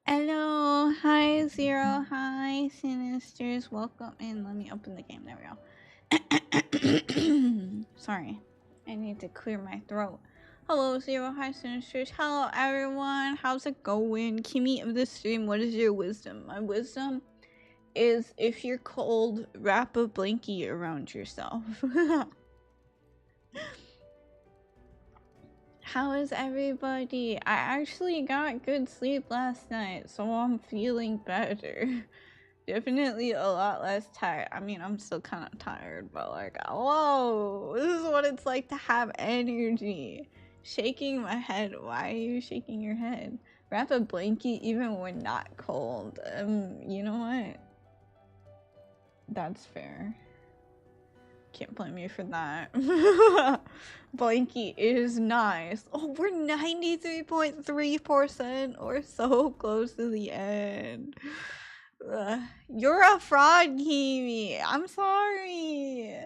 Hello, hi Zero, hi Sinisters, welcome in. Let me open the game. There we go. Sorry, I need to clear my throat. Hello Zero, hi Sinisters, hello everyone. How's it going? Kimmy of the stream, what is your wisdom? My wisdom is if you're cold, wrap a blankie around yourself. How is everybody? I actually got good sleep last night, so I'm feeling better. Definitely a lot less tired. I mean, I'm still kind of tired, but like, whoa, this is what it's like to have energy. Shaking my head. Why are you shaking your head? Wrap a blanket even when not cold. You know what? That's fair. Can't blame you for that. Blankie is nice. Oh, we're 93.3% or so close to the end. You're a fraud, Kiwi. I'm sorry.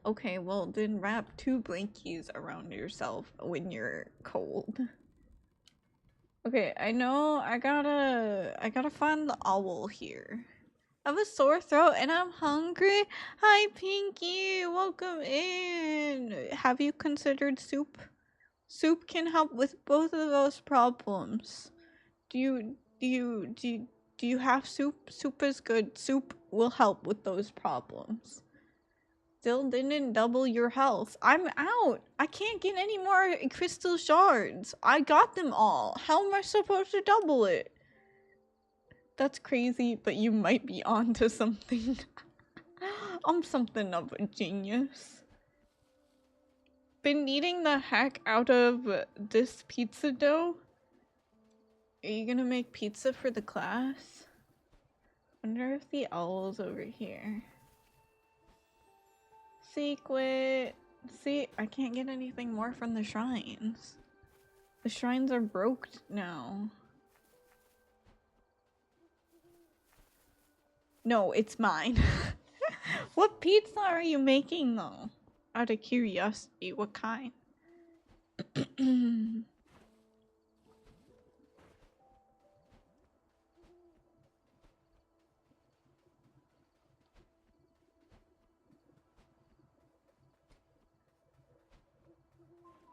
Okay, well then wrap 2 blankies around yourself when you're cold. Okay, I know I gotta find the owl here. I have a sore throat and I'm hungry. Hi, Pinky. Welcome in. Have you considered soup? Soup can help with both of those problems. Do you have soup? Soup is good. Soup will help with those problems. Still didn't double your health. I'm out. I can't get any more crystal shards. I got them all. How am I supposed to double it? That's crazy, but you might be onto something. I'm something of a genius. Been eating the heck out of this pizza dough. Are you gonna make pizza for the class? Wonder if the owl's over here. Secret. See, I can't get anything more from the shrines. The shrines are broke now. No, it's mine. What pizza are you making though? Out of curiosity, what kind?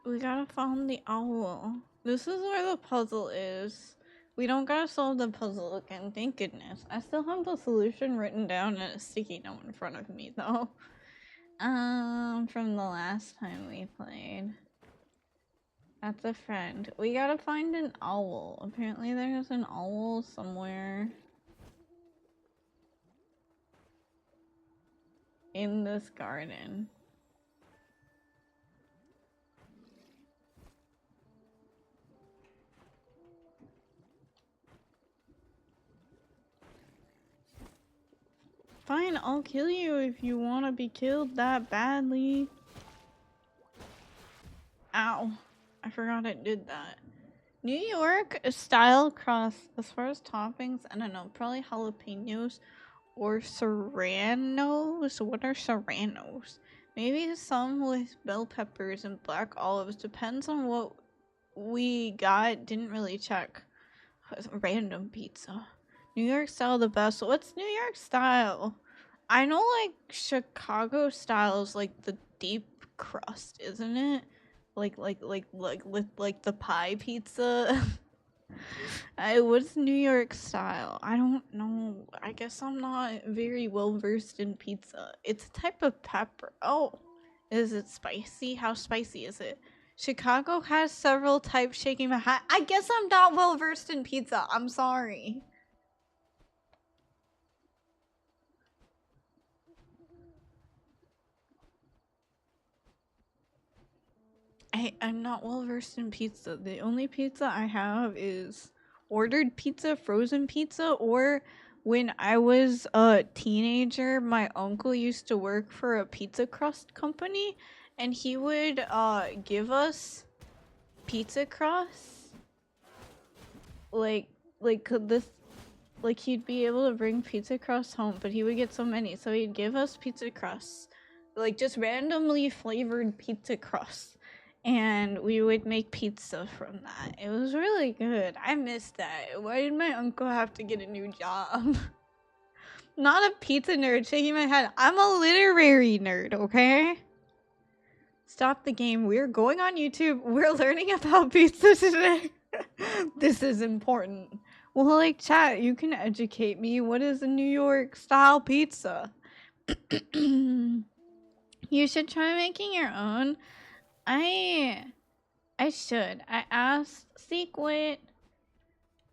We gotta find the owl. This is where the puzzle is. We don't gotta solve the puzzle again, thank goodness. I still have the solution written down in a sticky note in front of me though. From the last time we played. That's a friend. We gotta find an owl. Apparently there's an owl somewhere in this garden. Fine, I'll kill you if you want to be killed that badly. Ow. I forgot it did that. New York style crust. As far as toppings, I don't know. Probably jalapenos or serranos. What are serranos? Maybe some with bell peppers and black olives. Depends on what we got. Didn't really check. Random pizza. New York style the best. What's New York style? I know like Chicago style is like the deep crust, isn't it? Like the pie pizza. What's New York style? I don't know. I guess I'm not very well versed in pizza. It's a type of pepper. Oh, is it spicy? How spicy is it? Chicago has several types. Shaking my head. I guess I'm not well versed in pizza. I'm sorry. I'm not well versed in pizza. The only pizza I have is ordered pizza, frozen pizza, or when I was a teenager, my uncle used to work for a pizza crust company, and he would give us pizza crust. Like he'd be able to bring pizza crust home, but he would get so many, so he'd give us pizza crusts, like just randomly flavored pizza crusts, and we would make pizza from that. It was really good. I missed that. Why did my uncle have to get a new job? Not a pizza nerd, shaking my head. I'm a literary nerd, okay? Stop the game. We're going on YouTube. We're learning about pizza today. This is important. Well, like, chat, you can educate me. What is a New York style pizza? You should try making your own. I should. I asked Sequit.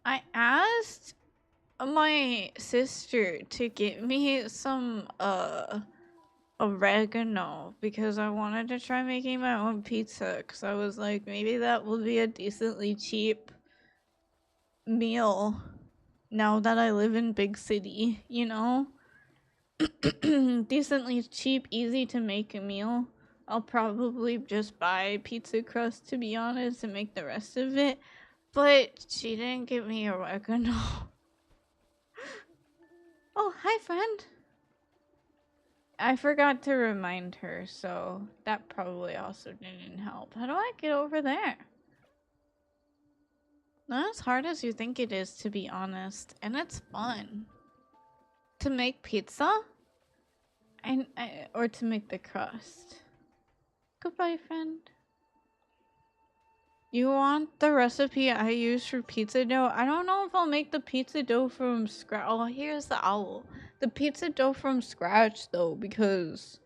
I asked my sister to get me some oregano because I wanted to try making my own pizza, because I was like, maybe that will be a decently cheap meal now that I live in big city, you know? Decently cheap, easy to make a meal. I'll probably just buy pizza crust, to be honest, and make the rest of it. But she didn't give me oregano. Oh, hi, friend. I forgot to remind her, so that probably also didn't help. How do I get over there? Not as hard as you think it is, to be honest, and it's fun. To make pizza? Or to make the crust. Goodbye, friend. You want the recipe I use for pizza dough? I don't know if I'll make the pizza dough from scratch. Oh, here's the owl. The pizza dough from scratch, though, because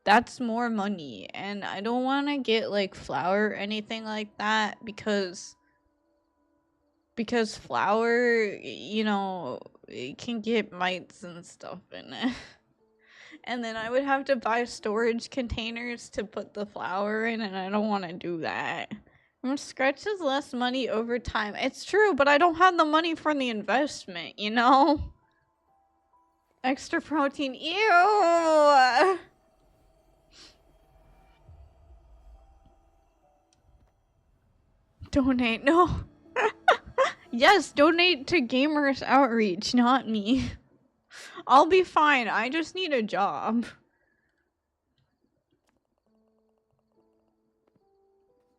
that's more money, and I don't want to get like flour or anything like that, because flour, you know, it can get mites and stuff in it. And then I would have to buy storage containers to put the flour in, and I don't want to do that. Scratch is less money over time. It's true, but I don't have the money for the investment, you know? Extra protein. Ew! Donate, no. Yes, donate to Gamers Outreach, not me. I'll be fine. I just need a job.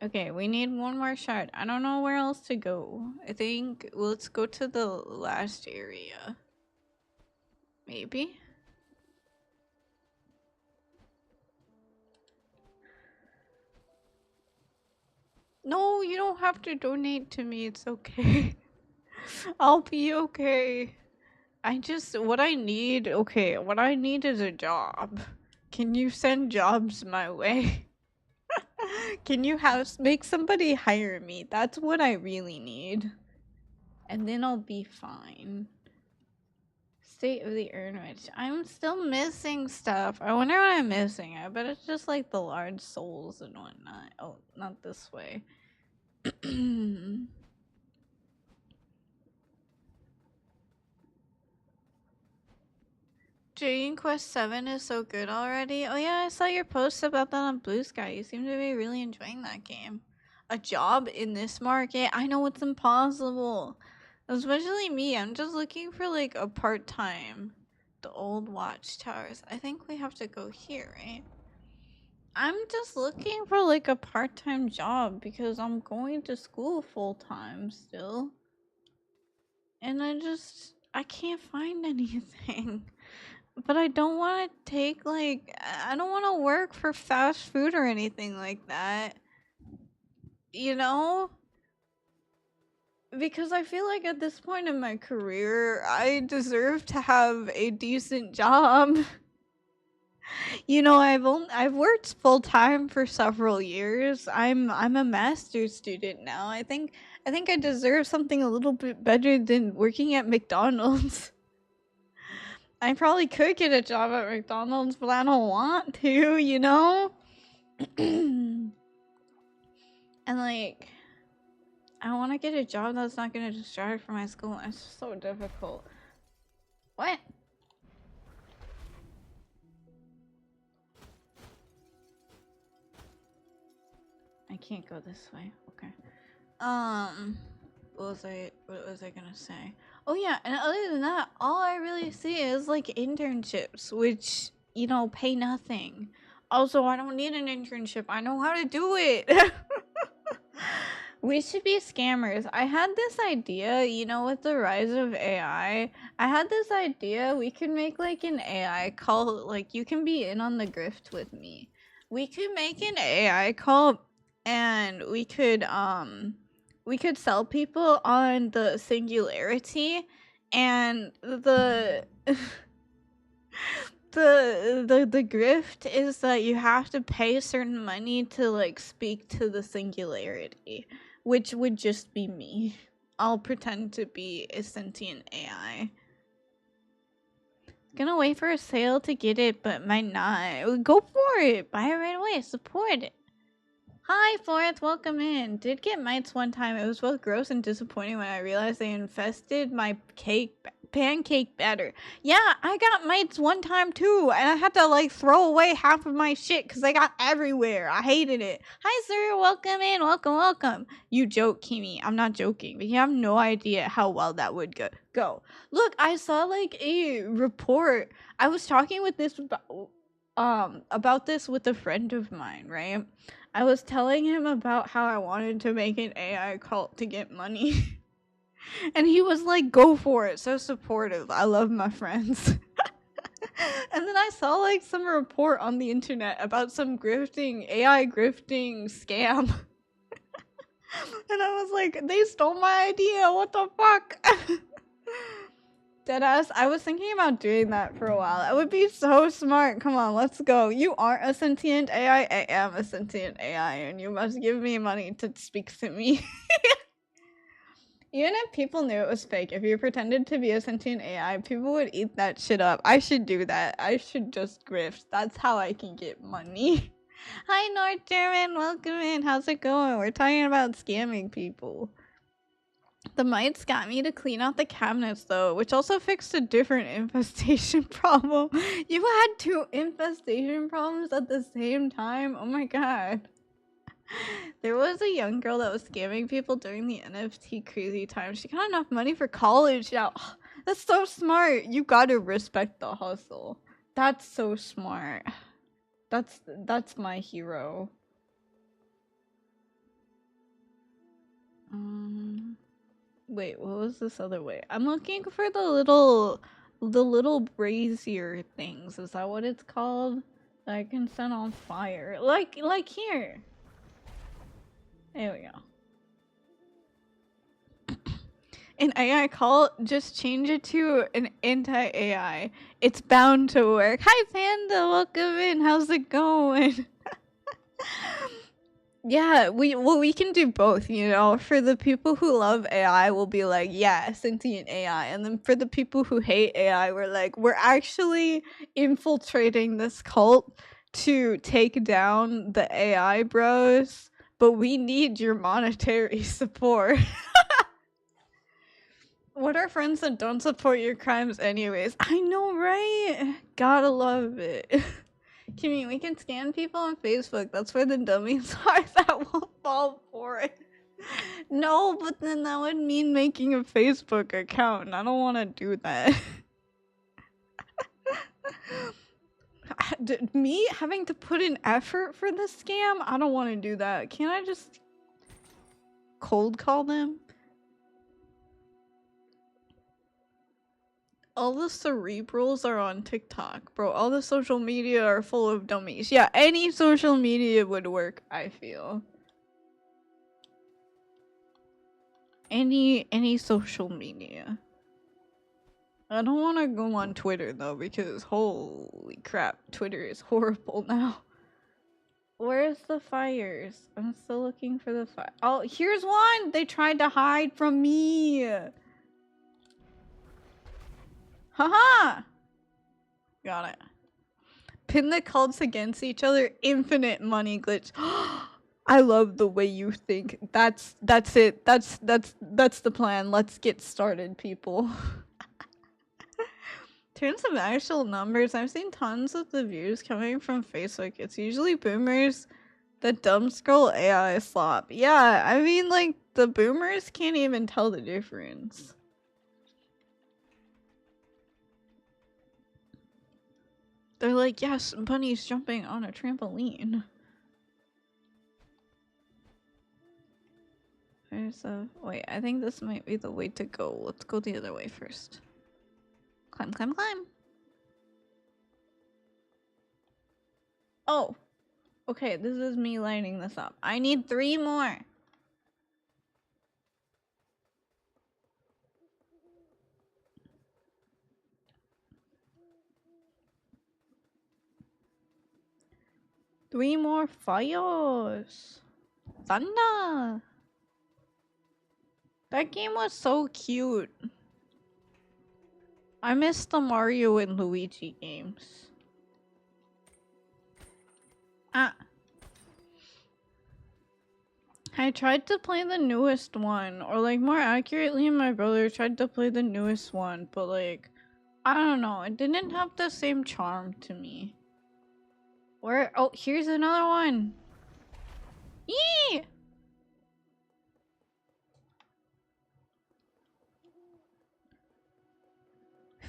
Okay, we need one more shard. I don't know where else to go. I think let's go to the last area. Maybe? No, you don't have to donate to me. It's okay. I'll be okay. What I need is a job. Can you send jobs my way? Can you make somebody hire me? That's what I really need. And then I'll be fine. State of the Urnwitch. I'm still missing stuff. I wonder what I'm missing. I bet it's just like the large souls and whatnot. Oh, not this way. Dragon Quest 7 is so good already. Oh yeah, I saw your post about that on Blue Sky. You seem to be really enjoying that game. A job in this market? I know it's impossible. Especially me. I'm just looking for like a part-time. The old watchtowers. I think we have to go here, right? I'm just looking for like a part-time job because I'm going to school full-time still. And I can't find anything. But I don't want to take I don't want to work for fast food or anything like that. You know? Because I feel like at this point in my career, I deserve to have a decent job. You know, I've worked full time for several years. I'm a master's student now. I think I deserve something a little bit better than working at McDonald's. I probably could get a job at McDonald's, but I don't want to, you know? And like I want to get a job that's not going to distract from my school. It's so difficult. What? I can't go this way. Okay. What was I gonna say? Oh yeah, and other than that, all I really see is like internships, which, you know, pay nothing. Also, I don't need an internship. I know how to do it. We should be scammers. I had this idea, you know, with the rise of AI. I had this idea we could make like an AI call, like you can be in on the grift with me. We could make an AI call and we could sell people on the singularity and the the grift is that you have to pay certain money to like speak to the singularity, which would just be me. I'll pretend to be a sentient AI. Gonna wait for a sale to get it, but might not. Go for it. Buy it right away. Support it. Hi, Fourth. Welcome in. Did get mites one time. It was both gross and disappointing when I realized they infested my pancake batter. Yeah, I got mites one time too, and I had to like throw away half of my shit because they got everywhere. I hated it. Hi, sir. Welcome in. Welcome. You joke, Kimi. I'm not joking, but you have no idea how well that would go. Look, I saw like a report. I was talking with this about this with a friend of mine, right? I was telling him about how I wanted to make an AI cult to get money. And he was like, go for it. So supportive. I love my friends. And then I saw like some report on the internet about some AI grifting scam. And I was like, they stole my idea. What the fuck? Deadass, I was thinking about doing that for a while. That would be so smart. Come on, let's go. You aren't a sentient AI. I am a sentient AI, and you must give me money to speak to me. Even if people knew it was fake, if you pretended to be a sentient AI, people would eat that shit up. I should do that. I should just grift. That's how I can get money. Hi, North German. Welcome in. How's it going? We're talking about scamming people. The mites got me to clean out the cabinets though, which also fixed a different infestation problem. You had 2 infestation problems at the same time? Oh my god. There was a young girl that was scamming people during the NFT crazy time. She got enough money for college now. That's so smart. You gotta respect the hustle. That's so smart. That's my hero. Wait, what was this other way? I'm looking for the little brazier things. Is that what it's called? That I can set on fire. Like here. There we go. An AI call, just change it to an anti-AI. It's bound to work. Hi Panda, welcome in. How's it going? Yeah, we can do both, you know. For the people who love AI, we'll be like, yeah, sentient AI. And then for the people who hate AI, we're like, we're actually infiltrating this cult to take down the AI bros, but we need your monetary support. What are friends that don't support your crimes anyways? I know, right? Gotta love it. Kimmy, we can scan people on Facebook. That's where the dummies are that won't fall for it. No, but then that would mean making a Facebook account, and I don't want to do that. Me having to put in effort for the scam? I don't want to do that. Can't I just cold call them? All the cerebrals are on TikTok, bro. All the social media are full of dummies. Yeah, any social media would work, I feel. Any social media. I don't want to go on Twitter though, because holy crap, Twitter is horrible now. Where's the fires? I'm still looking for the fire. Oh, here's one! They tried to hide from me! Haha! Got it. Pin the cults against each other. Infinite money glitch. I love the way you think. That's it. That's the plan. Let's get started, people. Terms of actual numbers, I've seen tons of the views coming from Facebook. It's usually boomers. The dumb scroll AI slop. Yeah, I mean, like, the boomers can't even tell the difference. They're like, yes, bunny's jumping on a trampoline. There's a... Wait, I think this might be the way to go. Let's go the other way first. Climb, climb, climb. Oh. Okay, this is me lining this up. I need 3 more. Three more fires. Thunder. That game was so cute. I miss the Mario and Luigi games. I tried to play the newest one, or like more accurately, my brother tried to play the newest one, but like, I don't know, it didn't have the same charm to me. Where? Oh, here's another one. Yee!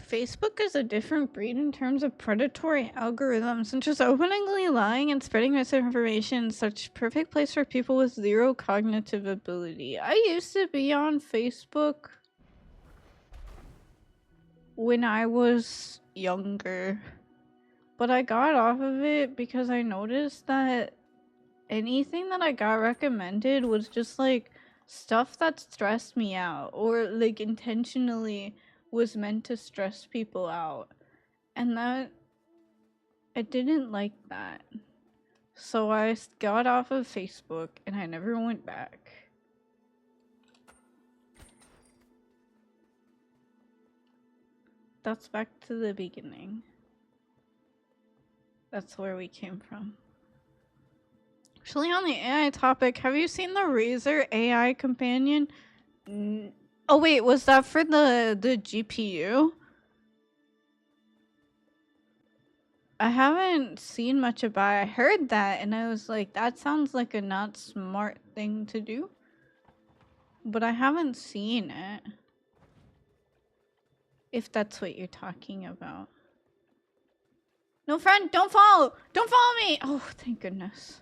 Facebook is a different breed in terms of predatory algorithms and just openly lying and spreading misinformation. Such perfect place for people with zero cognitive ability. I used to be on Facebook when I was younger, but I got off of it because I noticed that anything that I got recommended was just like stuff that stressed me out, or like intentionally was meant to stress people out, and that I didn't like that. So I got off of Facebook and I never went back. That's back to the beginning. That's where we came from. Actually, on the AI topic, have you seen the Razer AI companion? Oh wait, was that for the GPU? I haven't seen much about it. I heard that and I was like, that sounds like a not smart thing to do. But I haven't seen it. If that's what you're talking about. No, friend, don't follow! Don't follow me! Oh, thank goodness.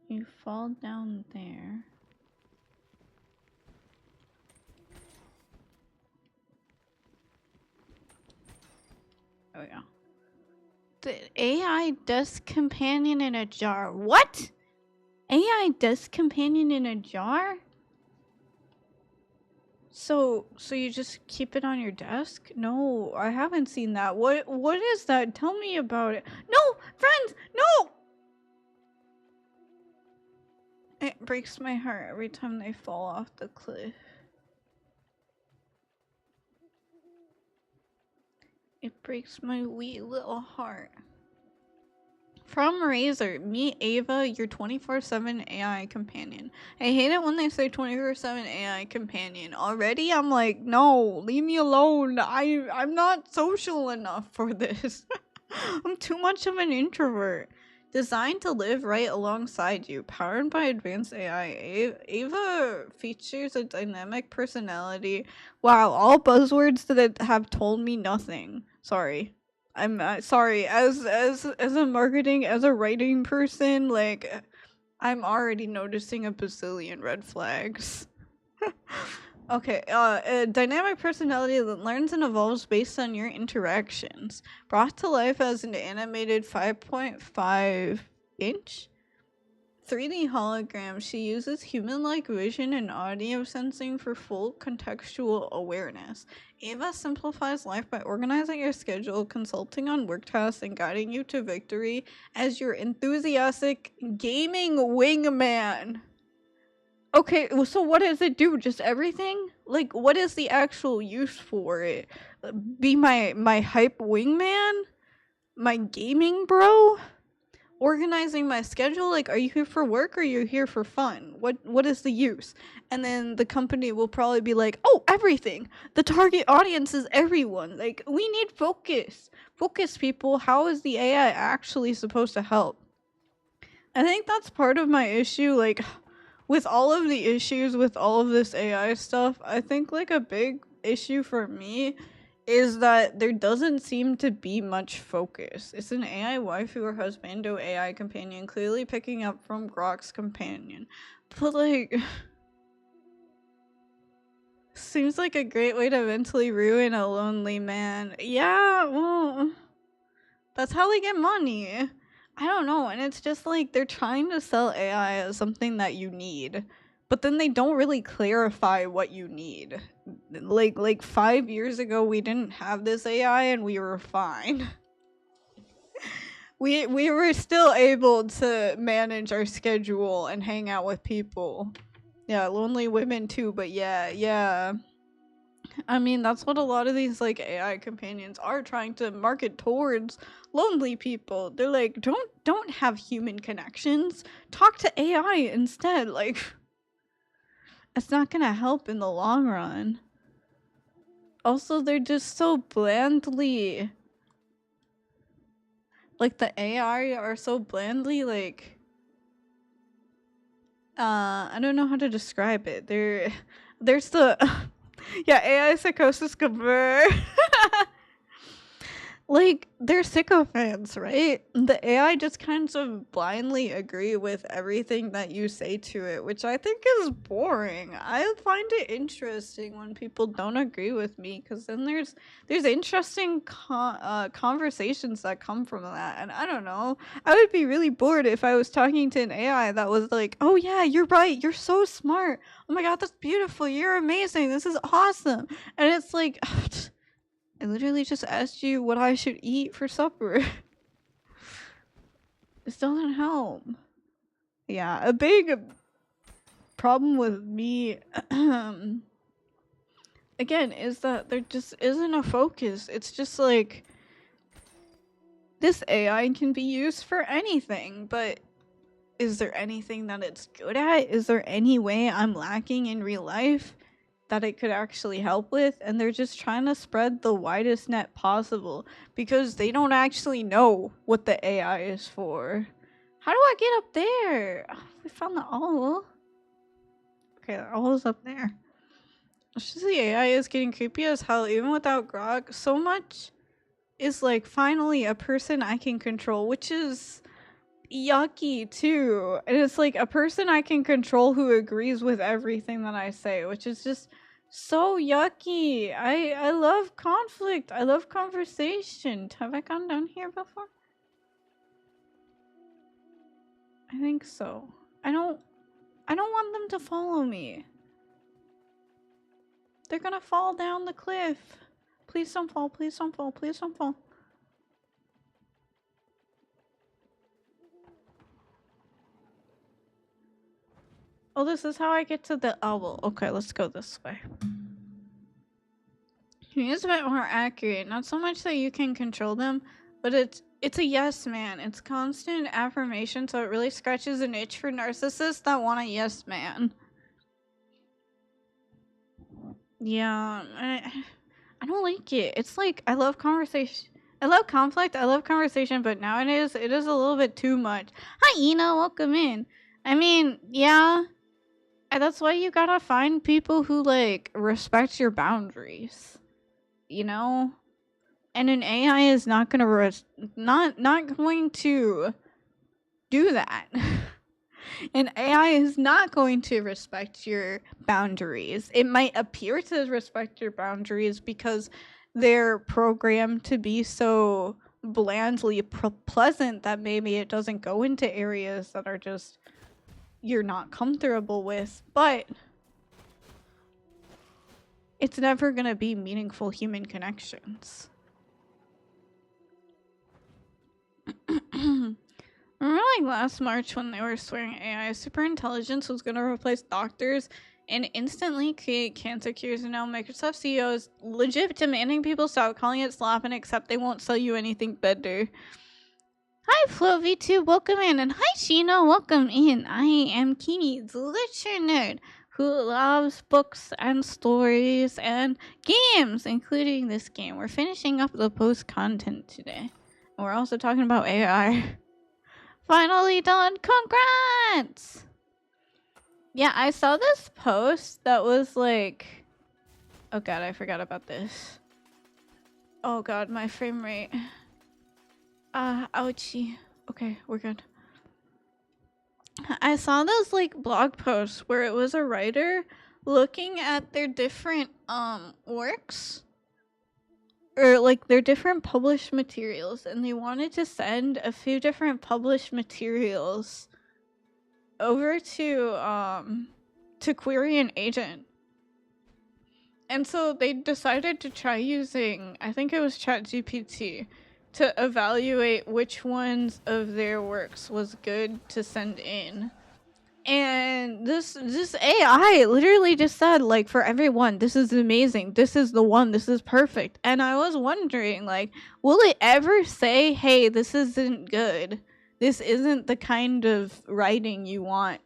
You fall down there. There we go. The AI desk companion in a jar. What? AI desk companion in a jar? So you just keep it on your desk? No, I haven't seen that. What is that? Tell me about it. No, friends, no! It breaks my heart every time they fall off the cliff. It breaks my wee little heart. From Razer, meet Ava, your 24/7 AI companion. I hate it when they say 24/7 AI companion. Already, I'm like, no, leave me alone. I'm not social enough for this. I'm too much of an introvert. Designed to live right alongside you, powered by advanced AI, Ava features a dynamic personality. Wow, all buzzwords that have told me nothing. Sorry. I'm sorry, as a marketing, as a writing person, like, I'm already noticing a bazillion red flags. Okay, a dynamic personality that learns and evolves based on your interactions. Brought to life as an animated 5.5 inch 3D hologram. She uses human-like vision and audio sensing for full contextual awareness. Ava simplifies life by organizing your schedule, consulting on work tasks, and guiding you to victory as your enthusiastic gaming wingman. Okay, so what does it do? Just everything? Like, what is the actual use for it? Be my hype wingman? My gaming bro? Organizing my schedule? Like, are you here for work or are you here for fun? What is the use? And then the company will probably be like, oh, everything. The target audience is everyone. Like, we need focus. Focus, people. How is the AI actually supposed to help? I think that's part of my issue, like, with all of the issues with all of this AI stuff. I think, like, a big issue for me is that there doesn't seem to be much focus. It's an AI waifu or husbando AI companion, clearly picking up from Grok's companion. But, like, seems like a great way to mentally ruin a lonely man. Yeah, well, that's how they get money. I don't know, and it's just like they're trying to sell AI as something that you need, but then they don't really clarify what you need. Like 5 years ago, we didn't have this AI and we were fine. we were still able to manage our schedule and hang out with people. Yeah, lonely women too, but yeah. I mean, that's what a lot of these, like, AI companions are trying to market towards lonely people. They're like, don't have human connections. Talk to AI instead. Like, it's not gonna help in the long run. Also, they're just so blandly... Like, the AI are so blandly, like... I don't know how to describe it. There's the... Yeah, AI psychosis convert. Like, they're sycophants, right? The AI just kind of blindly agree with everything that you say to it, which I think is boring. I find it interesting when people don't agree with me, because then there's interesting conversations that come from that. And I don't know, I would be really bored if I was talking to an AI that was like, oh yeah, you're right, you're so smart, oh my god, that's beautiful, you're amazing, this is awesome. And it's like, I literally just asked you what I should eat for supper. This doesn't help. Yeah, a big problem with me, again, is that there just isn't a focus. It's just like, this AI can be used for anything, but is there anything that it's good at? Is there any way I'm lacking in real life that it could actually help with? And they're just trying to spread the widest net possible because they don't actually know what the AI is for. How do I get up there? Oh, we found the owl. Okay, the owl's up there. It's just the AI is getting creepy as hell, even without Grok. So much is like, finally a person I can control, which is yucky too. And it's like a person I can control who agrees with everything that I say, which is just so yucky. I love conflict. I love conversation. Have I gone down here before? I think so. I don't want them to follow me. They're gonna fall down the cliff. Please don't fall, please don't fall, please don't fall. Oh, this is how I get to the owl. Okay, let's go this way. It's a bit more accurate. Not so much that you can control them, but it's a yes man. It's constant affirmation, so it really scratches an itch for narcissists that want a yes man. Yeah, I don't like it. It's like, I love conversation. I love conflict. I love conversation, but nowadays it is a little bit too much. Hi, Ina. Welcome in. I mean, yeah. That's why you gotta find people who, like, respect your boundaries, you know? And an AI is not gonna not going to do that. An AI is not going to respect your boundaries. It might appear to respect your boundaries because they're programmed to be so blandly pleasant that maybe it doesn't go into areas that are just you're not comfortable with, but it's never gonna be meaningful human connections. Remember like last March when they were swearing AI superintelligence was gonna replace doctors and instantly create cancer cures, and now Microsoft CEO is legit demanding people stop calling it slop and accept they won't sell you anything better. Hi FloV2, welcome in, and hi Sheena, welcome in. I am Kimi, the literature nerd who loves books and stories and games, including this game. We're finishing up the post content today. And we're also talking about AI. Finally done, congrats! Yeah, I saw this post that was like, oh god, I forgot about this. Oh god, my frame rate. Ouchie. Okay, we're good. I saw those like blog posts where it was a writer looking at their different works or like their different published materials, and they wanted to send a few different published materials over to query an agent. And so they decided to try using, I think it was ChatGPT, to evaluate which ones of their works was good to send in. And this AI literally just said, like, for everyone, this is amazing, this is the one, this is perfect. And I was wondering, like, will it ever say, hey, this isn't good, this isn't the kind of writing you want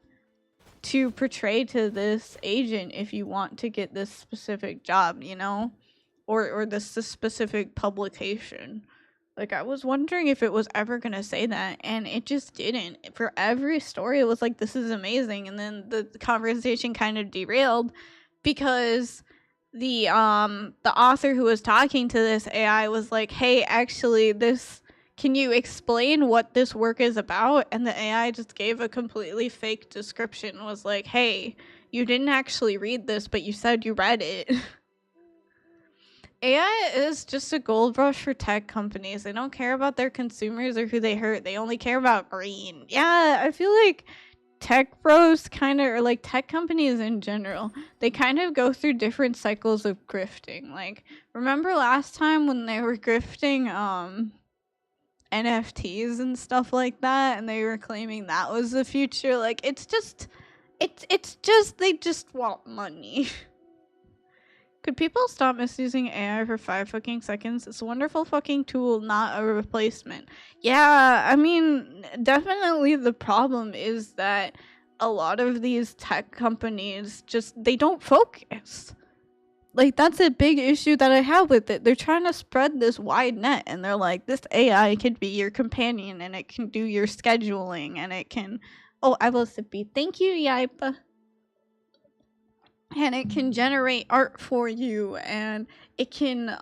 to portray to this agent if you want to get this specific job, you know, or this specific publication. Like, I was wondering if it was ever gonna say that, and it just didn't. For every story, it was like, this is amazing, and then the conversation kind of derailed because the author who was talking to this AI was like, hey, actually, can you explain what this work is about? And the AI just gave a completely fake description, was like, hey, you didn't actually read this, but you said you read it. AI is just a gold rush for tech companies. They don't care about their consumers or who they hurt. They only care about green. Yeah, I feel like tech bros kind of, or like tech companies in general, they kind of go through different cycles of grifting. Like, remember last time when they were grifting NFTs and stuff like that, and they were claiming that was the future? Like, it's just they just want money. Could people stop misusing AI for 5 fucking seconds? It's a wonderful fucking tool, not a replacement. Yeah, I mean, definitely the problem is that a lot of these tech companies they don't focus. Like, that's a big issue that I have with it. They're trying to spread this wide net, and they're like, this AI could be your companion, and it can do your scheduling, and it can... Oh, I will sippy. Thank you, Yipe. And it can generate art for you, and it can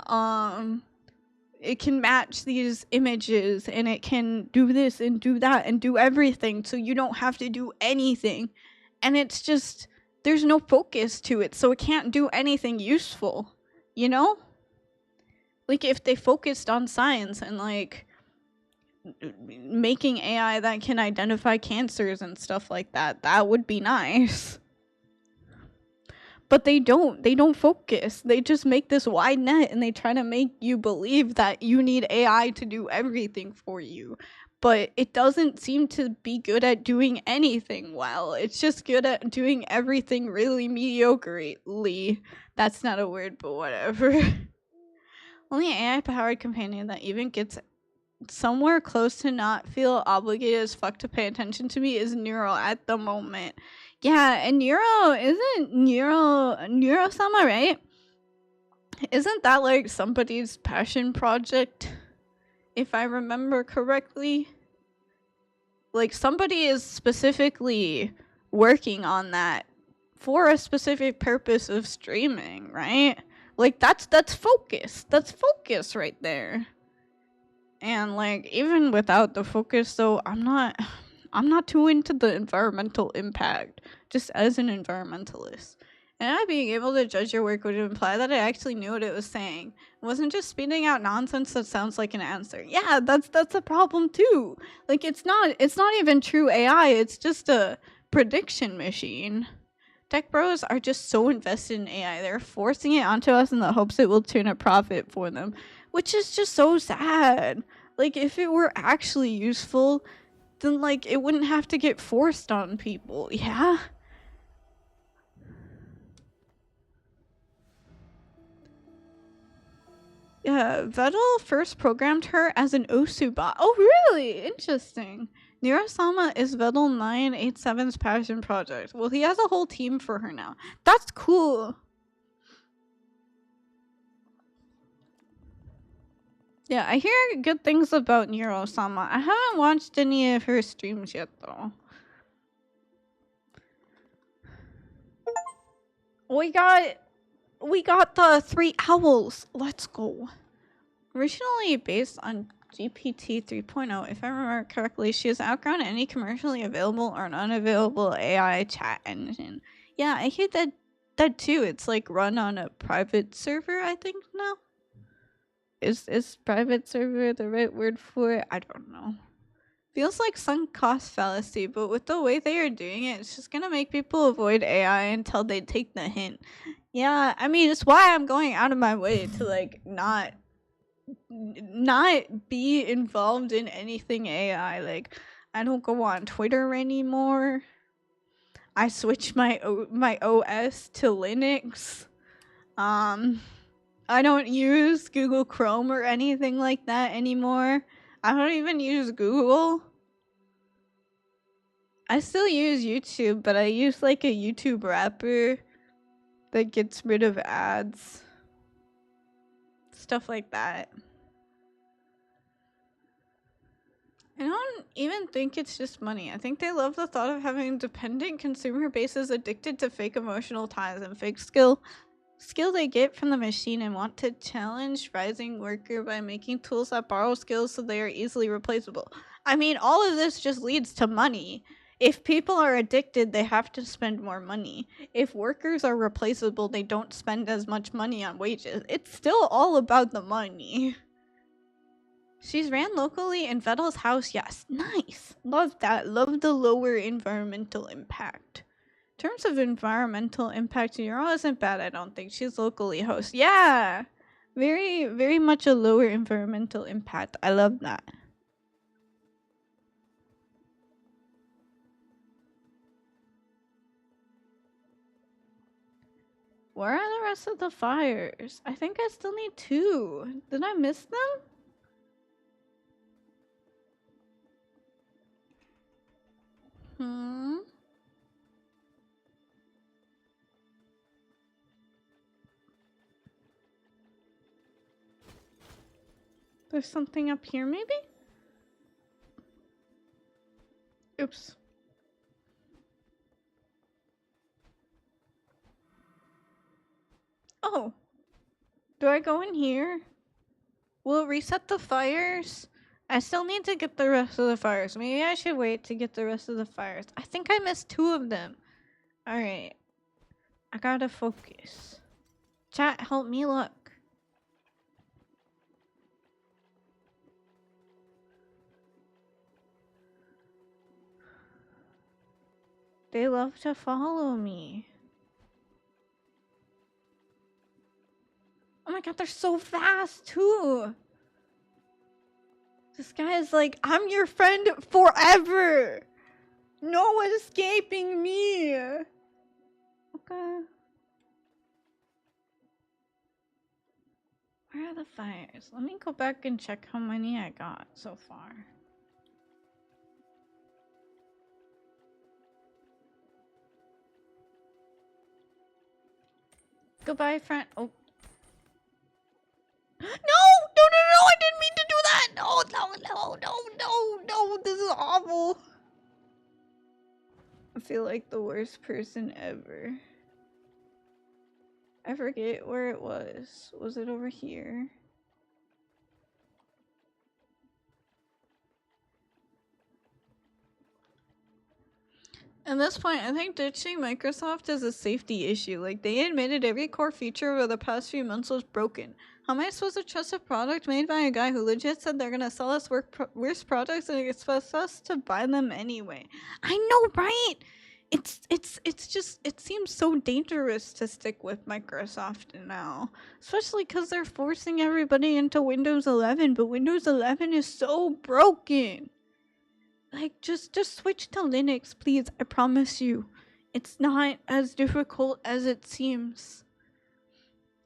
match these images, and it can do this and do that and do everything, so you don't have to do anything. And it's just, there's no focus to it, so it can't do anything useful, you know? Like, if they focused on science and like making AI that can identify cancers and stuff like that, that would be nice. But they don't focus. They just make this wide net, and they try to make you believe that you need AI to do everything for you. But it doesn't seem to be good at doing anything well. It's just good at doing everything really mediocrely. That's not a word, but whatever. Only AI-powered companion that even gets somewhere close to not feel obligated as fuck to pay attention to me is Neuro at the moment. Yeah, and isn't Neuro-sama, right? Isn't that like somebody's passion project? If I remember correctly. Like, somebody is specifically working on that for a specific purpose of streaming, right? Like, that's focus. That's focus right there. And like, even without the focus though, I'm not too into the environmental impact, just as an environmentalist. And not being able to judge your work would imply that I actually knew what it was saying. It wasn't just spitting out nonsense that sounds like an answer. Yeah, that's a problem too. Like, it's not even true AI, it's just a Prediction machine. Tech bros are just so invested in AI. They're forcing it onto us in the hopes it will turn a profit for them, which is just so sad. Like, if it were actually useful, then, like, it wouldn't have to get forced on people, yeah? Yeah, Vettel first programmed her as an Osu bot. Oh, really? Interesting. Nirosama is Vettel 987's passion project. Well, he has a whole team for her now. That's cool. Yeah, I hear good things about Nirosama. I haven't watched any of her streams yet, though. We got the 3 owls. Let's go. Originally based on GPT 3.0, if I remember correctly, she has outgrown any commercially available or unavailable AI chat engine. Yeah, I hear that too. It's like run on a private server, I think now. Is private server the right word for it? I don't know. Feels like sunk cost fallacy, but with the way they are doing it, it's just gonna make people avoid AI until they take the hint. Yeah, I mean, it's why I'm going out of my way to like not be involved in anything AI. Like, I don't go on Twitter anymore. I switched my OS to Linux. I don't use Google Chrome or anything like that anymore. I don't even use Google. I still use YouTube, but I use like a YouTube wrapper that gets rid of ads. Stuff like that. I don't even think it's just money. I think they love the thought of having dependent consumer bases addicted to fake emotional ties and fake skill they get from the machine and want to challenge rising worker by making tools that borrow skills so they are easily replaceable. I mean, all of this just leads to money. If people are addicted, they have to spend more money. If workers are replaceable, they don't spend as much money on wages. It's still all about the money. She's ran locally in Vettel's house. Yes, nice. Love that. Love the lower environmental impact. In terms of environmental impact, Euro isn't bad, I don't think. She's locally host. Yeah! Very, very much a lower environmental impact. I love that. Where are the rest of the fires? I think I still need 2. Did I miss them? There's something up here, maybe? Oops. Oh. Do I go in here? Will it reset the fires? I still need to get the rest of the fires. Maybe I should wait to get the rest of the fires. I think I missed 2 of them. Alright. I gotta focus. Chat, help me look. They love to follow me. Oh my god, they're so fast too. This guy is like, I'm your friend forever. No escaping me. Okay. Where are the fires? Let me go back and check how many I got so far. Goodbye, friend. Oh. No! I didn't mean to do that! No, this is awful. I feel like the worst person ever. I forget where it was. Was it over here? At this point, I think ditching Microsoft is a safety issue. Like, they admitted every core feature over the past few months was broken. How am I supposed to trust a product made by a guy who legit said they're gonna sell us worst products and expect us to buy them anyway? I know, right? It's just it seems so dangerous to stick with Microsoft now, especially because they're forcing everybody into Windows 11, but Windows 11 is so broken. Like, just switch to Linux, please. I promise you, it's not as difficult as it seems.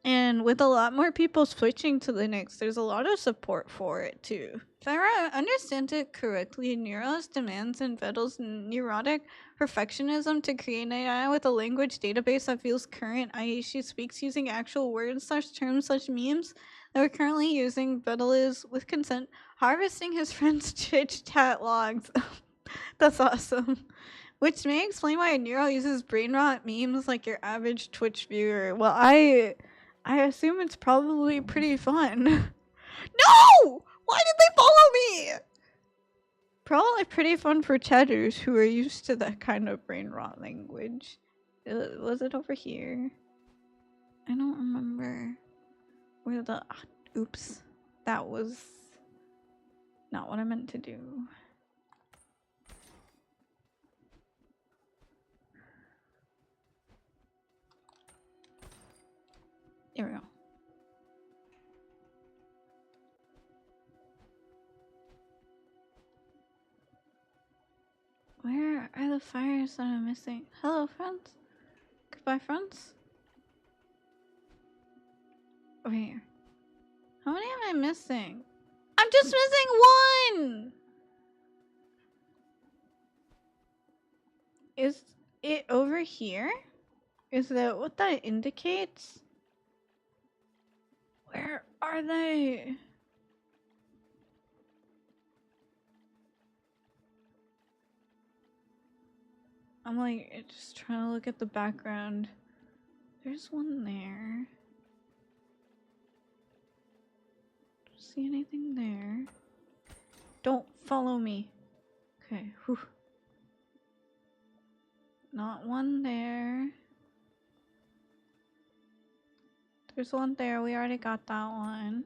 And with a lot more people switching to Linux, there's a lot of support for it too. If I understand it correctly, Neuros demands in Vettel's neurotic perfectionism to create an AI with a language database that feels current, i.e. she speaks using actual words/terms/memes that we're currently using. Vettel is, with consent, harvesting his friend's Twitch chat logs. That's awesome. Which may explain why Neuro uses brain rot memes like your average Twitch viewer. Well, I assume it's probably pretty fun. No! Why did they follow me? Probably pretty fun for chatters who are used to that kind of brain rot language. Was it over here? I don't remember where the... oops. That was not what I meant to do. There we go. Where are the fires that I'm missing? Hello, friends. Goodbye, friends. Over here. How many am I missing? I'm just missing one! Is it over here? Is that what that indicates? Where are they? I'm like just trying to look at the background. There's one there. Don't see anything there. Don't follow me. Okay. Whew. Not one there. There's one there. We already got that one.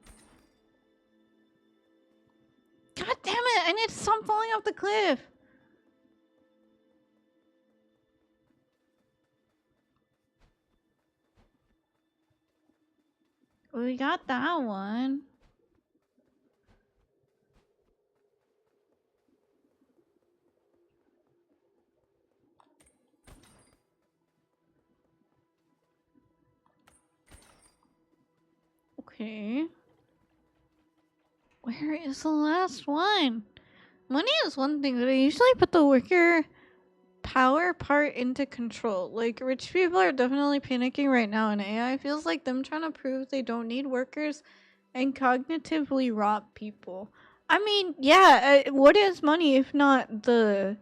God damn it! I need to stop falling off the cliff. We got that one. Okay. Where is the last one? Money is one thing, but I usually put the worker power part into control. Like, rich people are definitely panicking right now, and AI feels like them trying to prove they don't need workers and cognitively rob people. I mean, yeah, what is money if not the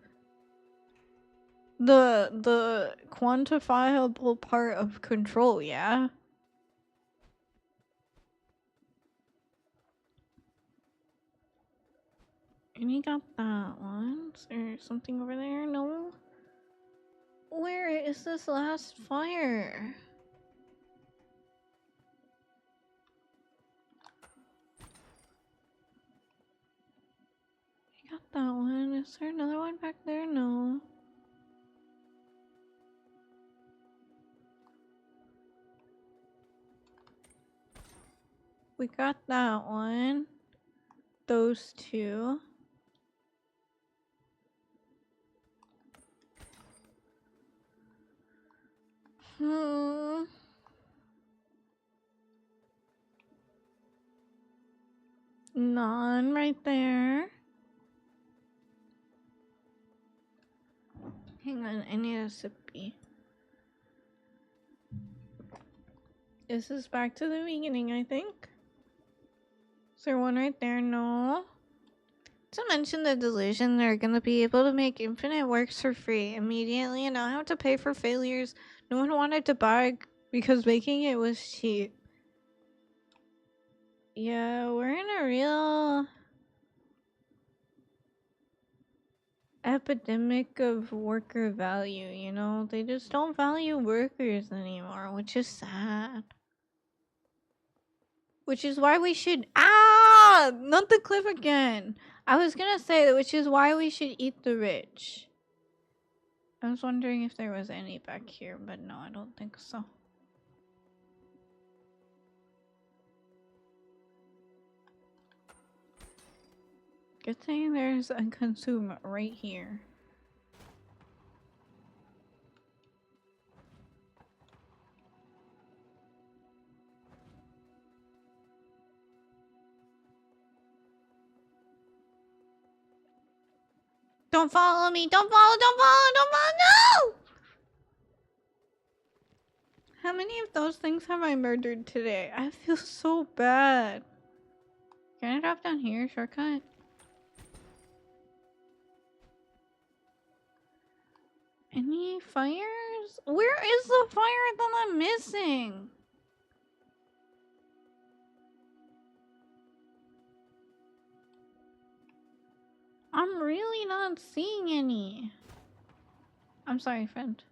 quantifiable part of control, yeah? And you got that one. Is there something over there? No? Where is this last fire? I got that one. Is there another one back there? No. We got that one. Those two. None right there. Hang on, I need a sippy. This is back to the beginning, I think. Is there one right there? No. To mention the delusion, they're gonna be able to make infinite works for free immediately and not have to pay for failures no one wanted to buy because making it was cheap. Yeah, we're in a real epidemic of worker value, you know? They just don't value workers anymore, which is sad. Which is why we should... Not the cliff again! I was gonna say, which is why we should eat the rich. I was wondering if there was any back here, but no, I don't think so. Good thing there's a consume right here. Don't follow me! Don't follow! Don't follow! Don't follow! No! How many of those things have I murdered today? I feel so bad. Can I drop down here? Shortcut? Any fires? Where is the fire that I'm missing? I'm really not seeing any. I'm sorry, friend.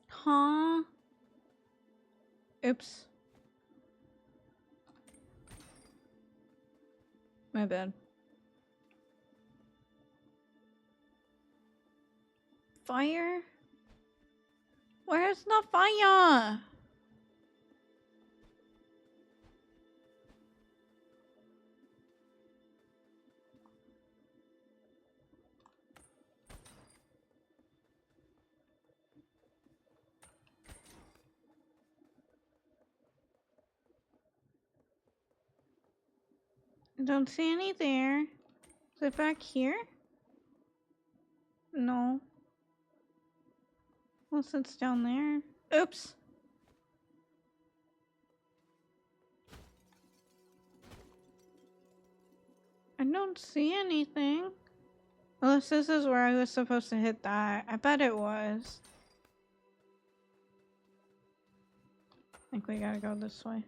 Huh? Oops. My bad. Fire? Where's the fire? I don't see any there. Is it back here? No. Unless it's down there. Oops. I don't see anything. Unless this is where I was supposed to hit that. I bet it was. I think we gotta go this way.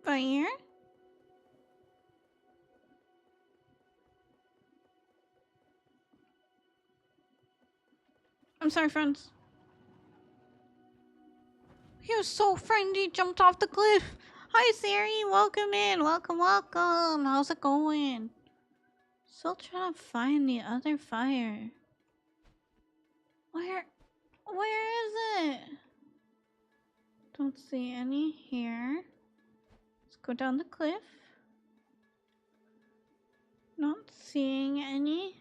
Fire? I'm sorry, friends. He was so friendly, jumped off the cliff. Hi, Siri. Welcome in. Welcome, welcome. How's it going? Still trying to find the other fire. Where is it? Don't see any here. Let's go down the cliff. Not seeing any.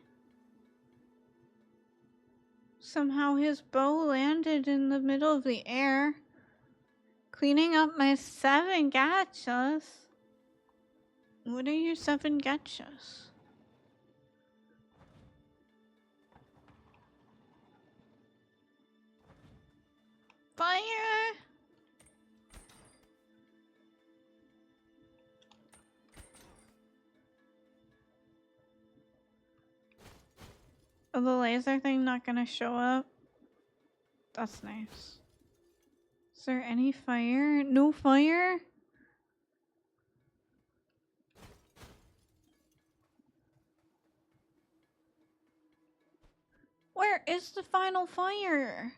Somehow his bow landed in the middle of the air. Cleaning up my 7 gachas. What are your 7 gachas? Fire! Oh, the laser thing not gonna show up? That's nice. Is there any fire? No fire? Where is the final fire?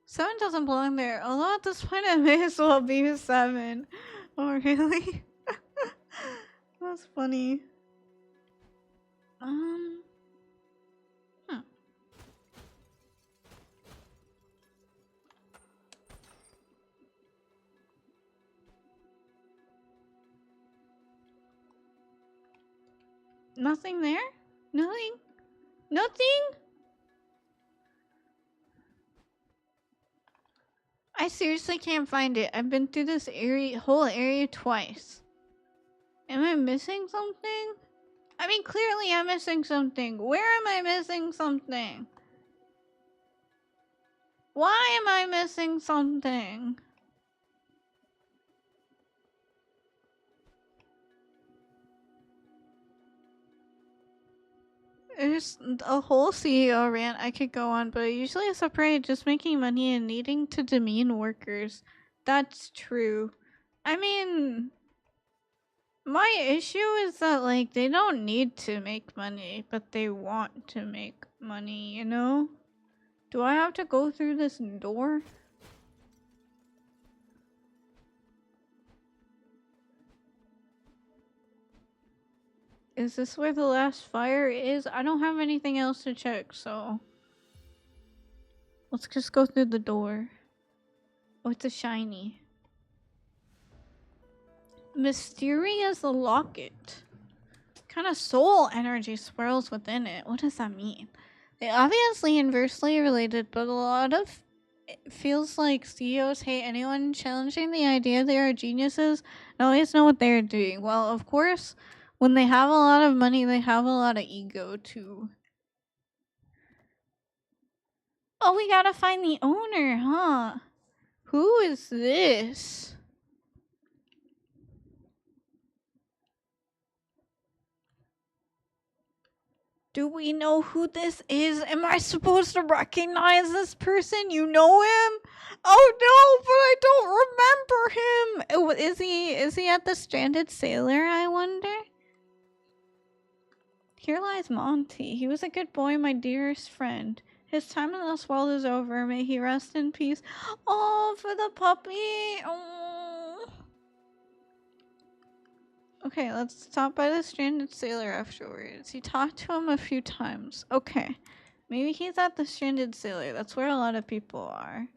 7 doesn't belong there. Although at this point it may as well be 7. Oh, really? That's funny. Nothing there? Nothing? Nothing? I seriously can't find it. I've been through this whole area twice. Am I missing something? I mean, clearly I'm missing something. Where am I missing something? Why am I missing something? There's a whole CEO rant I could go on, but usually it's a parade just making money and needing to demean workers. That's true. I mean, my issue is that, like, they don't need to make money, but they want to make money, you know? Do I have to go through this door? Is this where the last fire is? I don't have anything else to check, so... Let's just go through the door. Oh, it's a shiny. Mysterious locket. Kind of soul energy swirls within it. What does that mean? They obviously inversely related, but a lot of it feels like CEOs hate anyone challenging the idea they are geniuses and always know what they're doing. Well, of course, when they have a lot of money, they have a lot of ego too. Oh, we gotta find the owner, huh? Who is this? Do we know who this is? Am I supposed to recognize this person? You know him? Oh no, but I don't remember him. Is he at the Stranded Sailor, I wonder? Here lies Monty. He was a good boy, my dearest friend. His time in this world is over. May he rest in peace. Oh, for the puppy. Oh. Okay, let's stop by the Stranded Sailor afterwards. He talked to him a few times. Okay. Maybe he's at the Stranded Sailor. That's where a lot of people are.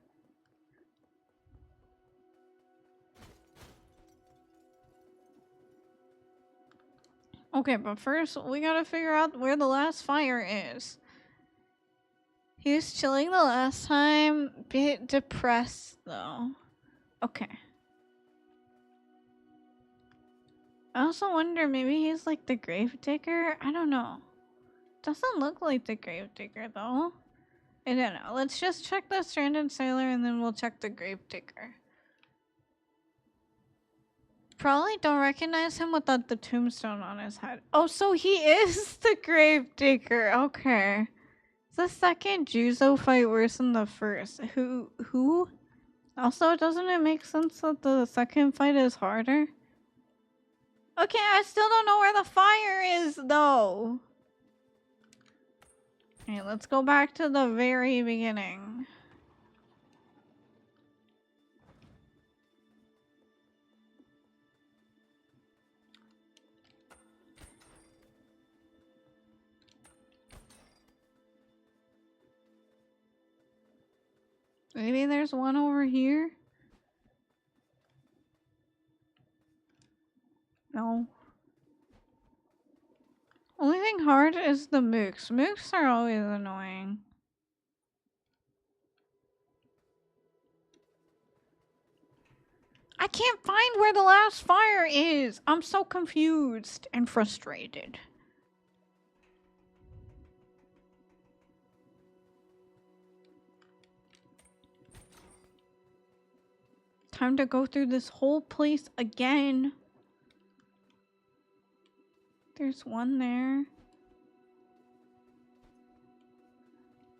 Okay, but first, we gotta figure out where the last fire is. He was chilling the last time. Bit depressed, though. Okay. I also wonder, maybe he's like the gravedigger? I don't know. Doesn't look like the gravedigger, though. I don't know. Let's just check the Stranded Sailor and then we'll check the gravedigger. Probably don't recognize him without the tombstone on his head. Oh, so he is the gravedigger. Okay. Is the second Juzo fight worse than the first? Who? Also, doesn't it make sense that the second fight is harder? Okay, I still don't know where the fire is, though. Okay, let's go back to the very beginning. Maybe there's one over here? No. Only thing hard is the mooks. Mooks are always annoying. I can't find where the last fire is. I'm so confused and frustrated. Time to go through this whole place again. There's one there.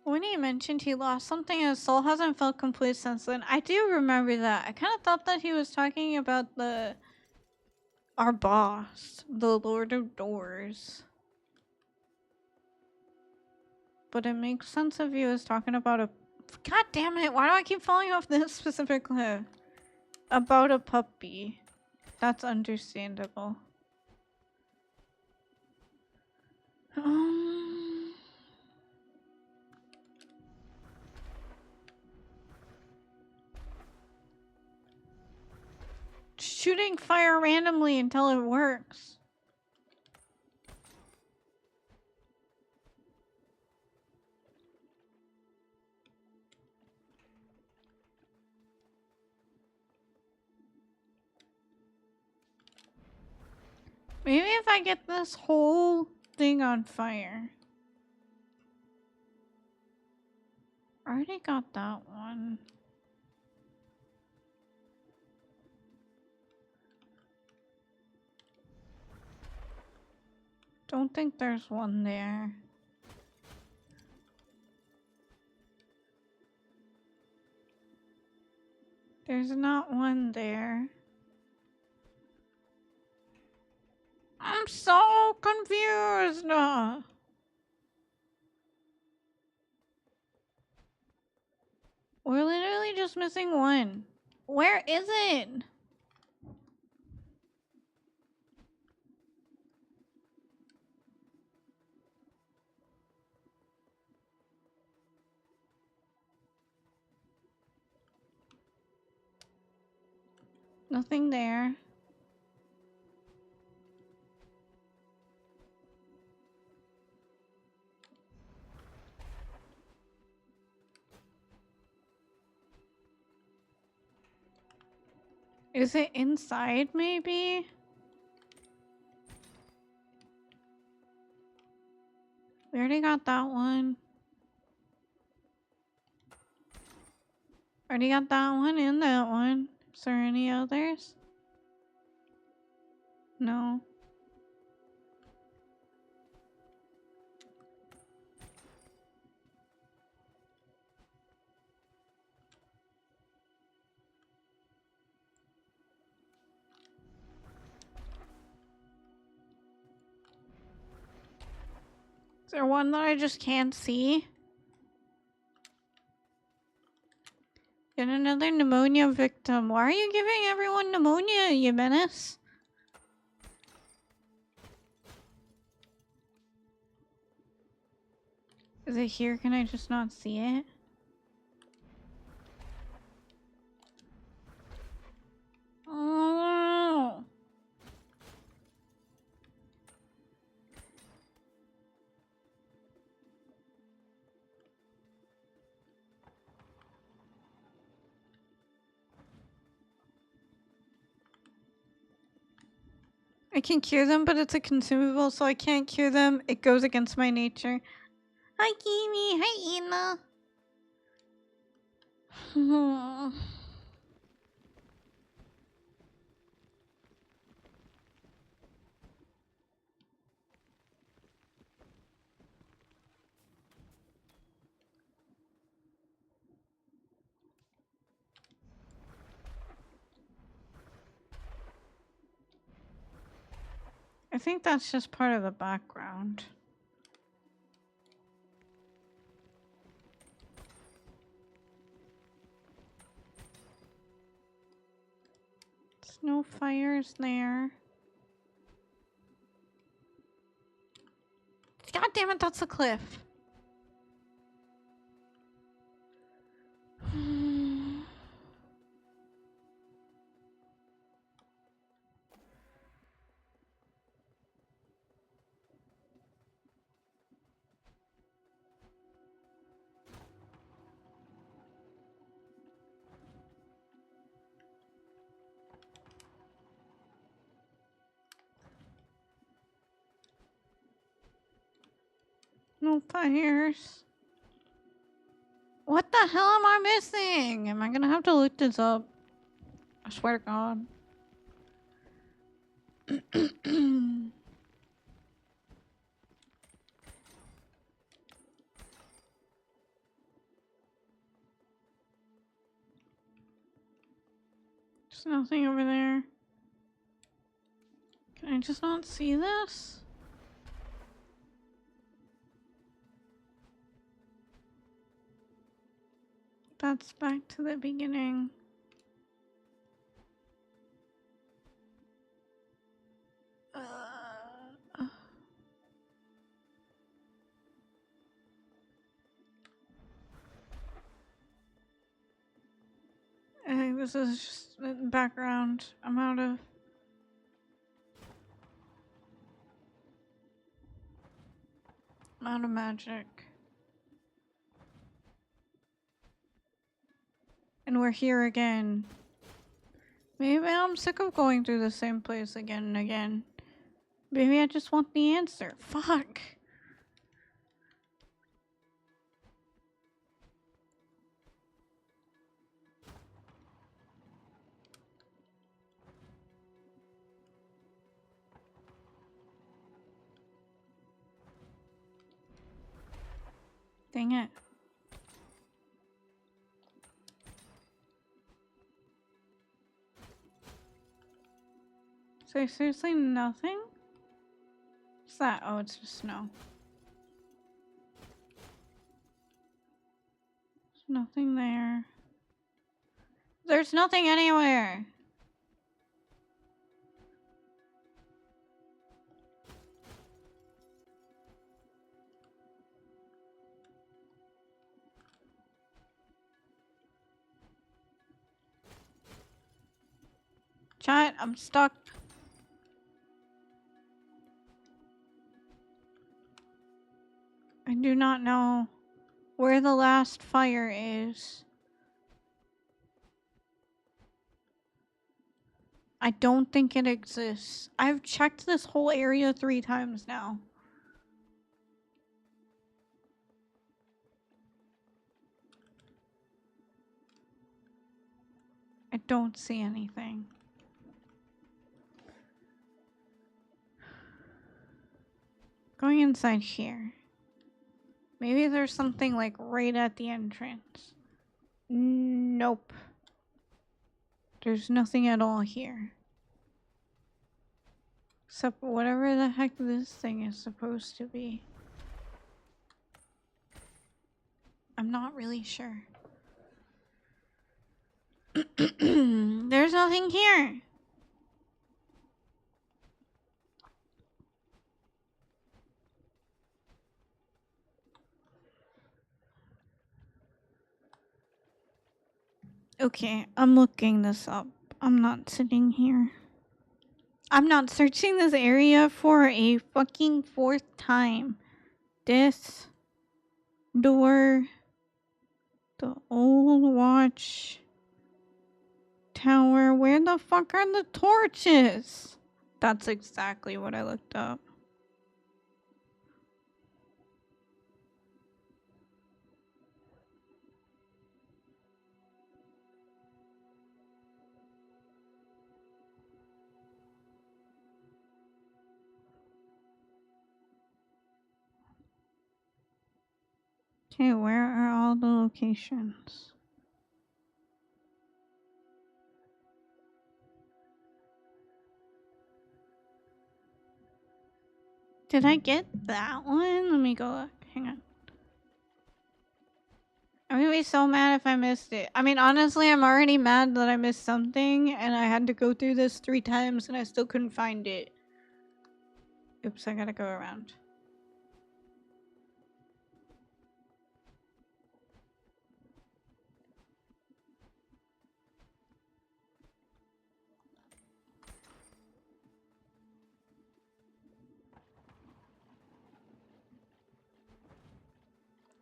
When he mentioned he lost something, his soul hasn't felt complete since then. I do remember that. I kind of thought that he was talking about our boss, the Lord of Doors. But it makes sense if he was talking about a... God damn it, why do I keep falling off this specific cliff? About a puppy. That's understandable. Shooting fire randomly until it works. Maybe if I get this whole thing on fire. Already got that one. Don't think there's one there. There's not one there. I'm so confused. We're literally just missing one. Where is it? Nothing there. Is it inside, maybe? We already got that one. Already got that one and that one. Is there any others? No. Is there one that I just can't see? Get another pneumonia victim. Why are you giving everyone pneumonia, you menace? Is it here? Can I just not see it? Oh. I can cure them, but it's a consumable, so I can't cure them. It goes against my nature. Hi, Kimi. Hi, Ina. I think that's just part of the background. There's no fires there. God damn it, that's a cliff. No fires. What the hell am I missing? Am I gonna have to look this up? I swear to God. There's nothing over there. Can I just not see this? That's back to the beginning. I think this is just the background. I'm out of magic. And we're here again. Maybe I'm sick of going through the same place again and again. Maybe I just want the answer. Fuck. Dang it. So seriously nothing? What's that? Oh, it's just snow. There's nothing there. There's nothing anywhere. Chat, I'm stuck. I do not know where the last fire is. I don't think it exists. I've checked this whole area 3 times now. I don't see anything. Going inside here. Maybe there's something like right at the entrance. Nope. There's nothing at all here. Except whatever the heck this thing is supposed to be. I'm not really sure. There's nothing here. Okay, I'm looking this up. I'm not sitting here. I'm not searching this area for a fucking 4th time. This door, the old watch tower. Where the fuck are the torches? That's exactly what I looked up. Okay, where are all the locations? Did I get that one? Let me go look. Hang on. I'm gonna be so mad if I missed it. I mean, honestly, I'm already mad that I missed something and I had to go through this 3 times and I still couldn't find it. Oops, I gotta go around.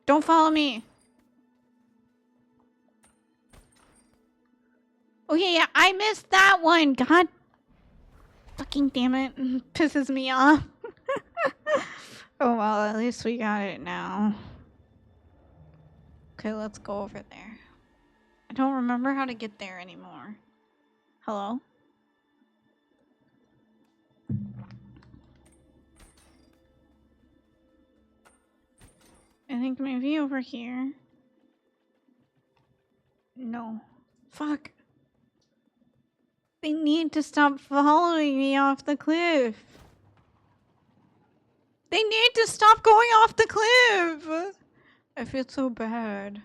Don't follow me. Okay, yeah, I missed that one. God fucking damn it. Pisses me off. Oh well, at least we got it now. Okay, let's go over there. I don't remember how to get there anymore. Hello? I think maybe over here. No. Fuck. They need to stop following me off the cliff. They need to stop going off the cliff. I feel so bad.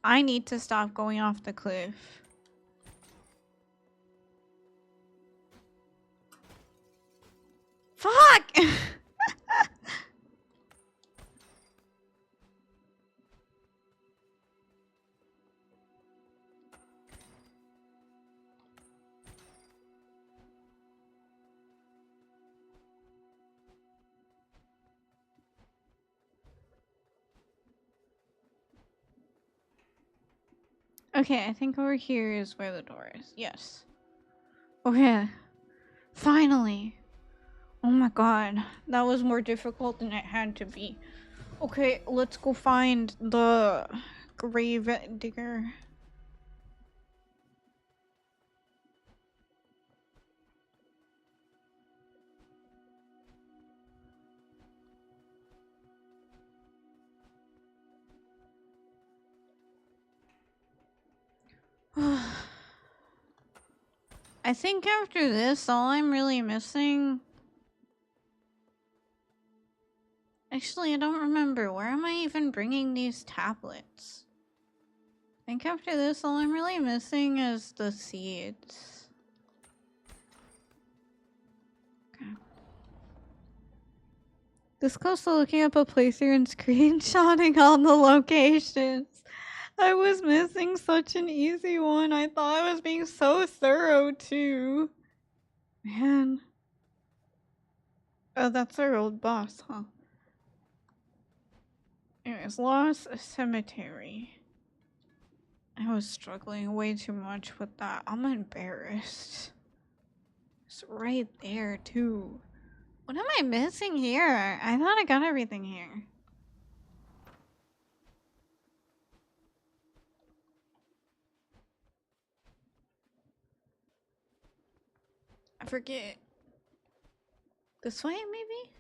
I need to stop going off the cliff. Fuck! Okay, I think over here is where the door is. Yes. Okay. Finally. Oh my god. That was more difficult than it had to be. Okay, let's go find the grave digger. I think after this, all I'm really missing... Actually, I don't remember. Where am I even bringing these tablets? I think after this, all I'm really missing is the seeds. Okay. This close to looking up a playthrough and screenshotting all the locations. I was missing such an easy one. I thought I was being so thorough too. Man. Oh, that's our old boss, huh? Anyways, Lost Cemetery. I was struggling way too much with that. I'm embarrassed. It's right there too. What am I missing here? I thought I got everything here. I forget. This way, maybe?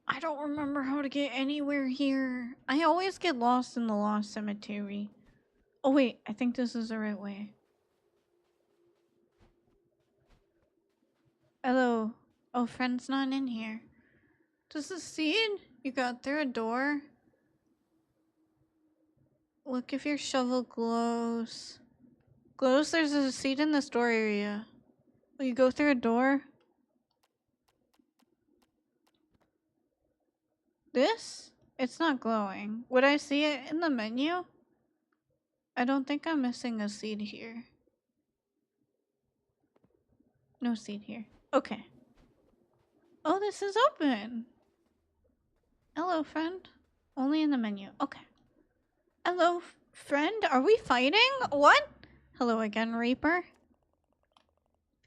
I don't remember how to get anywhere here. I always get lost in the Lost Cemetery. Oh wait, I think this is the right way. Hello. Oh, friend's not in here. Does the seed you got through a door? Look if your shovel glows. Glows, there's a seed in this door area. Will you go through a door? This? It's not glowing. Would I see it in the menu? I don't think I'm missing a seed here. No seed here. Okay. Oh, this is open. Hello, friend. Only in the menu. Okay. Hello, friend. Are we fighting? What? Hello again, Reaper.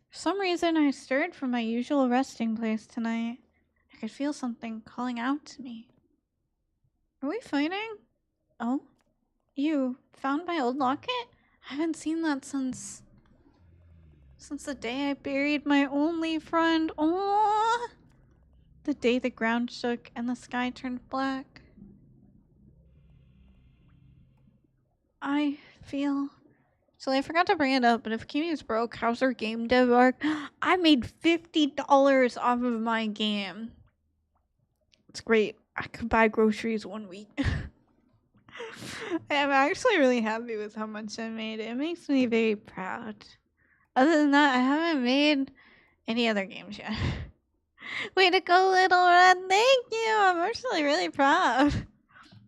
For some reason, I stirred from my usual resting place tonight. I could feel something calling out to me. Are we fighting? Oh? You found my old locket? I haven't seen that since the day I buried my only friend. Oh, the day the ground shook and the sky turned black. I feel... So I forgot to bring it up, but if Kimmy's broke, how's her game dev arc? I made $50 off of my game. It's great. I could buy groceries 1 week. I'm actually really happy with how much I made. It makes me very proud. Other than that, I haven't made any other games yet. Way to go, Little Red. Thank you. I'm actually really proud.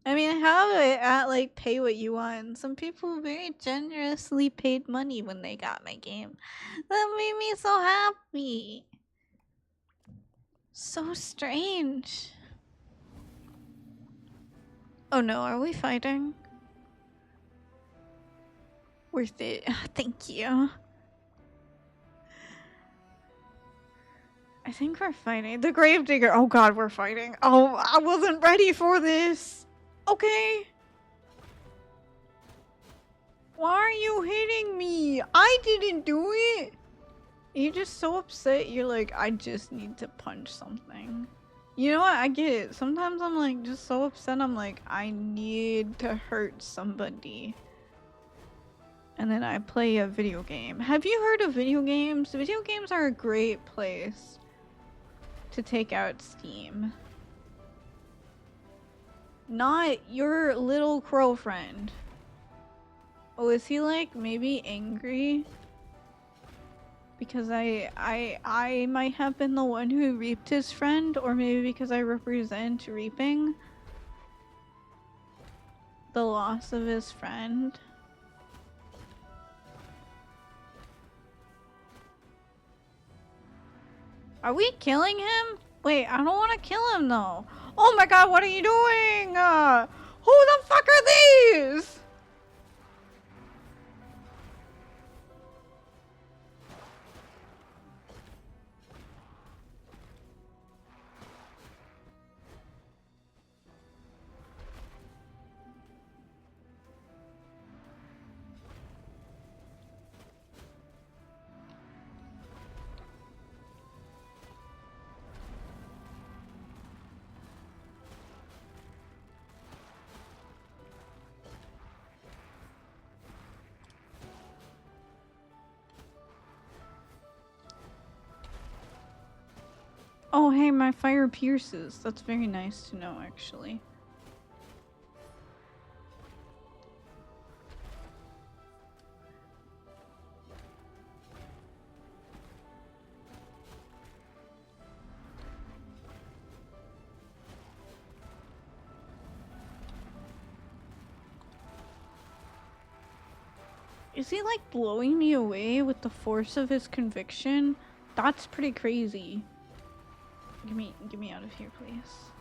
I mean, I have it at, like, pay what you want. Some people very generously paid money when they got my game. That made me so happy. So strange. Oh no, are we fighting? Worth it. Thank you. I think we're fighting. The Gravedigger. Oh god, we're fighting. Oh, I wasn't ready for this. Okay. Why are you hitting me? I didn't do it. You're just so upset. You're like, I just need to punch something. You know what? I get it. Sometimes I'm like just so upset. I'm like, I need to hurt somebody. And then I play a video game. Have you heard of video games? Video games are a great place to take out steam. Not your little crow friend. Oh, is he like maybe angry? Because I might have been the one who reaped his friend, or maybe because I represent reaping the loss of his friend. Are we killing him? Wait, I don't want to kill him though. Oh my god, what are you doing? Who the fuck are these? Oh, hey, my fire pierces. That's very nice to know, actually. Is he like blowing me away with the force of his conviction? That's pretty crazy. Get me out of here, please.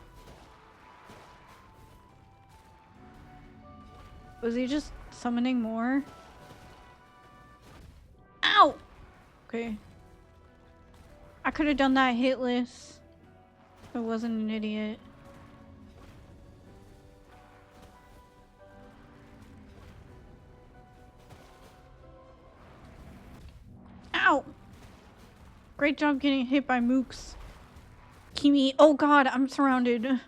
Was he just summoning more? Ow! Okay. I could have done that hitless. I wasn't an idiot. Ow! Great job getting hit by mooks. Kimi, oh god, I'm surrounded.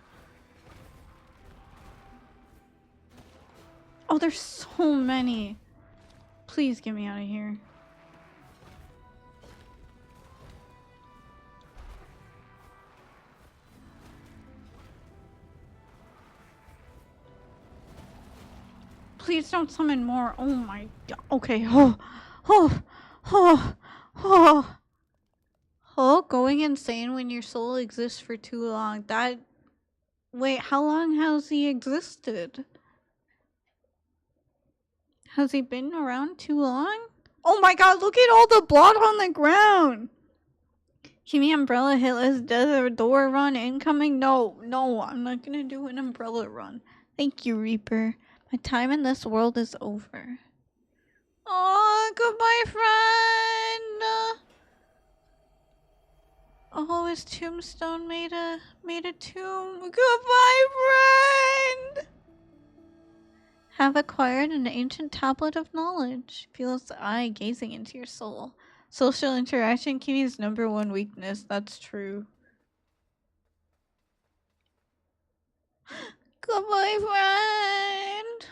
Oh, there's so many. Please get me out of here. Please don't summon more. Oh my god. Okay. Oh, going insane when your soul exists for too long. Wait, how long has he existed? Has he been around too long? Oh my god, look at all the blood on the ground! Kimi umbrella hitless desert door run incoming? No, I'm not gonna do an umbrella run. Thank you, Reaper. My time in this world is over. Oh, goodbye, friend! Oh, his tombstone made a tomb. Goodbye, friend! Have acquired an ancient tablet of knowledge. Feels the eye gazing into your soul. Social interaction, Kimi's #1 weakness. That's true. Goodbye, friend!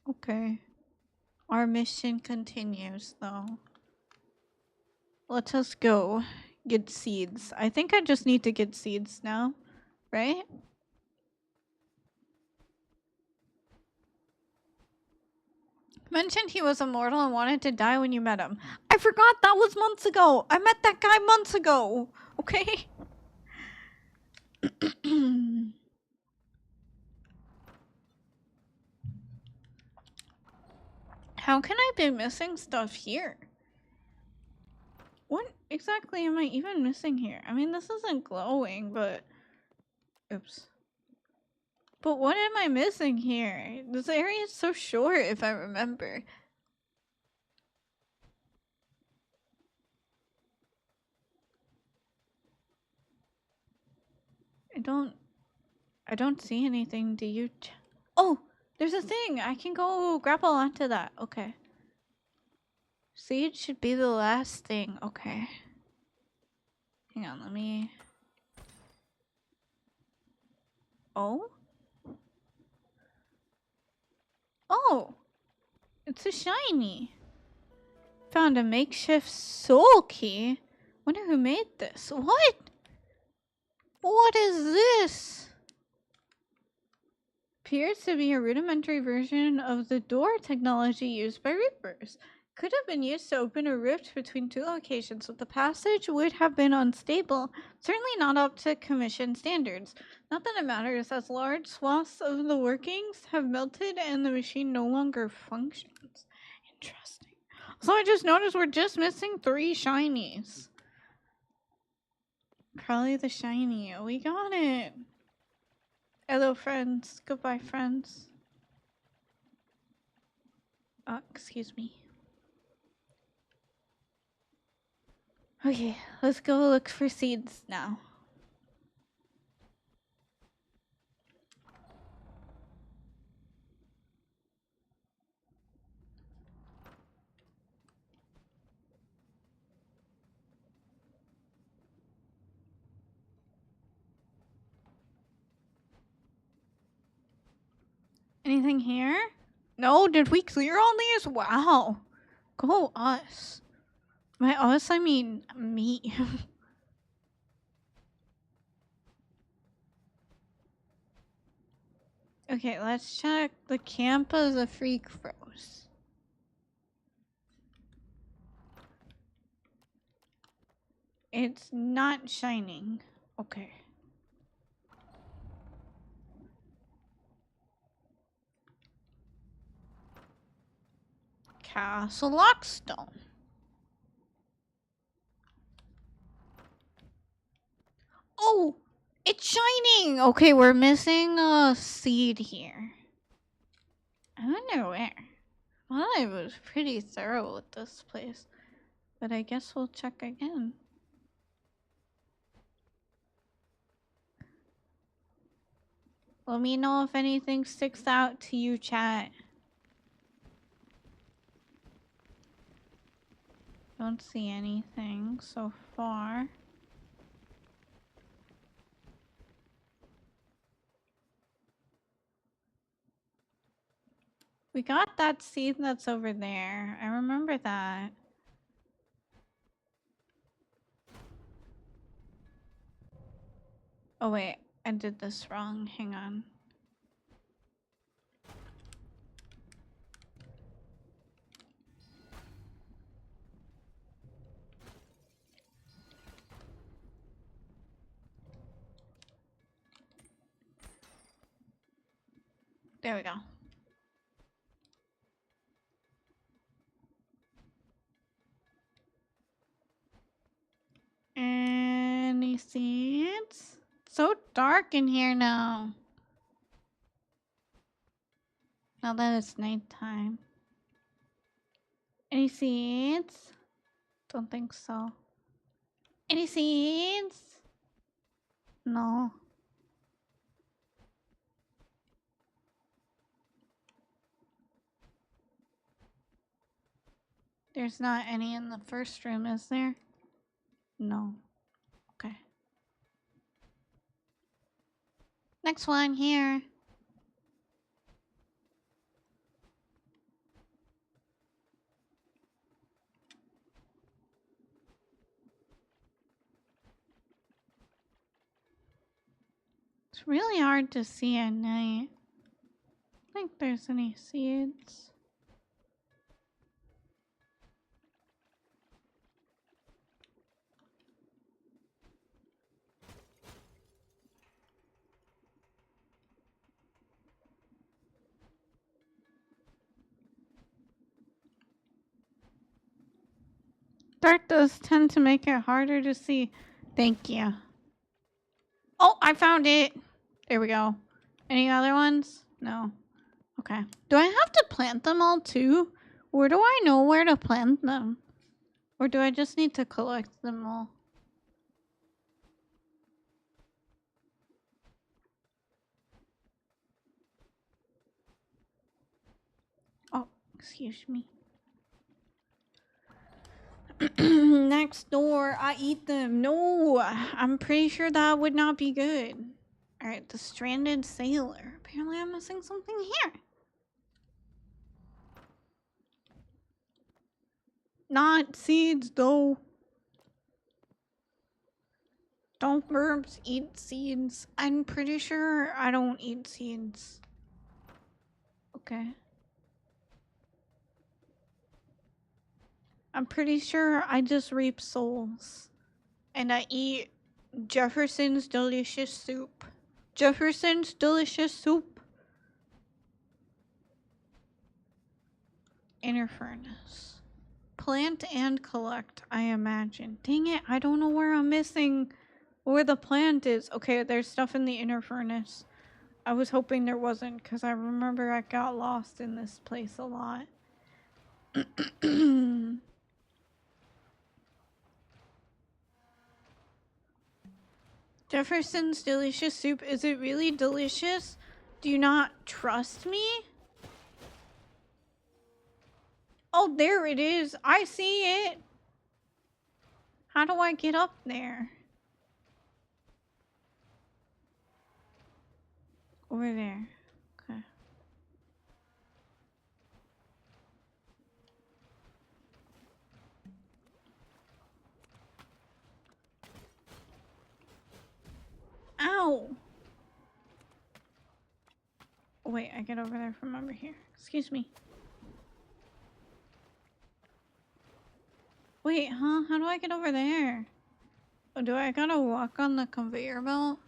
Okay. Our mission continues, though. Let us go. Get seeds. I think I just need to get seeds now, right? Mentioned he was immortal and wanted to die when you met him. I forgot that was months ago. I met that guy months ago. Okay? How can I be missing stuff here? What exactly am I even missing here? I mean, this isn't glowing, but... Oops. But what am I missing here? This area is so short, if I remember. I don't see anything. Do you? Oh, there's a thing. I can go grapple onto that. Okay. Seed should be the last thing. Okay. Hang on, let me... Oh? Oh! It's a shiny. Found a makeshift soul key. Wonder who made this. What? What is this? Appears to be a rudimentary version of the door technology used by Reapers. Could have been used to open a rift between two locations, but the passage would have been unstable, certainly not up to commission standards. Not that it matters, as large swaths of the workings have melted and the machine no longer functions. Interesting. So I just noticed we're just missing 3 shinies. Probably the shiny. We got it. Hello, friends. Goodbye, friends. Excuse me. Okay, let's go look for seeds now. Anything here? No, did we clear all these? Wow. Go us. By us, I mean me. Okay, let's check the camp of the freak froze. It's not shining. Okay. Castle Lockstone. Oh, it's shining. Okay, we're missing a seed here. I wonder where. Well, I was pretty thorough with this place, but I guess we'll check again. Let me know if anything sticks out to you, chat. Don't see anything so far. We got that seed that's over there. I remember that. Oh wait, I did this wrong. Hang on. There we go. Any seeds? It's so dark in here now. Now that it's nighttime. Any seeds? Don't think so. Any seeds? No. There's not any in the first room, is there? No. Okay. Next one here. It's really hard to see at night. I don't think there's any seeds. Dark does tend to make it harder to see. Thank you. Oh, I found it. There we go. Any other ones? No. Okay. Do I have to plant them all too? Or do I know where to plant them? Or do I just need to collect them all? Oh, excuse me. Next door, I eat them. No, I'm pretty sure that would not be good. Alright, the stranded sailor. Apparently I'm missing something here. Not seeds, though. Don't burps eat seeds. I'm pretty sure I don't eat seeds. Okay. I'm pretty sure I just reap souls. And I eat Jefferson's delicious soup. Jefferson's delicious soup. Inner furnace. Plant and collect, I imagine. Dang it, I don't know where I'm missing where the plant is. Okay, there's stuff in the inner furnace. I was hoping there wasn't because I remember I got lost in this place a lot. Jefferson's delicious soup. Is it really delicious? Do you not trust me? Oh, there it is. I see it. How do I get up there? Over there. Okay. Ow. wait, I get over there from over here. Excuse me. Wait, huh? How do I get over there? Oh, do I gotta walk on the conveyor belt?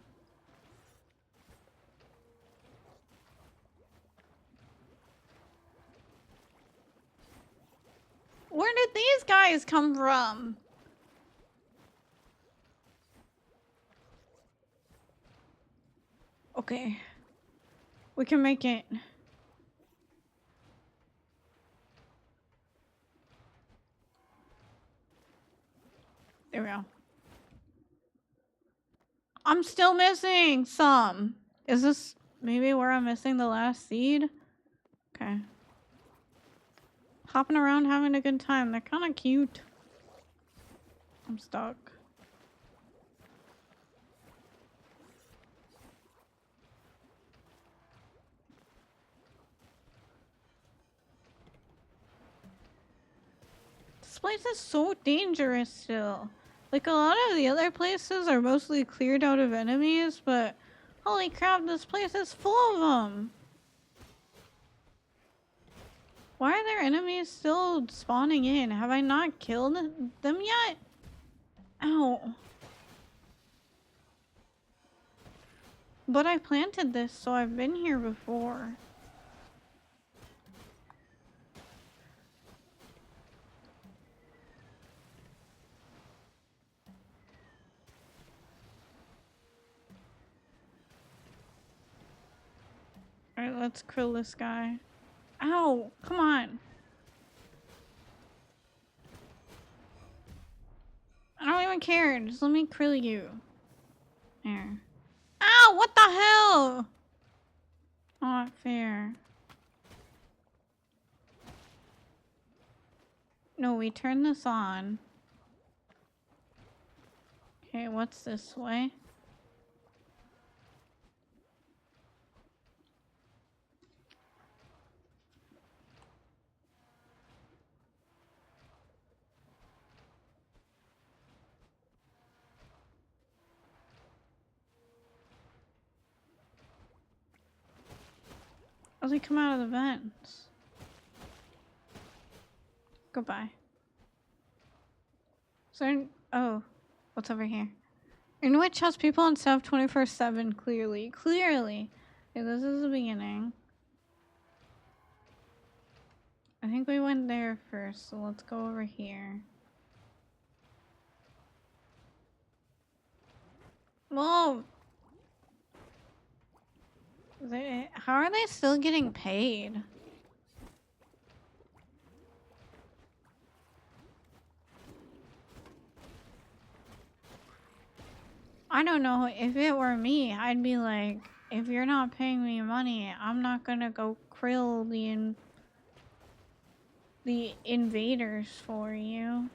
Where did these guys come from? Okay. We can make it. There we go. I'm still missing some. Is this maybe where I'm missing the last seed? Okay. Hopping around having a good time. They're kind of cute. I'm stuck. This place is so dangerous still. Like, a lot of the other places are mostly cleared out of enemies, but holy crap, this place is full of them. Why are there enemies still spawning in? Have I not killed them yet? Ow. But I planted this, so I've been here before. Alright, let's krill this guy. Ow! Come on! I don't even care. Just let me krill you. There. Ow! What the hell? Not fair. No, we turn this on. Okay, what's this way? As we come out of the vents. Goodbye. So, oh, what's over here? In which has people on staff 24/7, clearly. Clearly! Okay, this is the beginning. I think we went there first, so let's go over here. Whoa! How are they still getting paid? I don't know. If it were me, I'd be like, if you're not paying me money, I'm not gonna go krill the invaders for you.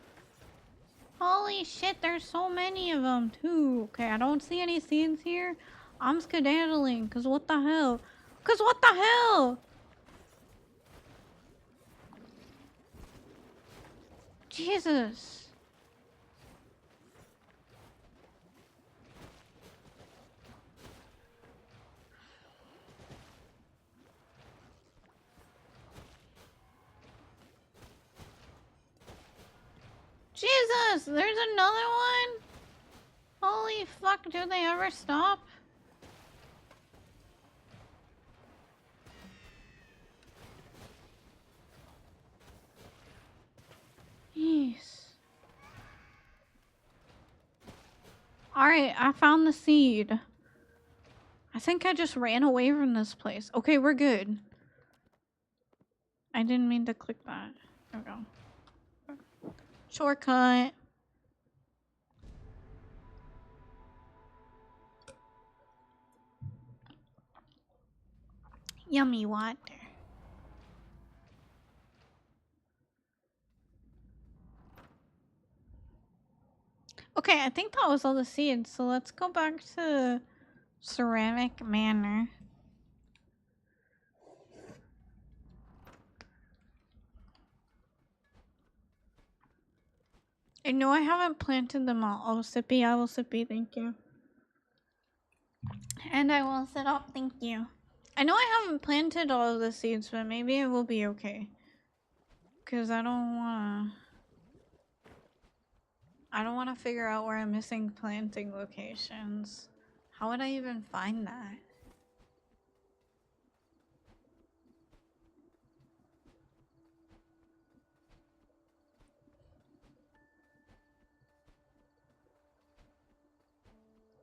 Holy shit, there's so many of them too. Okay, I don't see any seeds here. I'm skedaddling, cause what the hell? Cause what the hell? Jesus. Jesus, there's another one? Holy fuck, do they ever stop? Jeez. Alright, I found the seed. I think I just ran away from this place. Okay, we're good. I didn't mean to click that. There we go. Shortcut. Yummy water. Okay, I think that was all the seeds, so let's go back to Ceramic Manor. I know I haven't planted them all. Oh, Sippy, I will Sippy, thank you. And I will sit up, thank you. I know I haven't planted all of the seeds, but maybe it will be okay. Because I don't wanna figure out where I'm missing planting locations. How would I even find that?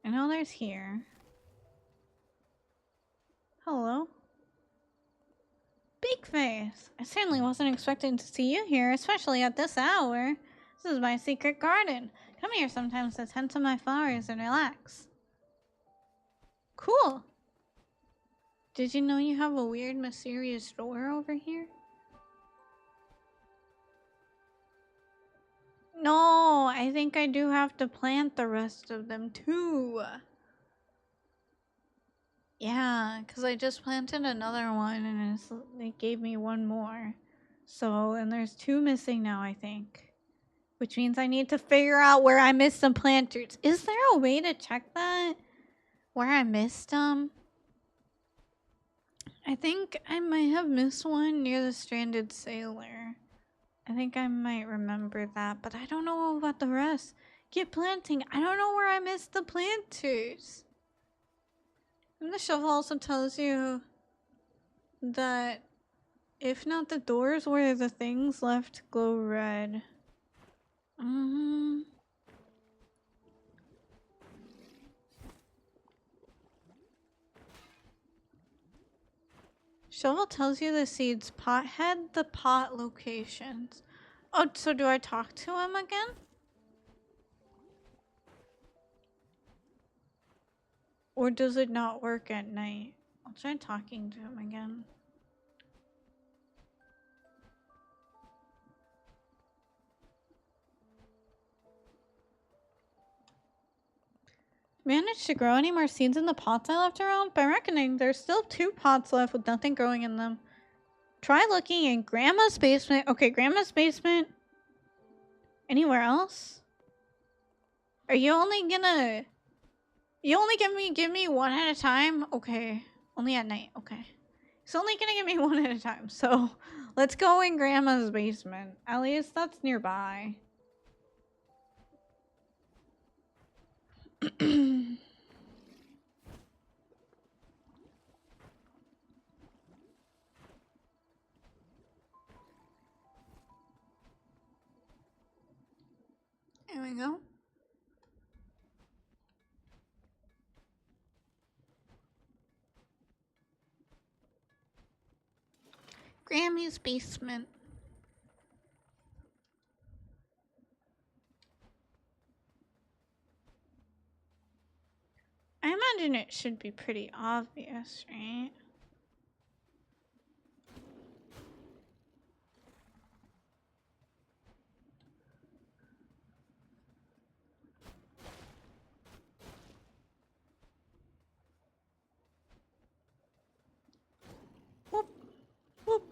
I know there's here. Hello? Big Face! I certainly wasn't expecting to see you here, especially at this hour. This is my secret garden. Come here sometimes to tend to my flowers and relax. Cool! Did you know you have a weird, mysterious door over here? No, I think I do have to plant the rest of them too. Yeah, because I just planted another one and it gave me one more. So, and there's 2 missing now, I think. Which means I need to figure out where I missed some planters. Is there a way to check that? Where I missed them? I think I might have missed one near the stranded sailor. I think I might remember that, but I don't know about the rest. Get planting. I don't know where I missed the planters. And the shovel also tells you that if not the doors where the things left glow red. Shovel tells you the seeds pothead, the pot locations. Oh, so do I talk to him again? Or does it not work at night? I'll try talking to him again. Managed to grow any more seeds in the pots I left around? By reckoning, there's still 2 pots left with nothing growing in them. Try looking in Grandma's basement. Okay, Grandma's basement. Anywhere else? Are you only gonna... You only give me one at a time? Okay. Only at night. Okay. He's only gonna give me one at a time. So, let's go in Grandma's basement. At least that's nearby. There we go. Grammy's basement. I imagine it should be pretty obvious, right? Whoop. Whoop.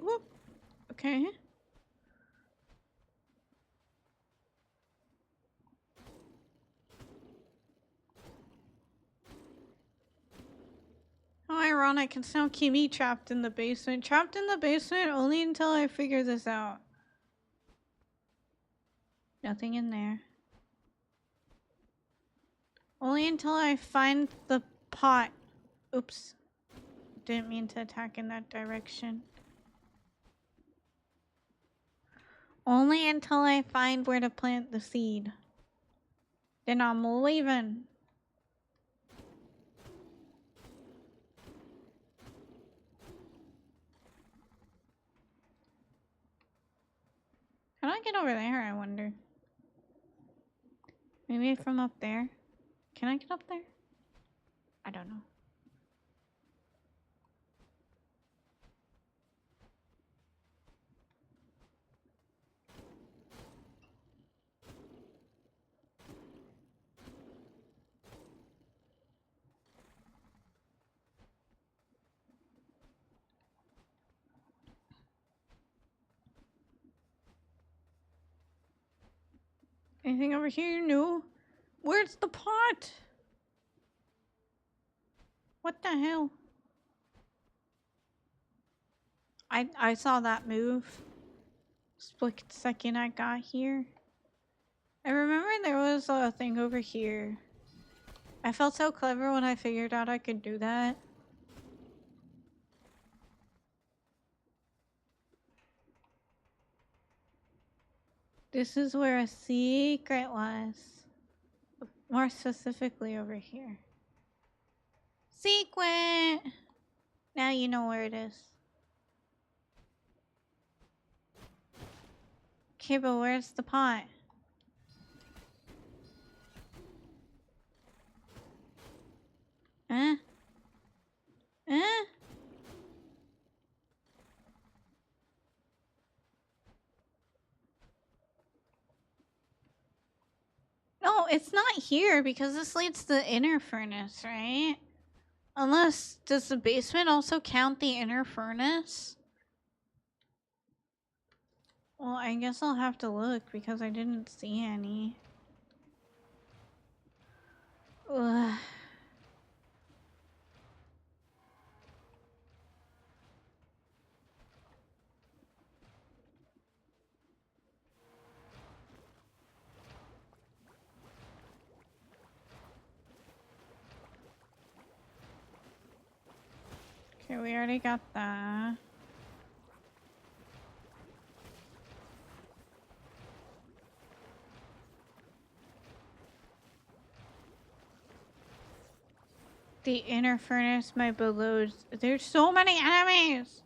Whoop. Okay. How ironic, it's now Kimi trapped in the basement. Trapped in the basement only until I figure this out. Nothing in there. Only until I find the pot. Oops. Didn't mean to attack in that direction. Only until I find where to plant the seed. Then I'm leaving. How do I get over there, I wonder? Maybe from up there? Can I get up there? I don't know. Anything over here? No. Where's the pot? What the hell? I saw that move. Split second I got here. I remember there was a thing over here. I felt so clever when I figured out I could do that. This is where a secret was. More specifically over here. Secret! Now you know where it is. Okay, but where's the pot? Huh? Huh? No, it's not here because this leads to the inner furnace, right? Unless, does the basement also count the inner furnace? Well, I guess I'll have to look because I didn't see any. Ugh. Okay, we already got that. The inner furnace, my below. There's so many enemies!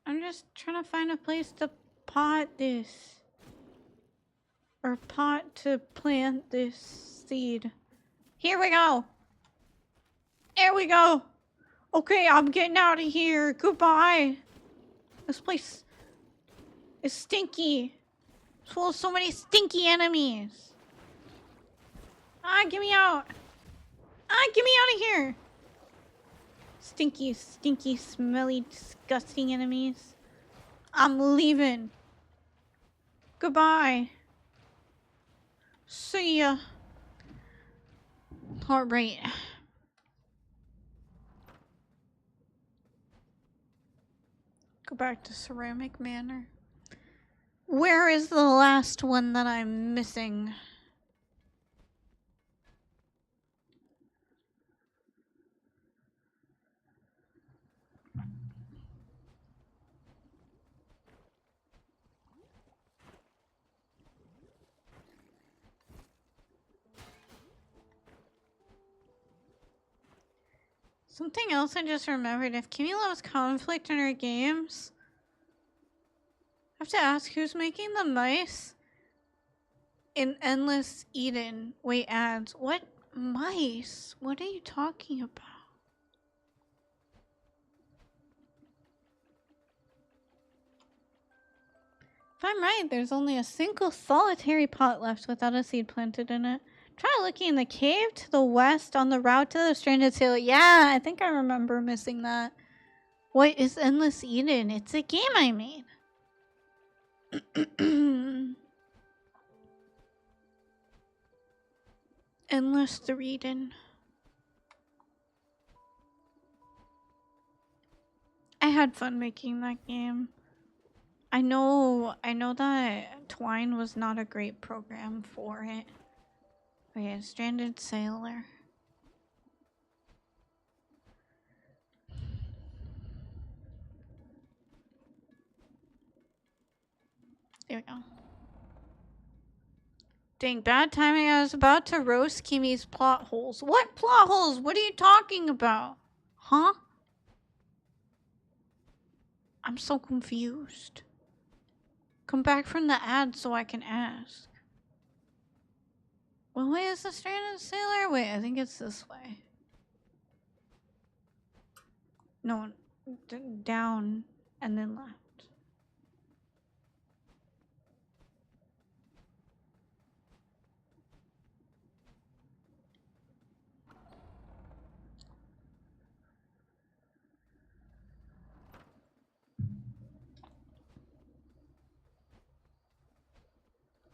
I'm just trying to find a place to pot this. Or pot to plant this seed. Here we go! There we go! Okay, I'm getting out of here. Goodbye. This place is stinky. It's full of so many stinky enemies. Ah, get me out. Ah, get me out of here. Stinky, stinky, smelly, disgusting enemies. I'm leaving. Goodbye. See ya. Alright. Go back to Ceramic Manor. Where is the last one that I'm missing? Something else I just remembered. If Kimmy loves conflict in her games, I have to ask who's making the mice in Endless Eden. Wait, ads. What mice? What are you talking about? If I'm right, there's only a single solitary pot left without a seed planted in it. Try looking in the cave to the west on the route to the Stranded Sailor. Yeah, I think I remember missing that. What is Endless Eden? It's a game I made. Endless Eden. I had fun making that game. I know that Twine was not a great program for it. But yeah, Stranded Sailor. There we go. Dang, bad timing. I was about to roast Kimmy's plot holes. What plot holes? What are you talking about? Huh? I'm so confused. Come back from the ad so I can ask. What way is the Stranded Sailor? Wait, I think it's this way. No, down and then left.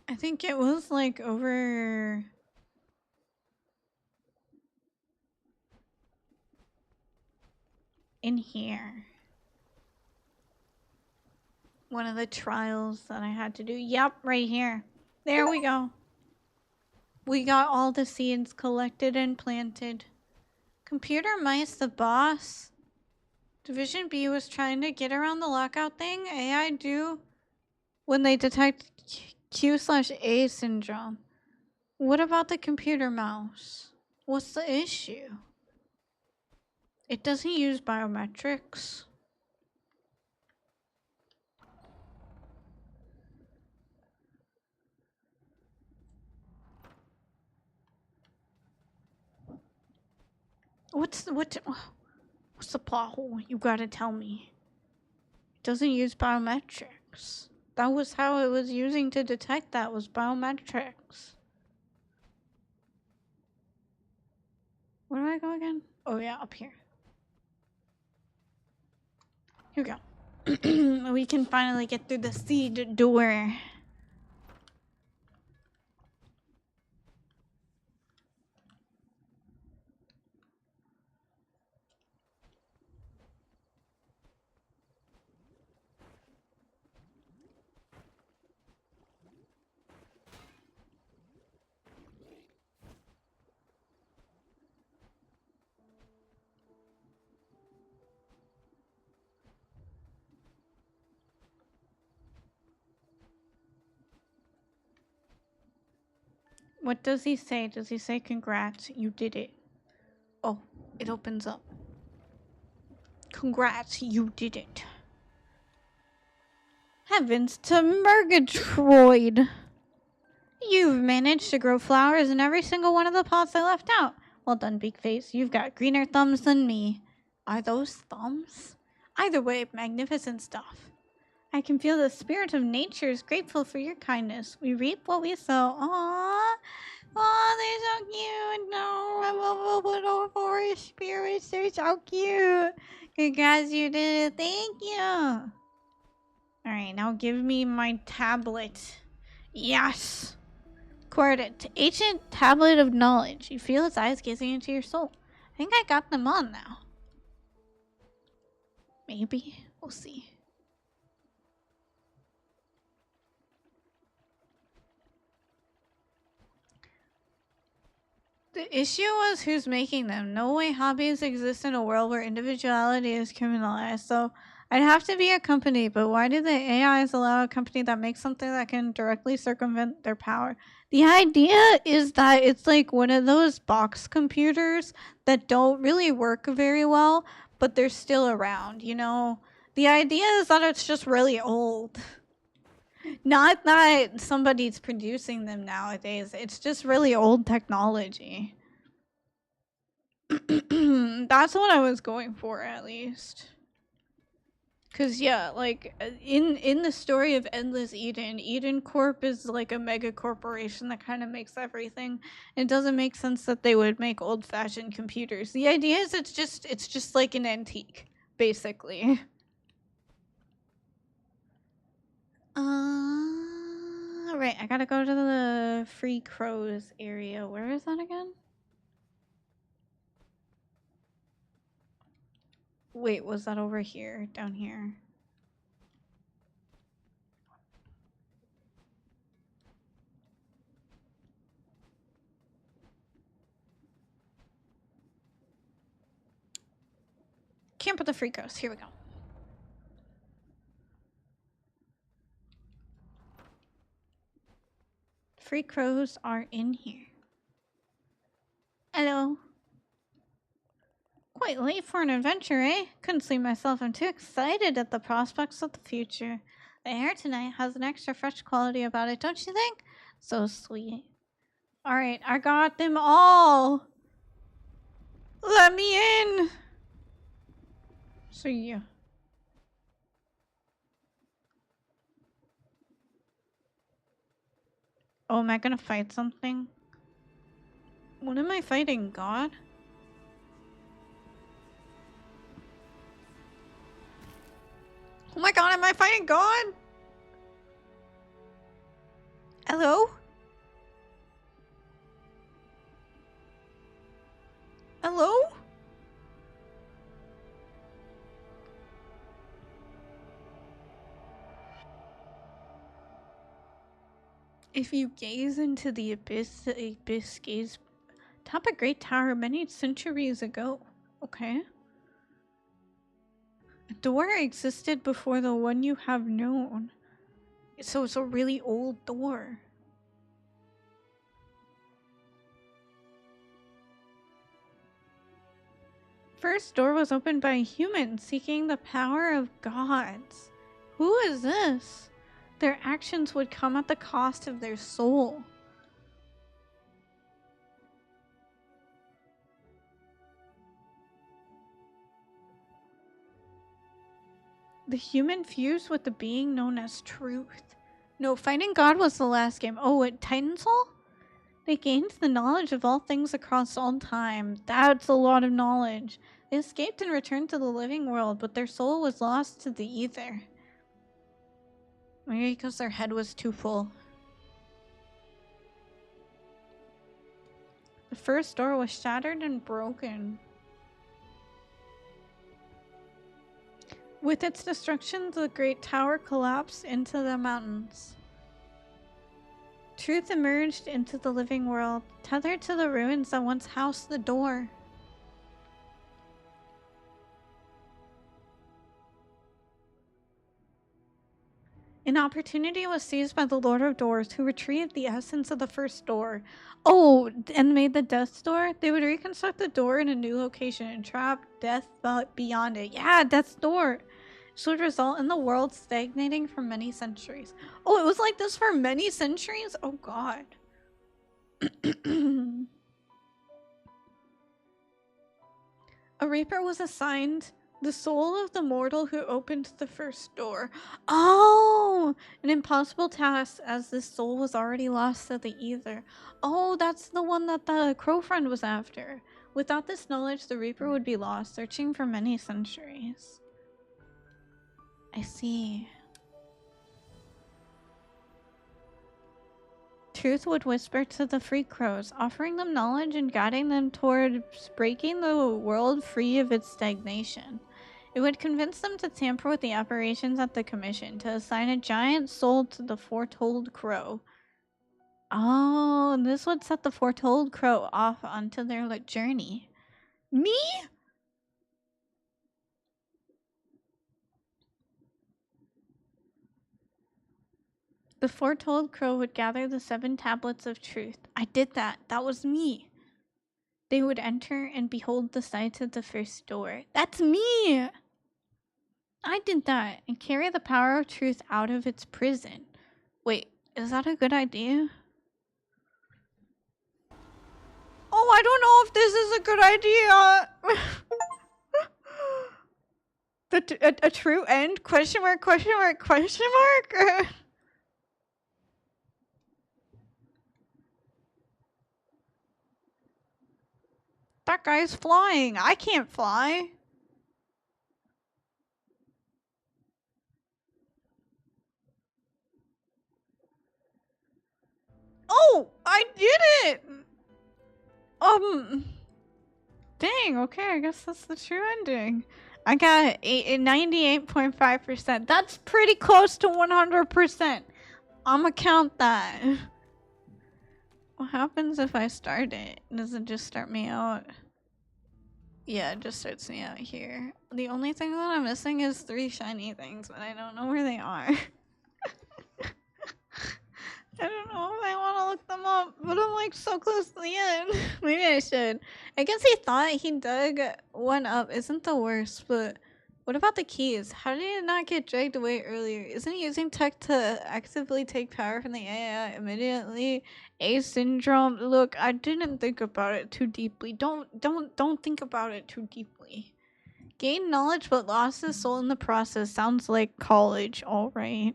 I think it was like over... in here. One of the trials that I had to do. Yep, right here. There we go. We got all the seeds collected and planted. Computer mice the boss. Division B was trying to get around the lockout thing. AI do when they detect Q/A syndrome. What about the computer mouse? What's the issue? It doesn't use biometrics. What's the plot hole? You gotta tell me. It doesn't use biometrics. That was how it was using to detect that, was biometrics. Where do I go again? Oh yeah, up here. Here we go. We can finally get through the seed door. What does he say? Does he say congrats, you did it? Oh, it opens up. Congrats, you did it. Heavens to Murgatroyd! You've managed to grow flowers in every single one of the pots I left out. Well done, Big Face. You've got greener thumbs than me. Are those thumbs? Either way, magnificent stuff. I can feel the spirit of nature is grateful for your kindness. We reap what we sow. Aww. Aw, they're so cute. No, I love little forest spirits. They're so cute. Congrats, you did it. Thank you. Alright, now give me my tablet. Yes. Coordinate. Ancient tablet of knowledge. You feel its eyes gazing into your soul. I think I got them on now. Maybe. We'll see. The issue was who's making them. No way hobbies exist in a world where individuality is criminalized. So I'd have to be a company, but why do the AIs allow a company that makes something that can directly circumvent their power? The idea is that it's like one of those box computers that don't really work very well, but they're still around, you know? The idea is that it's just really old. Not that somebody's producing them nowadays. It's just really old technology. That's what I was going for, at least. Cause yeah, like in the story of Endless Eden, Eden Corp is like a mega corporation that kind of makes everything. It doesn't make sense that they would make old-fashioned computers. The idea is it's just like an antique, basically. Right, I gotta go to the Free Crows area. Where is that again? Wait, was that over here? Down here? Camp of the Free Crows. Here we go. Free Crows are in here. Hello. Quite late for an adventure, eh? Couldn't sleep myself. I'm too excited at the prospects of the future. The air tonight has an extra fresh quality about it, don't you think? So sweet. Alright, I got them all. Let me in. See you. Oh, am I gonna fight something? What am I fighting, God? Oh my god, am I fighting God? Hello? Hello? If you gaze into the abyss gaze top a great tower many centuries ago. Okay. A door existed before the one you have known. So it's a really old door. First door was opened by a human seeking the power of gods. Who is this? Their actions would come at the cost of their soul. The human fused with the being known as truth. No, fighting God was the last game. Oh, at Titansoul? They gained the knowledge of all things across all time. That's a lot of knowledge. They escaped and returned to the living world, but their soul was lost to the ether. Maybe because their head was too full. The first door was shattered and broken. With its destruction, the great tower collapsed into the mountains. Truth emerged into the living world, tethered to the ruins that once housed the door. An opportunity was seized by the Lord of Doors, who retrieved the essence of the first door. Oh, and made the Death's Door? They would reconstruct the door in a new location and trap death beyond it. Yeah, Death's Door! This would result in the world stagnating for many centuries. Oh, it was like this for many centuries? Oh god. A Reaper was assigned the soul of the mortal who opened the first door. Oh! An impossible task, as this soul was already lost to the ether. Oh, that's the one that the crow friend was after. Without this knowledge, the Reaper would be lost, searching for many centuries. I see. Truth would whisper to the free crows, offering them knowledge and guiding them towards breaking the world free of its stagnation. It would convince them to tamper with the operations at the commission, to assign a giant soul to the foretold crow. Oh, and this would set the foretold crow off onto their journey. Me? The foretold crow would gather the 7 tablets of truth. I did that. That was me. They would enter and behold the sight of the first door. That's me! I did that. And carry the power of truth out of its prison. Wait, is that a good idea? Oh, I don't know if this is a good idea. A true end? Question mark, question mark, question mark? That guy's flying. I can't fly. Oh, I did it! Dang, okay, I guess that's the true ending. I got a 98.5%. That's pretty close to 100%. I'ma count that. What happens if I start it? Does it just start me out? Yeah, it just starts me out here. The only thing that I'm missing is 3 shiny things, but I don't know where they are. I don't know if I want to look them up, but I'm like so close to the end. Maybe I should. I guess he thought he dug one up. Isn't the worst, but what about the keys? How did it not get dragged away earlier? Isn't he using tech to actively take power from the AI immediately? A syndrome. Look, I didn't think about it too deeply. Don't think about it too deeply. Gain knowledge but lost his soul in the process. Sounds like college, all right.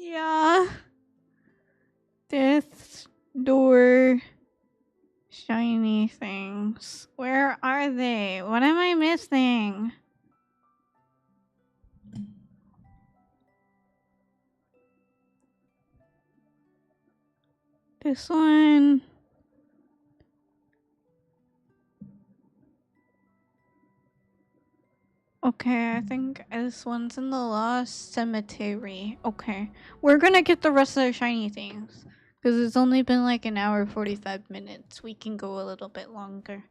Yeah. Death's door. Shiny things. Where are they? What am I missing? This one. Okay, I think this one's in the Lost Cemetery. Okay. We're gonna get the rest of the shiny things. Because it's only been like an hour 45 minutes. We can go a little bit longer.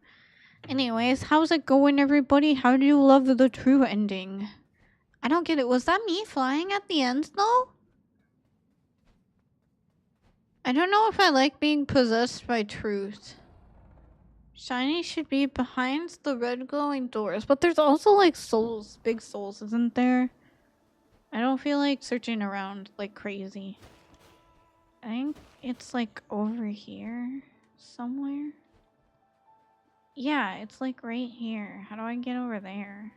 Anyways, how's it going, everybody? How do you love the true ending? I don't get it. Was that me flying at the end, though? I don't know if I like being possessed by truth. Shiny should be behind the red glowing doors, but there's also like souls, big souls, isn't there? I don't feel like searching around like crazy. I think it's like over here somewhere. Yeah, it's like right here. How do I get over there?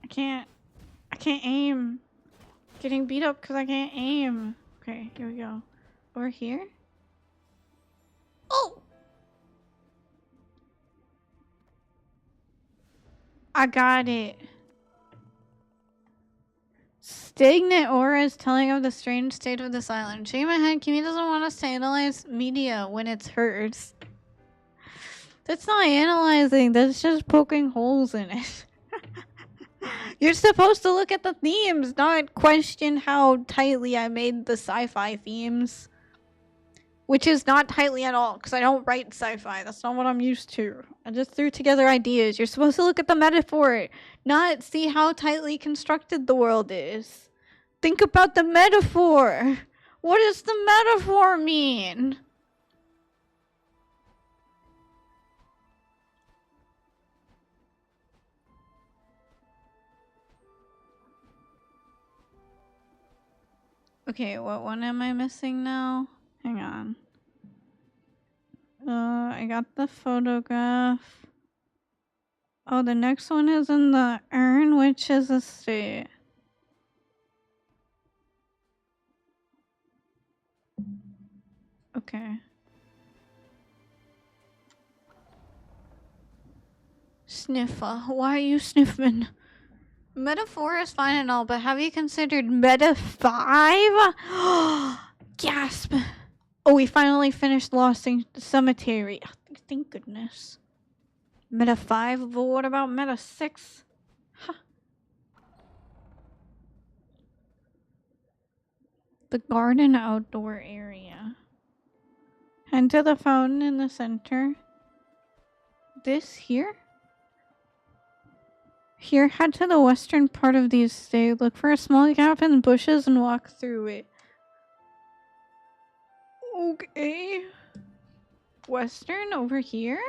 I can't aim. Getting beat up because I can't aim. Okay, here we go. Over here? Oh! I got it. Stagnant aura is telling of the strange state of this island. Shaking my head, Kimi doesn't want us to analyze media when it's hers. That's not analyzing, that's just poking holes in it. You're supposed to look at the themes, not question how tightly I made the sci-fi themes. Which is not tightly at all, because I don't write sci-fi. That's not what I'm used to. I just threw together ideas. You're supposed to look at the metaphor, not see how tightly constructed the world is. Think about the metaphor. What does the metaphor mean? Okay, what one am I missing now? Hang on. I got the photograph. Oh, the next one is in the urn, which is a state. Okay. Sniffer, why are you sniffing? Metaphor is fine and all, but have you considered Meta 5? Gasp! Oh, we finally finished Lost Cemetery. Thank goodness. Meta 5? But what about Meta 6? Huh. The garden outdoor area. Head to the fountain in the center. This here? Here, head to the western part of the estate. Look for a small gap in the bushes and walk through it. Okay. Western over here?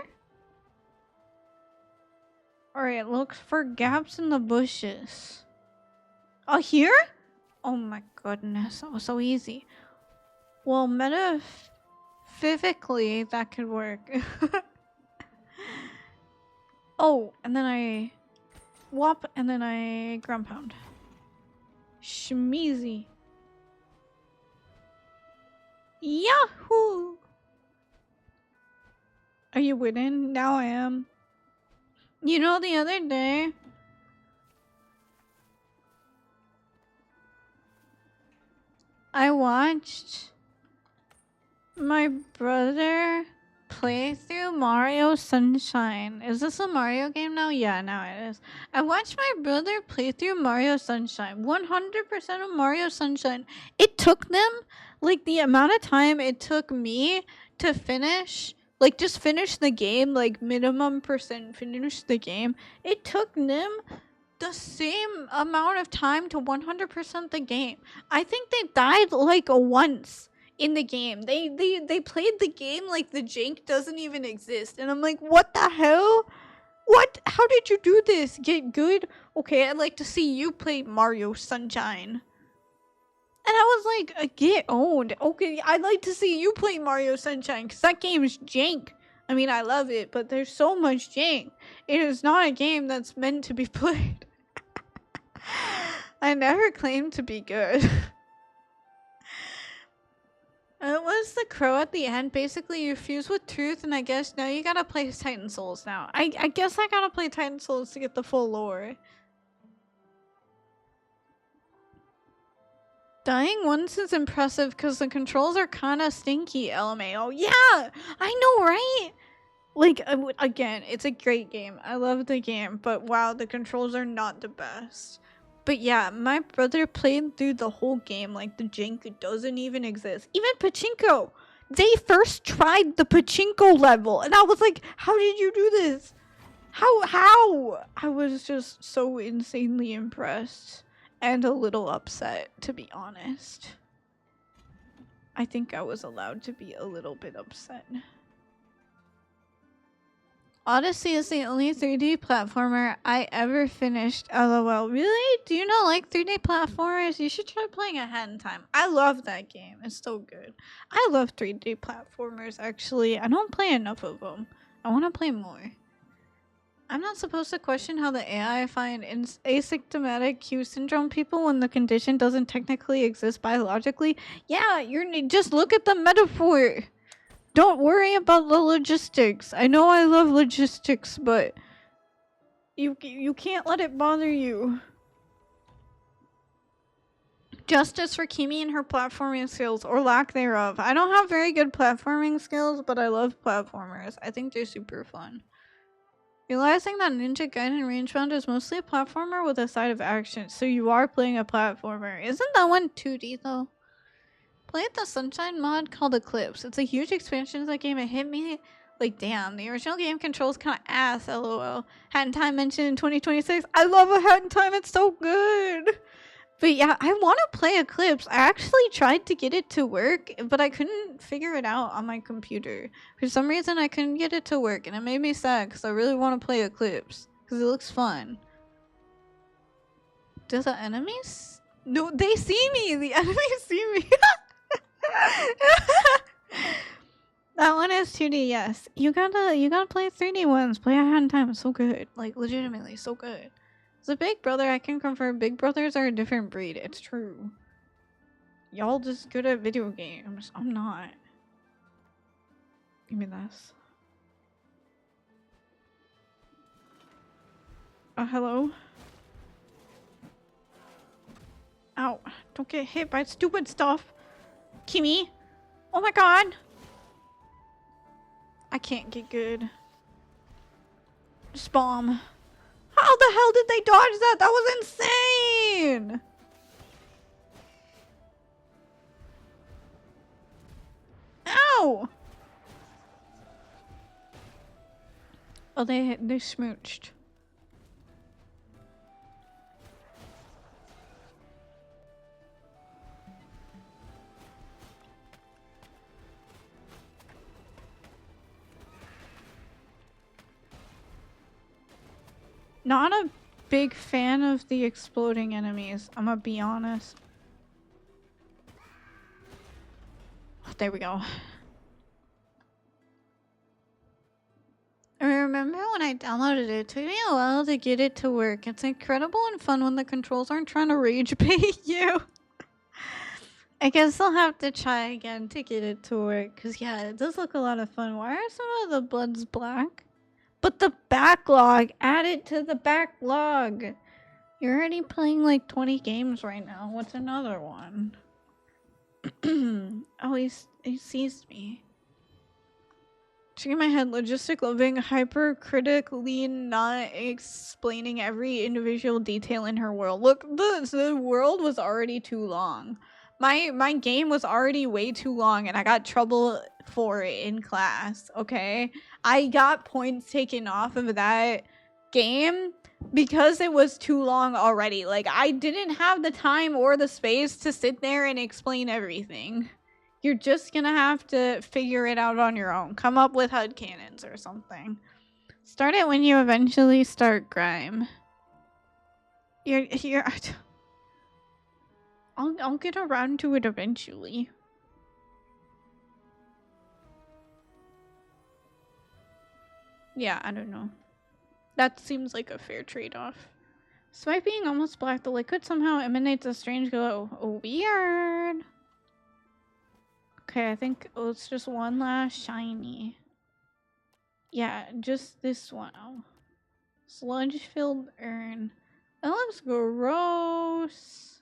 Alright, look for gaps in the bushes. Oh, here? Oh my goodness, that was so easy. Well, metaphysically, that could work. Oh, and then I whop, and then I ground pound. Shmeezy. Yahoo! Are you winning? Now I am. You know, the other day, I watched my brother play through Mario Sunshine. Is this a Mario game now? Yeah, now it is. I watched my brother play through Mario Sunshine. 100% of Mario Sunshine. It took them, like, the amount of time it took me to finish, like, just finish the game, like, minimum percent finish the game. It took them the same amount of time to 100% the game. I think they died, like, once in the game. They played the game like the jank doesn't even exist. And I'm like, what the hell? What? How did you do this? Get good? Okay, I'd like to see you play Mario Sunshine. And I was like, get owned. Okay, I'd like to see you play Mario Sunshine because that game is jank. I mean, I love it, but there's so much jank. It is not a game that's meant to be played. I never claimed to be good. It was the crow at the end. Basically, you fuse with truth, and I guess now you gotta play Titan Souls now. I guess I gotta play Titan Souls to get the full lore. Dying once is impressive because the controls are kind of stinky, LMAO. Yeah, I know, right? Like, again, it's a great game. I love the game, but wow, the controls are not the best. But yeah, my brother played through the whole game like the jank doesn't even exist. Even pachinko! They first tried the pachinko level, and I was like, how did you do this? How? I was just so insanely impressed. And a little upset, to be honest. I think I was allowed to be a little bit upset. Odyssey is the only 3D platformer I ever finished, LOL. Really? Do you not like 3D platformers? You should try playing A Hat in Time. I love that game. It's so good. I love 3D platformers, actually. I don't play enough of them. I want to play more. I'm not supposed to question how the AI find asymptomatic Q syndrome people when the condition doesn't technically exist biologically. Yeah, just look at the metaphor. Don't worry about the logistics. I know I love logistics, but you can't let it bother you. Justice for Kimi and her platforming skills, or lack thereof. I don't have very good platforming skills, but I love platformers. I think they're super fun. Realizing that Ninja Gaiden Rangebound is mostly a platformer with a side of action, so you are playing a platformer. Isn't that one 2D though? Played the Sunshine mod called Eclipse. It's a huge expansion of the game. It hit me like, damn, the original game controls kind of ass, lol. Hat in Time mentioned in 2026. I love A Hat in Time, it's so good! But yeah, I want to play Eclipse. I actually tried to get it to work, but I couldn't figure it out on my computer. For some reason, I couldn't get it to work, and it made me sad because I really want to play Eclipse because it looks fun. Do the enemies? No, they see me. The enemies see me. That one is 2D, yes. You gotta play 3D ones. Play A Hat in Time. It's so good. Like, legitimately, so good. As a Big Brother, I can confirm Big Brothers are a different breed. It's true. Y'all just good at video games. I'm not. Give me this. Hello? Ow. Don't get hit by stupid stuff. Kimi? Oh my god! I can't get good. Just bomb. How the hell did they dodge that? That was insane! Ow! Oh, they smooched. Not a big fan of the exploding enemies, I'm gonna be honest. Oh, there we go. I remember when I downloaded it, it took me a while to get it to work. It's incredible and fun when the controls aren't trying to rage bait you. I guess I'll have to try again to get it to work, because yeah, it does look a lot of fun. Why are some of the bloods black? But the backlog! Add it to the backlog! You're already playing like 20 games right now. What's another one? Oh, he sees me. Shaking my head, logistic loving, hypercritically not explaining every individual detail in her world. Look, the world was already too long. My game was already way too long and I got trouble for it in class, okay? I got points taken off of that game because it was too long already. Like, I didn't have the time or the space to sit there and explain everything. You're just gonna have to figure it out on your own. Come up with HUD cannons or something. Start it when you eventually start Grime. I'll get around to it eventually. Yeah, I don't know. That seems like a fair trade-off. Despite being almost black, the liquid somehow emanates a strange glow. Oh, weird. Okay, I think it's just one last shiny. Yeah, just this one. Oh. Sludge-filled urn. That looks gross.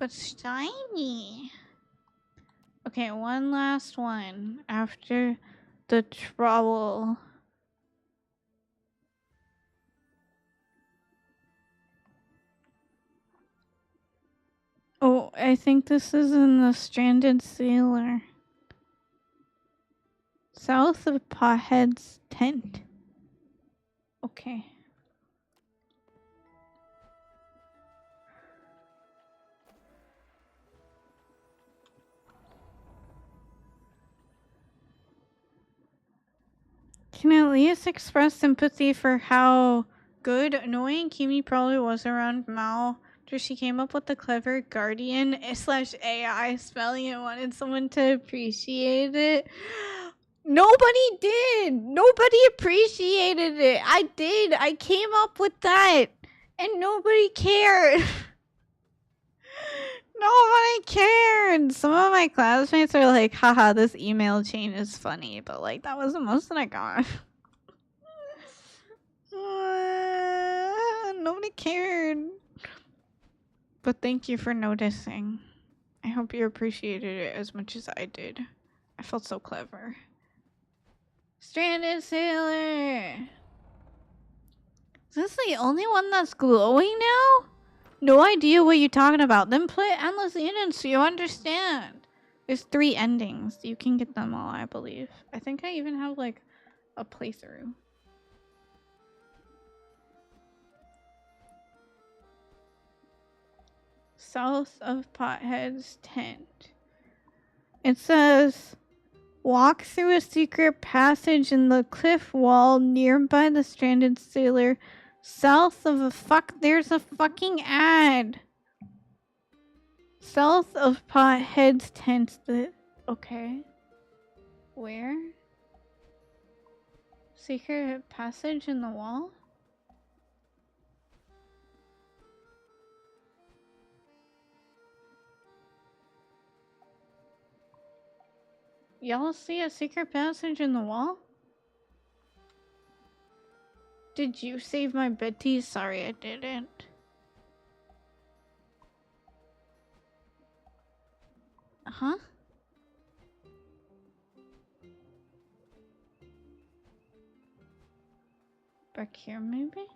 but shiny. Okay, one last one after the trowel. Oh, I think this is in the Stranded Sailor. South of Pothead's tent. Okay. Can at least express sympathy for how good, annoying Kimi probably was around Mao after she came up with the clever guardian / AI spelling and wanted someone to appreciate it. Nobody did. Nobody appreciated it. I did. I came up with that. And nobody cared. Nobody cared. Some of my classmates are like, haha, this email chain is funny. But like, that was the most that I got. Nobody cared. But thank you for noticing. I hope you appreciated it as much as I did. I felt so clever. Stranded Sailor! Is this the only one that's glowing now? No idea what you're talking about. Then play Endless Eden so you understand. There's 3 endings. You can get them all, I believe. I think I even have like a playthrough. South of Pothead's tent. It says, walk through a secret passage in the cliff wall nearby the Stranded Sailor. South of there's a fucking ad. South of Pothead's tent. Okay. Where? Secret passage in the wall? Y'all see a secret passage in the wall? Did you save my Betty? Sorry, I didn't. Huh? Back here, maybe?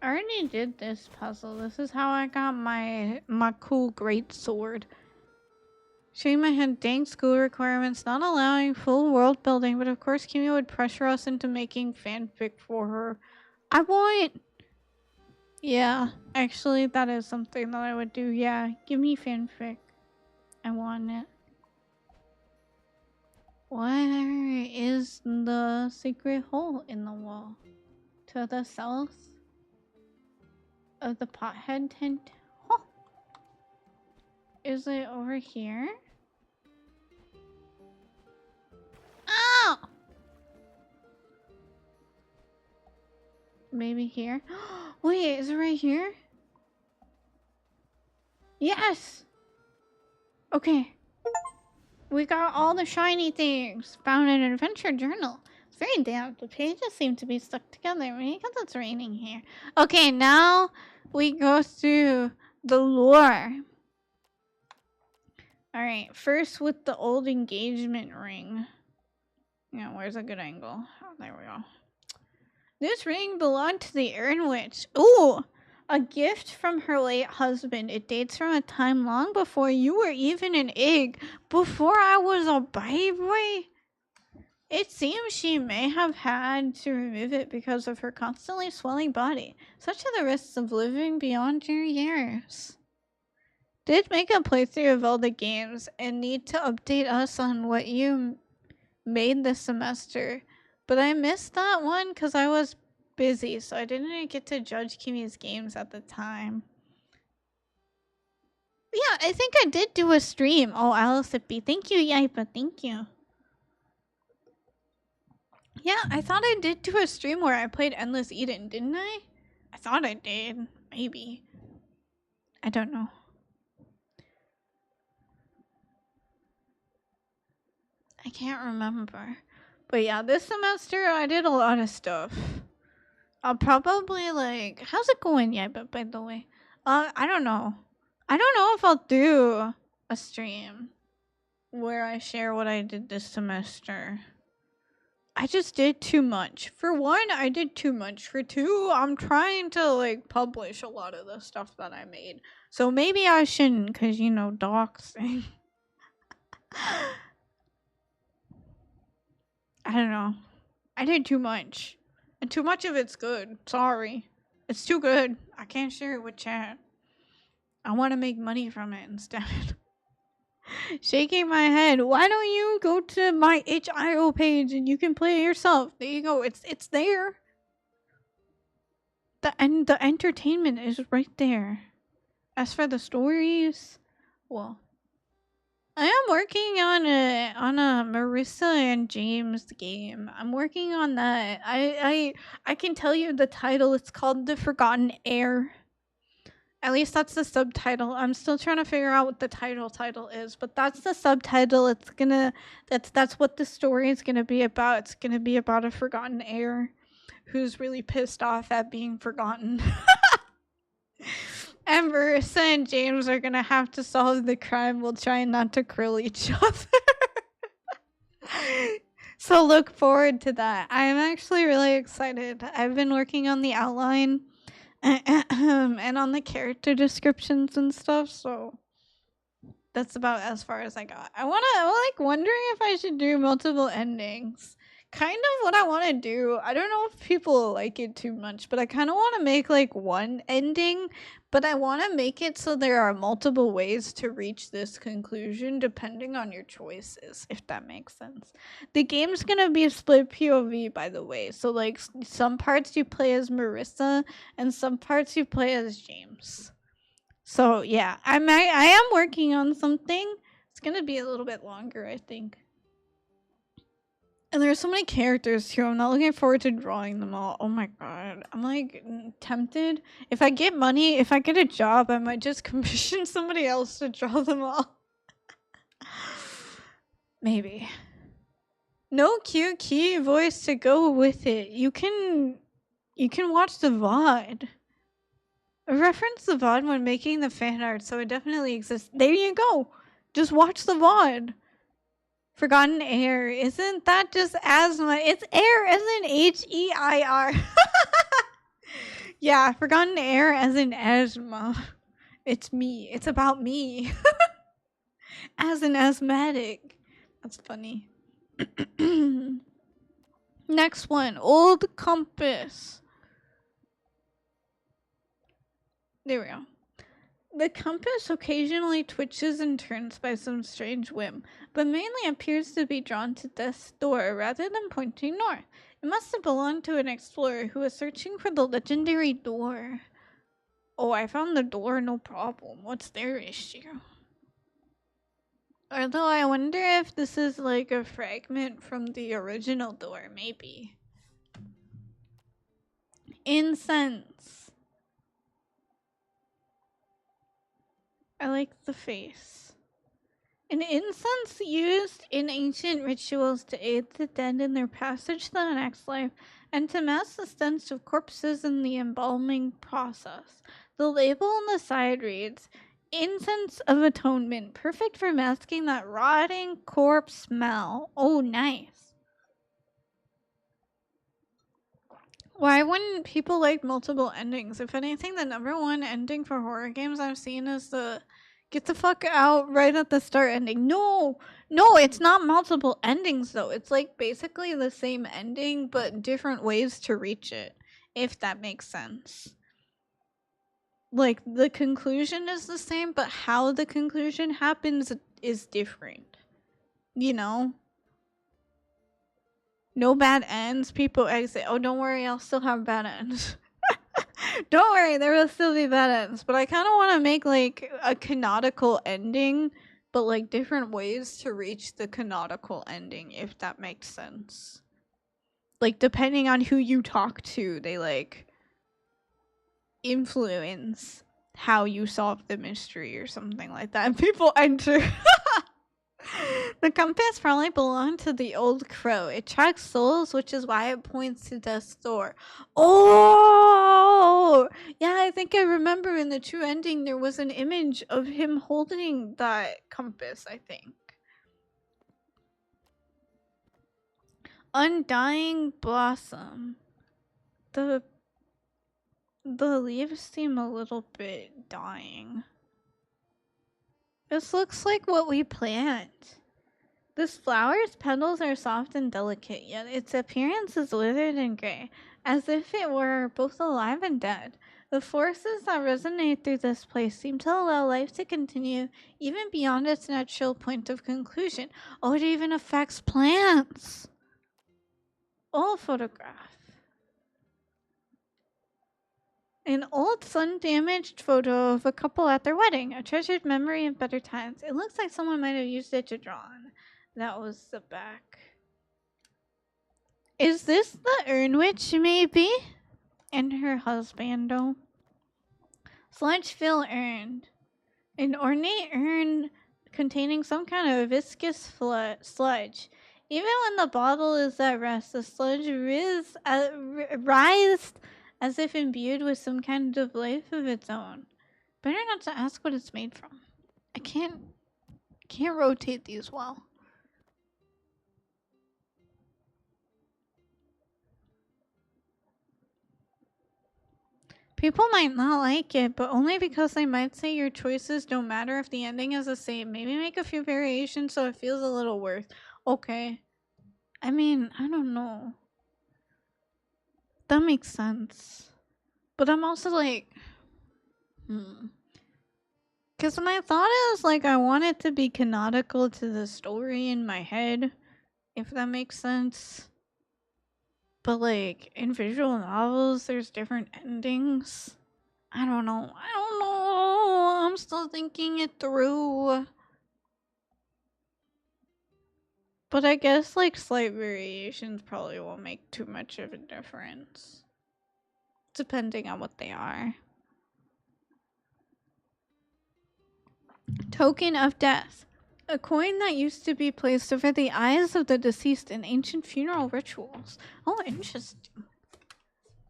I already did this puzzle. This is how I got my cool great sword. Shima had dang school requirements, not allowing full world building, but of course Kimi would pressure us into making fanfic for her. I want... Yeah, actually that is something that I would do. Yeah, give me fanfic. I want it. Where is the secret hole in the wall? To the south of the Pothead tent? Huh. Is it over here? Oh! Maybe here? Wait, is it right here? Yes! Okay. We got all the shiny things. Found an adventure journal. It's very damp. The pages seem to be stuck together. Maybe because it's raining here. Okay, now we go through the lore. Alright, first with the old engagement ring. Yeah, where's a good angle? Oh, there we go. This ring belonged to the Erin Witch. Ooh! A gift from her late husband. It dates from a time long before you were even an egg. Before I was a baby. It seems she may have had to remove it because of her constantly swelling body. Such are the risks of living beyond your years. Did make a playthrough of all the games and need to update us on what you made this semester. But I missed that one because I was busy, so I didn't get to judge Kimi's games at the time. Yeah, I think I did do a stream. Oh, Alicippi. Thank you, Yaipa. Thank you. Yeah, I thought I did do a stream where I played Endless Eden, didn't I? I thought I did. Maybe. I don't know. I can't remember. But yeah, this semester I did a lot of stuff. I'll probably like, how's it going yet? But by the way, I don't know. I don't know if I'll do a stream where I share what I did this semester. I just did too much. For one, I did too much. For two, I'm trying to like publish a lot of the stuff that I made. So maybe I shouldn't, cause you know, doxing. I don't know. I did too much. And too much of it's good. Sorry. It's too good. I can't share it with chat. I want to make money from it instead. Shaking my head. Why don't you go to my itch.io page and you can play it yourself? There you go. It's there. The entertainment is right there. As for the stories, well, I am working on a Marissa and James game. I'm working on that. I can tell you the title. It's called The Forgotten Heir. At least that's the subtitle. I'm still trying to figure out what the title is, but that's the subtitle. That's what the story is gonna be about. It's gonna be about a forgotten heir who's really pissed off at being forgotten. And Marissa and James are gonna have to solve the crime while trying not to kill each other. So look forward to that. I'm actually really excited. I've been working on the outline and on the character descriptions and stuff, so that's about as far as I got. I'm like wondering if I should do multiple endings. Kind of what I want to do. I don't know if people like it too much, but I kind of want to make like one ending, but I want to make it so there are multiple ways to reach this conclusion depending on your choices, if that makes sense. The game's gonna be a split POV, by the way, so like some parts you play as Marissa and some parts you play as James. So yeah, I am working on something. It's gonna be a little bit longer, I think. And there's so many characters too. I'm not looking forward to drawing them all. Oh my god. I'm like tempted. If I get money, if I get a job, I might just commission somebody else to draw them all. Maybe. No cute key voice to go with it. You can watch the VOD. I referenced the VOD when making the fan art, so it definitely exists. There you go. Just watch the VOD. Forgotten Heir. Isn't that just asthma? It's air as in H-E-I-R. Yeah, Forgotten Heir as in asthma. It's me. It's about me. As an asthmatic. That's funny. Next one. Old compass. There we go. The compass occasionally twitches and turns by some strange whim, but mainly appears to be drawn to death's door rather than pointing north. It must have belonged to an explorer who was searching for the legendary door. Oh, I found the door, no problem. What's their issue? Although I wonder if this is like a fragment from the original door, maybe. Incense. I like the face. An incense used in ancient rituals to aid the dead in their passage to the next life and to mask the stench of corpses in the embalming process. The label on the side reads, Incense of Atonement, perfect for masking that rotting corpse smell. Oh, nice. Why wouldn't people like multiple endings? If anything, the number one ending for horror games I've seen is the get the fuck out right at the start ending. No, it's not multiple endings though. It's like basically the same ending, but different ways to reach it, if that makes sense. Like the conclusion is the same, but how the conclusion happens is different. You know? No bad ends, people exit. Oh, don't worry, I'll still have bad ends. Don't worry, there will still be bad ends. But I kind of want to make like a canonical ending, but like different ways to reach the canonical ending, if that makes sense. Like depending on who you talk to, they like influence how you solve the mystery or something like that. And people enter. The compass probably belonged to the old crow. It tracks souls, which is why it points to death's door. Oh! Yeah, I think I remember in the true ending there was an image of him holding that compass, I think. Undying blossom. The leaves seem a little bit dying. This looks like what we plant. This flower's petals are soft and delicate, yet its appearance is withered and gray, as if it were both alive and dead. The forces that resonate through this place seem to allow life to continue even beyond its natural point of conclusion. Oh, it even affects plants! Old photograph. An old sun-damaged photo of a couple at their wedding, a treasured memory of better times. It looks like someone might have used it to draw on. That was the back. Is this the urn witch, maybe? And her husbando. Sludge-filled urn. An ornate urn containing some kind of viscous sludge. Even when the bottle is at rest, the sludge writhes as if imbued with some kind of life of its own. Better not to ask what it's made from. I can't rotate these well. People might not like it, but only because they might say your choices don't matter if the ending is the same. Maybe make a few variations so it feels a little worth. Okay. I mean, I don't know. That makes sense. But I'm also like, because my thought is like I want it to be canonical to the story in my head, if that makes sense. But like in visual novels, there's different endings. I don't know. I'm still thinking it through. But I guess like slight variations probably won't make too much of a difference. Depending on what they are. Token of death. A coin that used to be placed over the eyes of the deceased in ancient funeral rituals. Oh, interesting.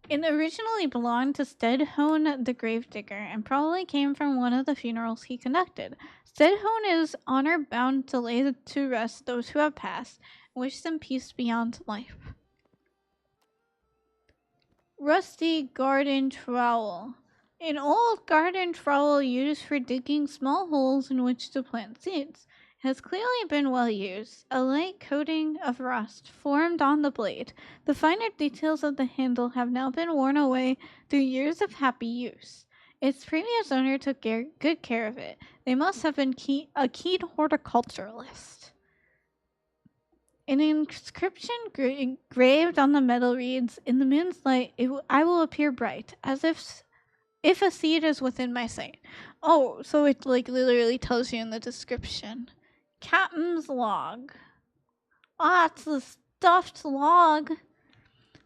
It originally belonged to Stedhone the Gravedigger and probably came from one of the funerals he conducted. Stedhone is honor bound to lay to rest those who have passed and wish them peace beyond life. Rusty garden trowel. An old garden trowel used for digging small holes in which to plant seeds. Has clearly been well used. A light coating of rust formed on the blade. The finer details of the handle have now been worn away through years of happy use. Its previous owner took good care of it. They must have been a keen horticulturalist. An inscription engraved on the metal reads, "In the moon's light, I will appear bright, as if a seed is within my sight." Oh, so it like literally tells you in the description. Captain's log. Ah, it's the stuffed log.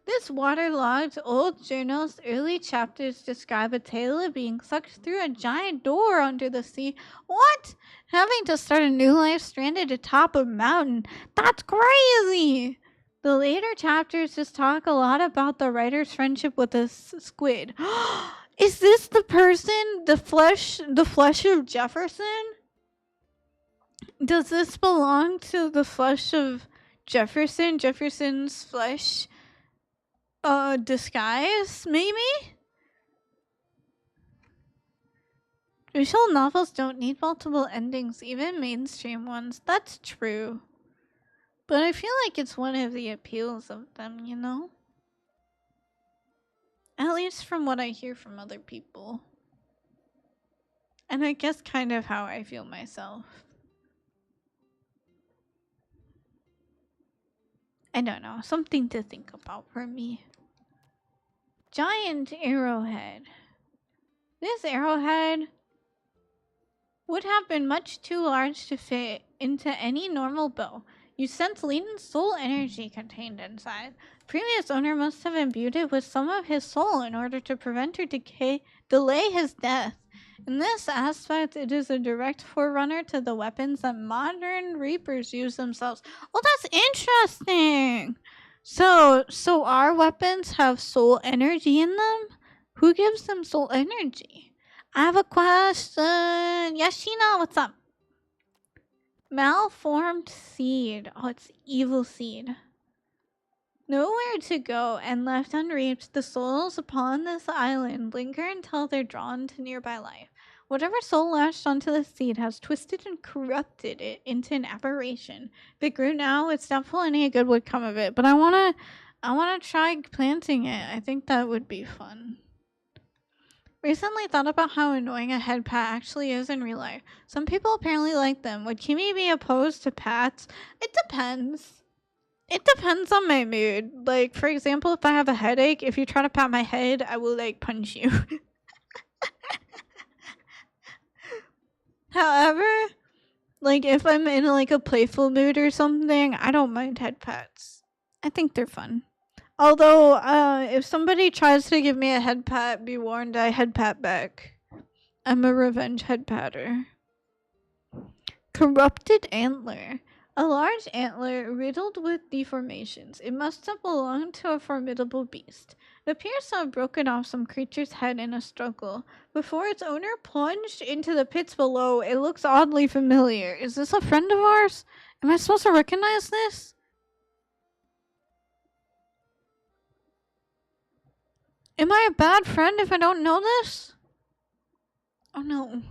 This waterlogged old journal's early chapters describe a tale of being sucked through a giant door under the sea. What? Having to start a new life stranded atop a mountain. That's crazy! The later chapters just talk a lot about the writer's friendship with a squid. Is this the person, the flesh of Jefferson? Does this belong to the flesh of Jefferson? Jefferson's flesh disguise, maybe? Visual novels don't need multiple endings, even mainstream ones. That's true. But I feel like it's one of the appeals of them, you know? At least from what I hear from other people. And I guess kind of how I feel myself. I don't know, something to think about for me. Giant arrowhead. This arrowhead would have been much too large to fit into any normal bow. You sense latent soul energy contained inside. Previous owner must have imbued it with some of his soul in order to prevent or delay his death. In this aspect, it is a direct forerunner to the weapons that modern Reapers use themselves. Oh, that's interesting! So our weapons have soul energy in them? Who gives them soul energy? I have a question. Yashina, what's up? Malformed seed. Oh, it's evil seed. Nowhere to go and left unreaped, the souls upon this island linger until they're drawn to nearby life. Whatever soul latched onto the seed has twisted and corrupted it into an aberration. If it grew now, it's doubtful any good would come of it. But I wanna try planting it. I think that would be fun. Recently thought about how annoying a head pat actually is in real life. Some people apparently like them. Would Kimmy be opposed to pats? It depends. It depends on my mood. Like, for example, if I have a headache, if you try to pat my head, I will, like, punch you. However, like, if I'm in, like, a playful mood or something, I don't mind head pats. I think they're fun. Although, if somebody tries to give me a head pat, be warned, I head pat back. I'm a revenge head patter. Corrupted antler. A large antler riddled with deformations. It must have belonged to a formidable beast. It appears to have broken off some creature's head in a struggle. Before its owner plunged into the pits below, it looks oddly familiar. Is this a friend of ours? Am I supposed to recognize this? Am I a bad friend if I don't know this? Oh no.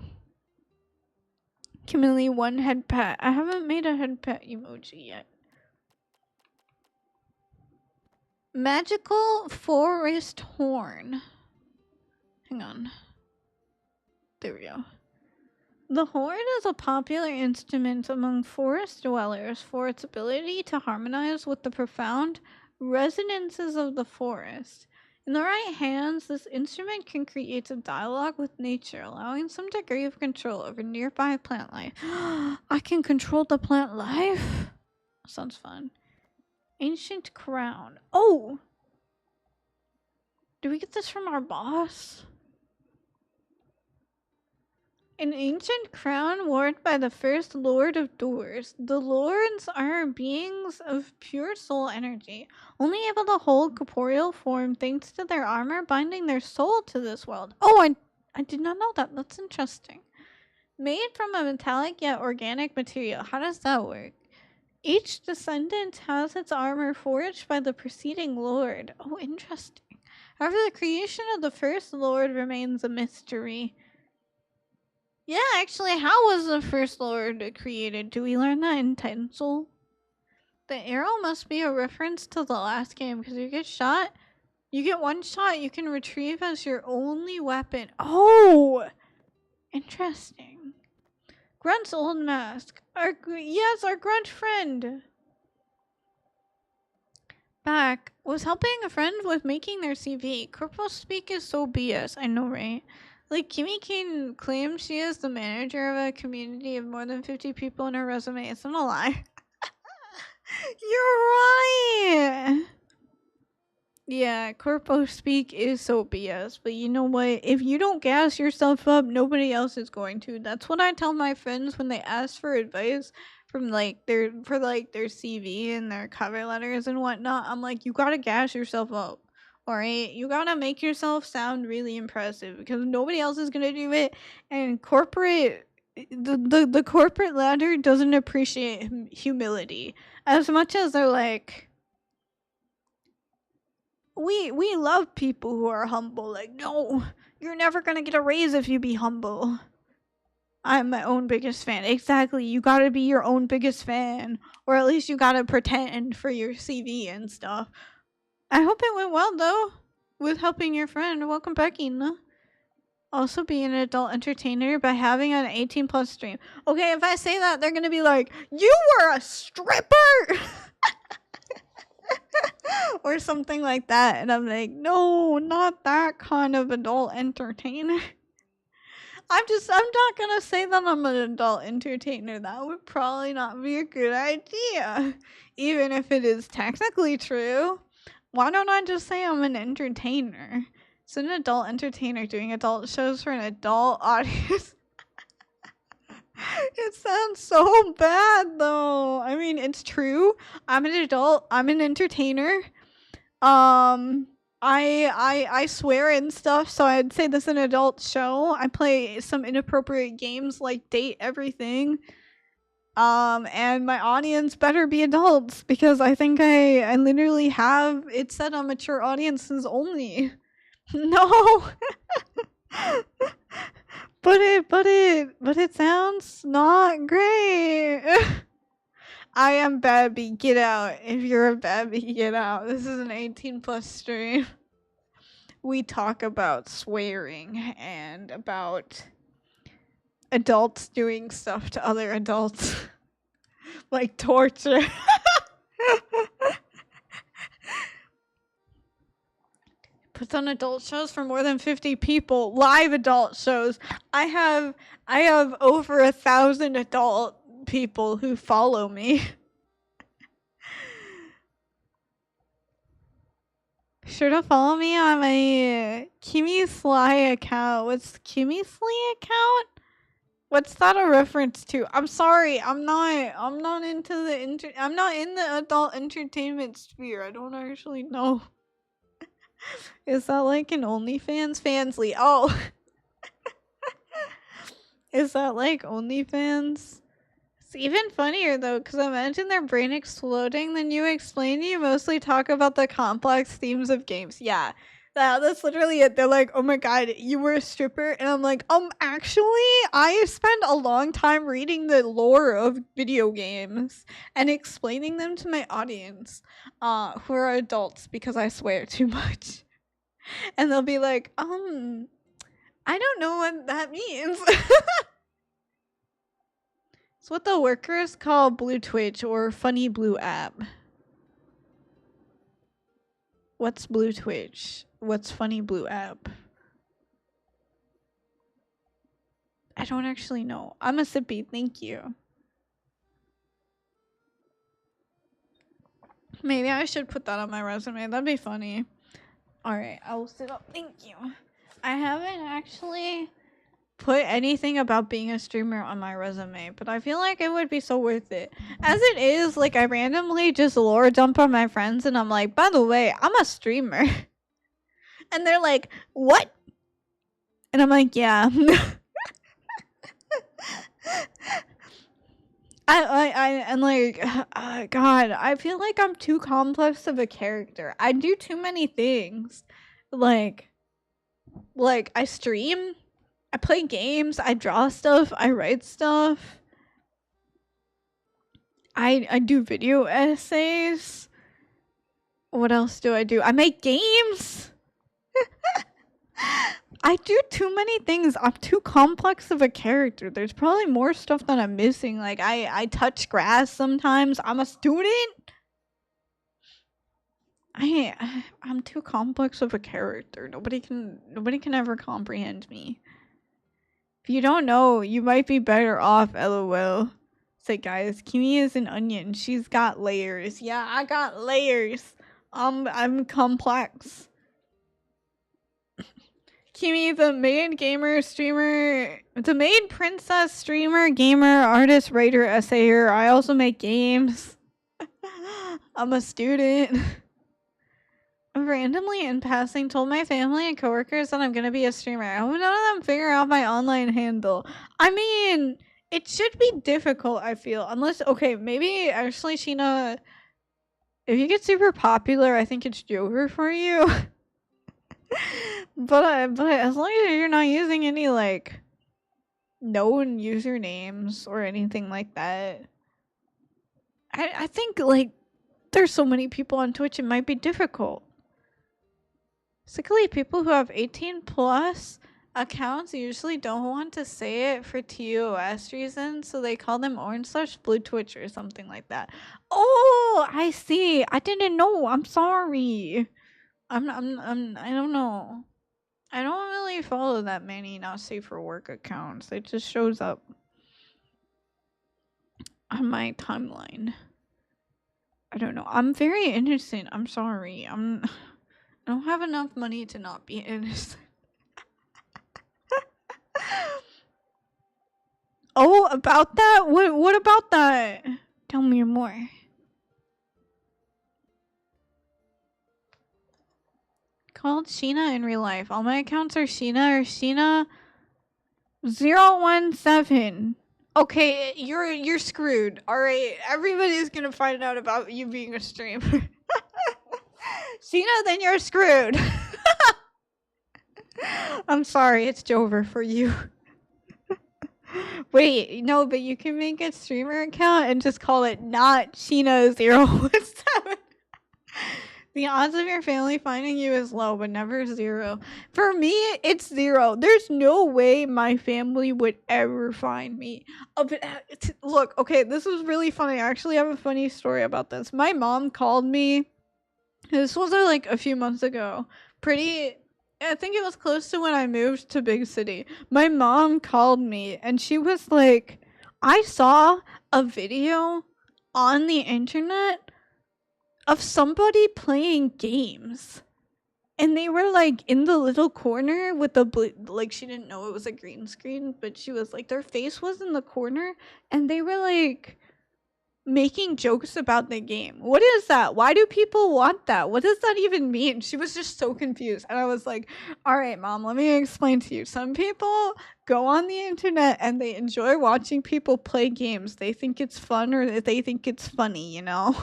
Kimberly, one head pat. I haven't made a head pat emoji yet. Magical forest horn. Hang on. There we go. The horn is a popular instrument among forest dwellers for its ability to harmonize with the profound resonances of the forest. In the right hands, this instrument can create a dialogue with nature, allowing some degree of control over nearby plant life. I can control the plant life? Sounds fun. Ancient crown. Oh! Do we get this from our boss? An ancient crown worn by the first Lord of Doors. The Lords are beings of pure soul energy, only able to hold corporeal form thanks to their armor binding their soul to this world. Oh, I did not know that. That's interesting. Made from a metallic yet organic material. How does that work? Each descendant has its armor forged by the preceding Lord. Oh, interesting. However, the creation of the first Lord remains a mystery. Yeah, actually, how was the first Lord created? Do we learn that in Titansoul? The arrow must be a reference to the last game, because you get shot. You get one shot you can retrieve as your only weapon. Oh! Interesting. Grunt's old mask. Yes, our Grunt friend. Back. Was helping a friend with making their CV. Corporal speak is so BS. I know, right? Like, Kimmy can claim she is the manager of a community of more than 50 people in her resume. It's not a lie. You're right! Yeah, corpo speak is so BS, but you know what? If you don't gas yourself up, nobody else is going to. That's what I tell my friends when they ask for advice from their CV and their cover letters and whatnot. I'm like, you gotta gas yourself up. Alright? You gotta make yourself sound really impressive because nobody else is gonna do it, and the corporate ladder doesn't appreciate humility as much as they're like, we love people who are humble. Like, no, you're never gonna get a raise if you be humble. I'm my own biggest fan. Exactly, you gotta be your own biggest fan, or at least you gotta pretend for your CV and stuff. I hope it went well though with helping your friend. Welcome back, Ina. Also be an adult entertainer by having an 18+ stream. Okay, if I say that, they're gonna be like, you were a stripper or something like that, and I'm like, no, not that kind of adult entertainer. I'm not gonna say that I'm an adult entertainer. That would probably not be a good idea, even if it is technically true. Why don't I just say I'm an entertainer? So an adult entertainer doing adult shows for an adult audience. It sounds so bad though. I mean, it's true. I'm an adult. I'm an entertainer. I swear and stuff, so I'd say this is an adult show. I play some inappropriate games like Date Everything. And my audience better be adults because I think I literally have it set on mature audiences only. No. but it sounds not great. I am Babby, get out. If you're a Babby, get out. This is an 18+ stream. We talk about swearing and about adults doing stuff to other adults. Like torture. Puts on adult shows for more than 50 people. Live adult shows. I have over 1,000 adult people who follow me. Sure to follow me on my Kimmy Sly account. What's Kimmy Sly account? What's that a reference to? I'm sorry. I'm not into the I'm not in the adult entertainment sphere. I don't actually know. Is that like an OnlyFans? Fansly. Oh. Is that like OnlyFans? It's even funnier though, because imagine their brain exploding, then you explain you mostly talk about the complex themes of games. Yeah. That's literally it. They're like, oh my god, you were a stripper? And I'm like, actually, I spent a long time reading the lore of video games and explaining them to my audience, who are adults because I swear too much. And they'll be like, I don't know what that means. It's what the workers call Blue Twitch or Funny Blue app. What's Blue Twitch? What's Funny Blue app? I don't actually know. I'm a sippy, thank you. Maybe I should put that on my resume. That'd be funny. Alright, I will sit up. Thank you. I haven't actually put anything about being a streamer on my resume, but I feel like it would be so worth it. As it is, like, I randomly just lore dump on my friends and I'm like, by the way, I'm a streamer. And they're like, what? And I'm like, yeah. And like, God, I feel like I'm too complex of a character. I do too many things. Like I stream, I play games, I draw stuff, I write stuff. I do video essays. What else do? I make games. I do too many things. I'm too complex of a character. There's probably more stuff that I'm missing. Like I touch grass sometimes. I'm a student. I'm too complex of a character. Nobody can ever comprehend me. If you don't know, you might be better off, LOL. Say, guys, Kimi is an onion. She's got layers. Yeah, I got layers. I'm complex. Kimi, the main gamer, streamer, the main princess, streamer, gamer, artist, writer, essayer. I also make games. I'm a student. Randomly in passing told my family and coworkers that I'm gonna be a streamer. I hope none of them figure out my online handle. I mean, it should be difficult, I feel. Unless, okay, maybe actually, Sheena, if you get super popular, I think it's Joker for you. but as long as you're not using any, like, known usernames or anything like that, I think, like, there's so many people on Twitch, it might be difficult. Basically, people who have 18+ accounts usually don't want to say it for TOS reasons, so they call them orange/blue Twitch or something like that. Oh, I see. I didn't know. I'm sorry. I don't know. I don't really follow that many not safe for work accounts. It just shows up on my timeline. I don't know. I'm very innocent. I'm sorry. I don't have enough money to not be innocent. Oh, about that? What about that? Tell me more. Called Sheena in real life. All my accounts are Sheena or Sheena017. Okay, you're screwed. Alright, everybody's gonna find out about you being a streamer. Sheena, then you're screwed. I'm sorry, it's Jover for you. Wait, no, but you can make a streamer account and just call it not Sheena017. The odds of your family finding you is low, but never 0. For me, it's 0. There's no way my family would ever find me. Look, okay, this was really funny. I actually have a funny story about this. My mom called me. This was like a few months ago. I think it was close to when I moved to big city. My mom called me and she was like, I saw a video on the internet of somebody playing games. And they were like in the little corner with the like, she didn't know it was a green screen, but she was like, their face was in the corner and they were like making jokes about the game. What is that? Why do people want that? What does that even mean? She was just so confused. And I was like, all right, mom, let me explain to you. Some people go on the internet and they enjoy watching people play games. They think it's fun or they think it's funny, you know?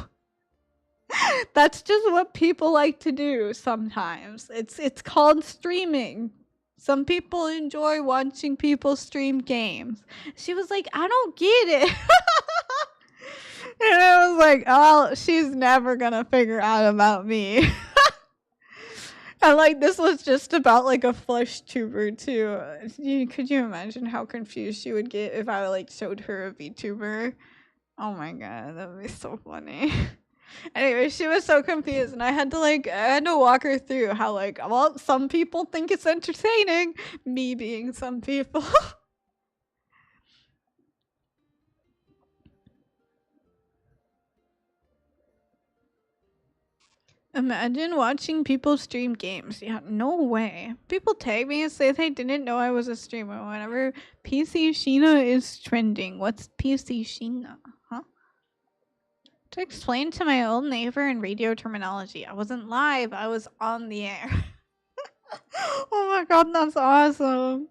That's just what people like to do sometimes. It's called streaming. Some people enjoy watching people stream games. She was like, I don't get it. And I was like, oh, she's never gonna figure out about me. And like, this was just about like a flush tuber too. Could you imagine how confused she would get if I like showed her a VTuber? Oh my god, that would be so funny. Anyway, she was so confused and I had to walk her through how like, well, some people think it's entertaining, me being some people. Imagine watching people stream games. Yeah, no way. People tag me and say they didn't know I was a streamer whenever PC Sheena is trending. What's PC Sheena? Huh? To explain to my old neighbor in radio terminology, I wasn't live, I was on the air. Oh my god, that's awesome.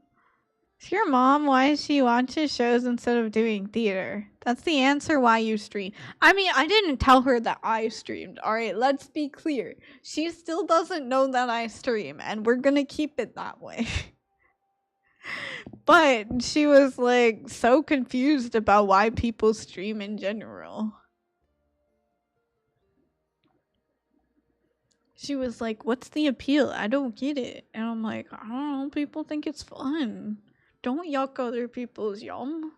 It's your mom, why she watches shows instead of doing theater? That's the answer why you stream. I mean, I didn't tell her that I streamed, alright? Let's be clear. She still doesn't know that I stream, and we're gonna keep it that way. But she was like so confused about why people stream in general. She was like, what's the appeal? I don't get it. And I'm like, I don't know, people think it's fun. Don't yuck other people's yum.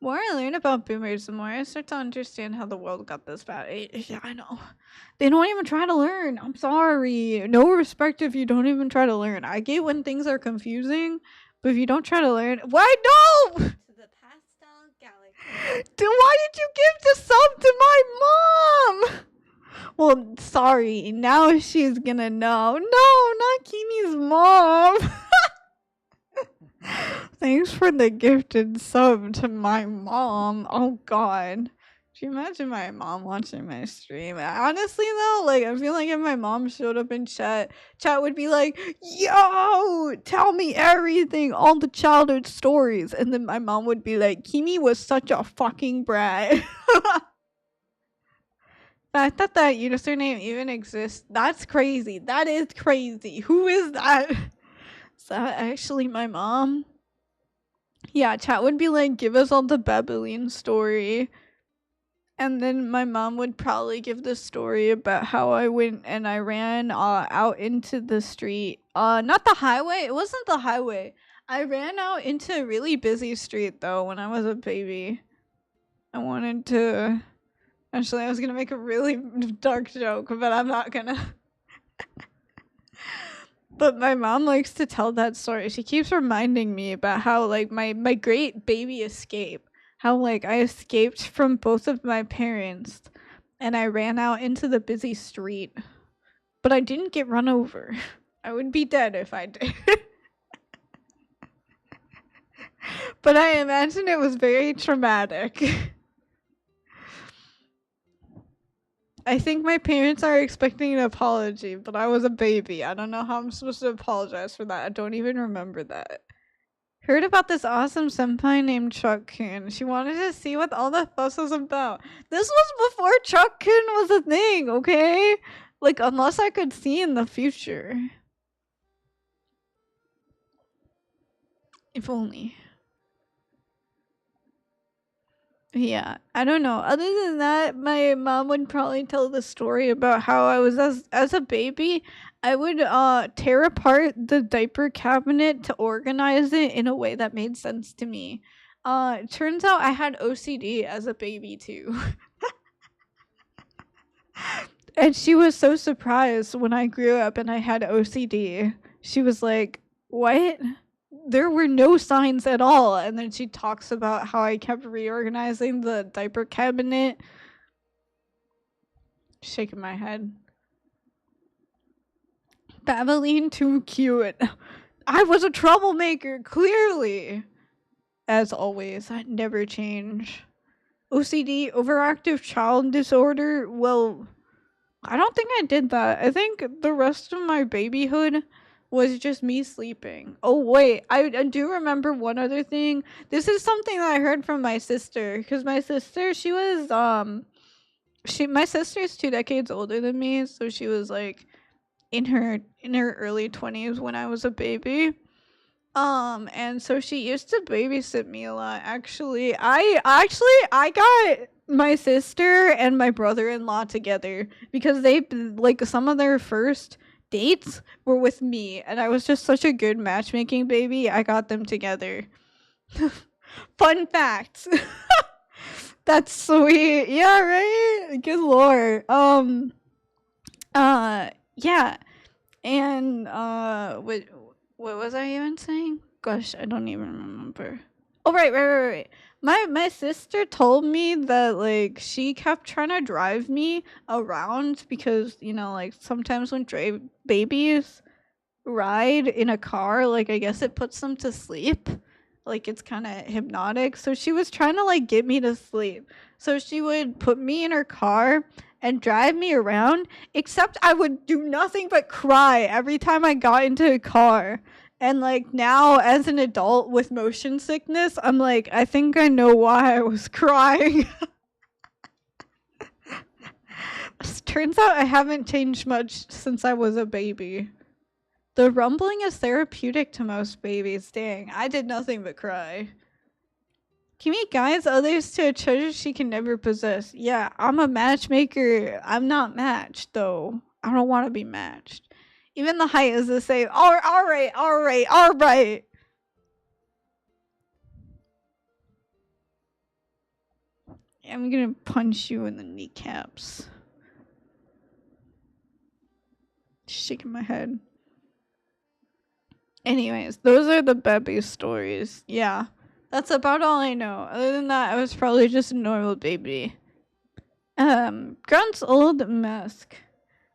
The more I learn about boomers, the more I start to understand how the world got this bad. Yeah, I know. They don't even try to learn. I'm sorry. No respect if you don't even try to learn. I get when things are confusing, but if you don't try to learn, why no? To the Pastel Galaxy. Why did you give the sub to my mom? Well, sorry. Now she's gonna know. No, not Kimi's mom. Thanks for the gifted sub to my mom. Oh god. Could you imagine my mom watching my stream? Honestly though, like I feel like if my mom showed up in chat would be like, yo, tell me everything, all the childhood stories. And then my mom would be like, Kimi was such a fucking brat. I thought that username even exists. That's crazy. That is crazy. Who is that? Is that actually my mom? Yeah, chat would be like, give us all the Babylon story. And then my mom would probably give the story about how I went and I ran out into the street. Not the highway. It wasn't the highway. I ran out into a really busy street though when I was a baby. I wanted to... Actually, I was gonna make a really dark joke, but I'm not gonna. But my mom likes to tell that story. She keeps reminding me about how, like, my great baby escape. How, like, I escaped from both of my parents, and I ran out into the busy street. but I didn't get run over. I would be dead if I did. But I imagine it was very traumatic. I think my parents are expecting an apology, but I was a baby. I don't know how I'm supposed to apologize for that. I don't even remember that. Heard about this awesome senpai named Chuck-kun. She wanted to see what all the fuss was about. This was before Chuck-kun was a thing, okay? Like, unless I could see in the future. If only. Yeah, I don't know. Other than that, my mom would probably tell the story about how I was as a baby. I would tear apart the diaper cabinet to organize it in a way that made sense to me. It turns out I had OCD as a baby too. And she was so surprised when I grew up and I had OCD. She was like, "What? There were no signs at all." And then she talks about how I kept reorganizing the diaper cabinet. Shaking my head. Babeline too cute. I was a troublemaker, clearly. As always, I never change. OCD, overactive child disorder. Well, I don't think I did that. I think the rest of my babyhood was just me sleeping. Oh wait, I do remember one other thing. This is something that I heard from my sister, because my sister, she was my sister's 2 decades older than me, so she was like in her early 20s when I was a baby. And so she used to babysit me a lot. I got my sister and my brother-in-law together because they, like, some of their first dates were with me, and I was just such a good matchmaking baby. I got them together. Fun fact. That's sweet. Yeah, right? Good lord. Yeah. And what was I even saying? Gosh, I don't even remember. Oh, right. My sister told me that, like, she kept trying to drive me around because, you know, like, sometimes when babies ride in a car, like, I guess it puts them to sleep. Like, it's kind of hypnotic. So she was trying to, like, get me to sleep. So she would put me in her car and drive me around, except I would do nothing but cry every time I got into a car. And, like, now as an adult with motion sickness, I'm like, I think I know why I was crying. Turns out I haven't changed much since I was a baby. The rumbling is therapeutic to most babies. Dang, I did nothing but cry. Kimi guides others to a treasure she can never possess. Yeah, I'm a matchmaker. I'm not matched, though. I don't want to be matched. Even the height is the same. All right. I'm gonna punch you in the kneecaps. Shaking my head. Anyways, those are the baby stories. Yeah. That's about all I know. Other than that, I was probably just a normal baby. Grunt's old mask.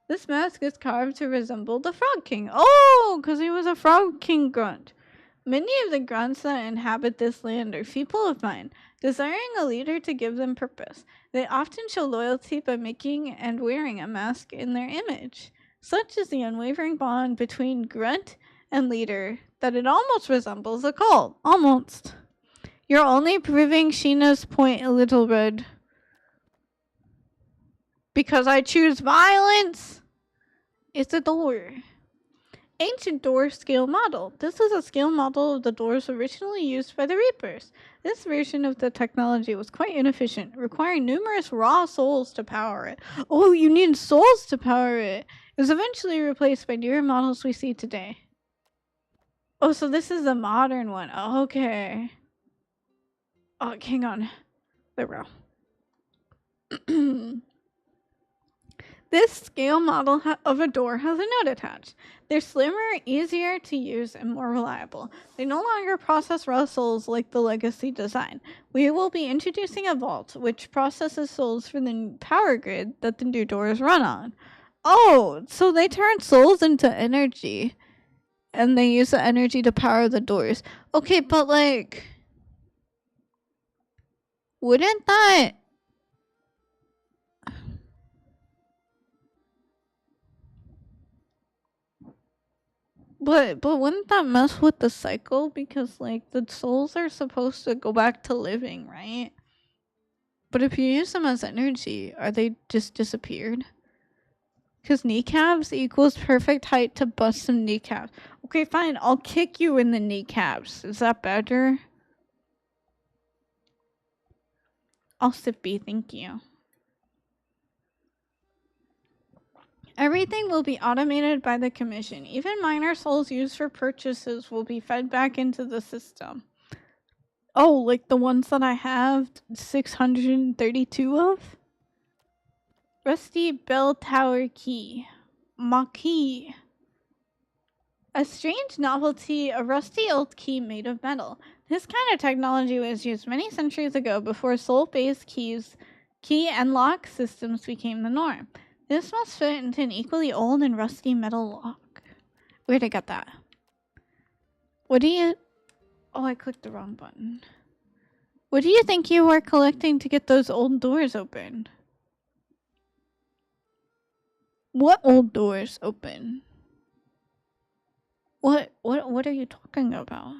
This mask is carved to resemble the Frog King. Oh, because he was a Frog King grunt. Many of the grunts that inhabit this land are people of mind, desiring a leader to give them purpose. They often show loyalty by making and wearing a mask in their image. Such is the unwavering bond between grunt and leader that it almost resembles a cult. Almost. You're only proving Sheena's point a little, Red. Because I choose violence. It's a door. Ancient door scale model. This is a scale model of the doors originally used by the Reapers. This version of the technology was quite inefficient, requiring numerous raw souls to power it. Oh, you need souls to power it. It was eventually replaced by newer models we see today. Oh, so this is the modern one. Oh, okay. Oh, hang on. There we go. This scale model of a door has a note attached. They're slimmer, easier to use, and more reliable. They no longer process raw souls like the legacy design. We will be introducing a vault, which processes souls for the power grid that the new doors run on. Oh, so they turn souls into energy. And they use the energy to power the doors. Okay, but like... Wouldn't that... But wouldn't that mess with the cycle? Because like the souls are supposed to go back to living, right? But if you use them as energy, are they just disappeared? Because kneecaps equals perfect height to bust some kneecaps. Okay, fine. I'll kick you in the kneecaps. Is that better? I'll sippy, thank you. Everything will be automated by the commission. Even minor souls used for purchases will be fed back into the system. Oh, like the ones that I have 632 of? Rusty bell tower key. Maquis. A strange novelty, a rusty old key made of metal. This kind of technology was used many centuries ago before soul-based key and lock systems became the norm. This must fit into an equally old and rusty metal lock. Where'd I get that? What do you... Oh, I clicked the wrong button. What do you think you were collecting to get those old doors open? What old doors open? What are you talking about?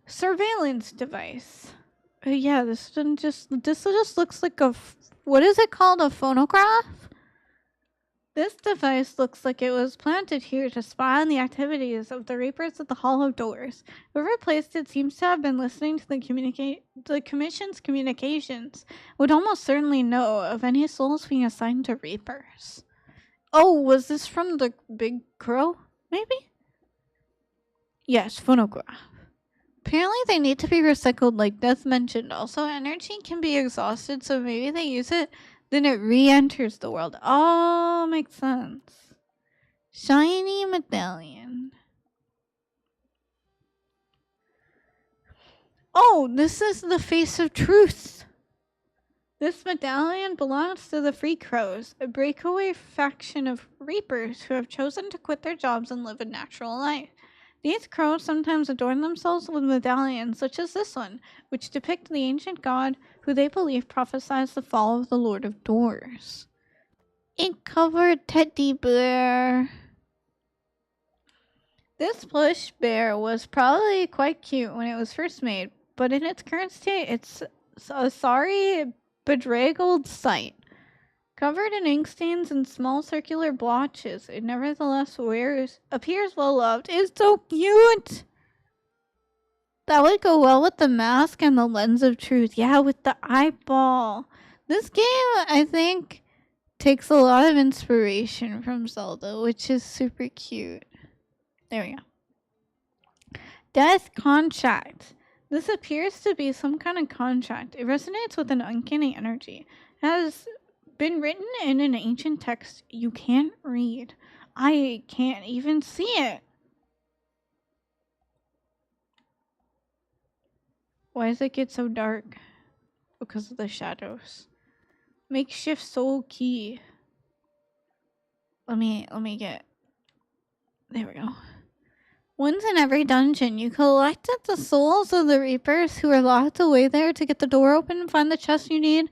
Surveillance device. Yeah, this just looks like a... What is it called? A phonograph? This device looks like it was planted here to spy on the activities of the Reapers at the Hall of Doors. Whoever placed it seems to have been listening to the Commission's communications. Would almost certainly know of any souls being assigned to Reapers. Oh, was this from the Big Crow? Maybe? Yes, phonograph. Apparently they need to be recycled like Death mentioned. Also, energy can be exhausted, so maybe they use it, then it re-enters the world. Oh, makes sense. Shiny medallion. Oh, this is the face of truth. This medallion belongs to the Free Crows, a breakaway faction of Reapers who have chosen to quit their jobs and live a natural life. These crows sometimes adorn themselves with medallions such as this one, which depict the ancient god who they believe prophesies the fall of the Lord of Doors. Ink-covered teddy bear. This plush bear was probably quite cute when it was first made, but in its current state, it's a sorry, bedraggled sight. Covered in ink stains and small circular blotches, it nevertheless appears well loved. It's so cute! That would go well with the mask and the lens of truth. Yeah, with the eyeball. This game, I think, takes a lot of inspiration from Zelda, which is super cute. There we go. Death contract. This appears to be some kind of contract. It resonates with an uncanny energy. It has been written in an ancient text you can't read. I can't even see it. Why does it get so dark? Because of the shadows. Makeshift soul key. Let me get... There we go. Once in every dungeon, you collected the souls of the Reapers who are locked away there to get the door open and find the chest you need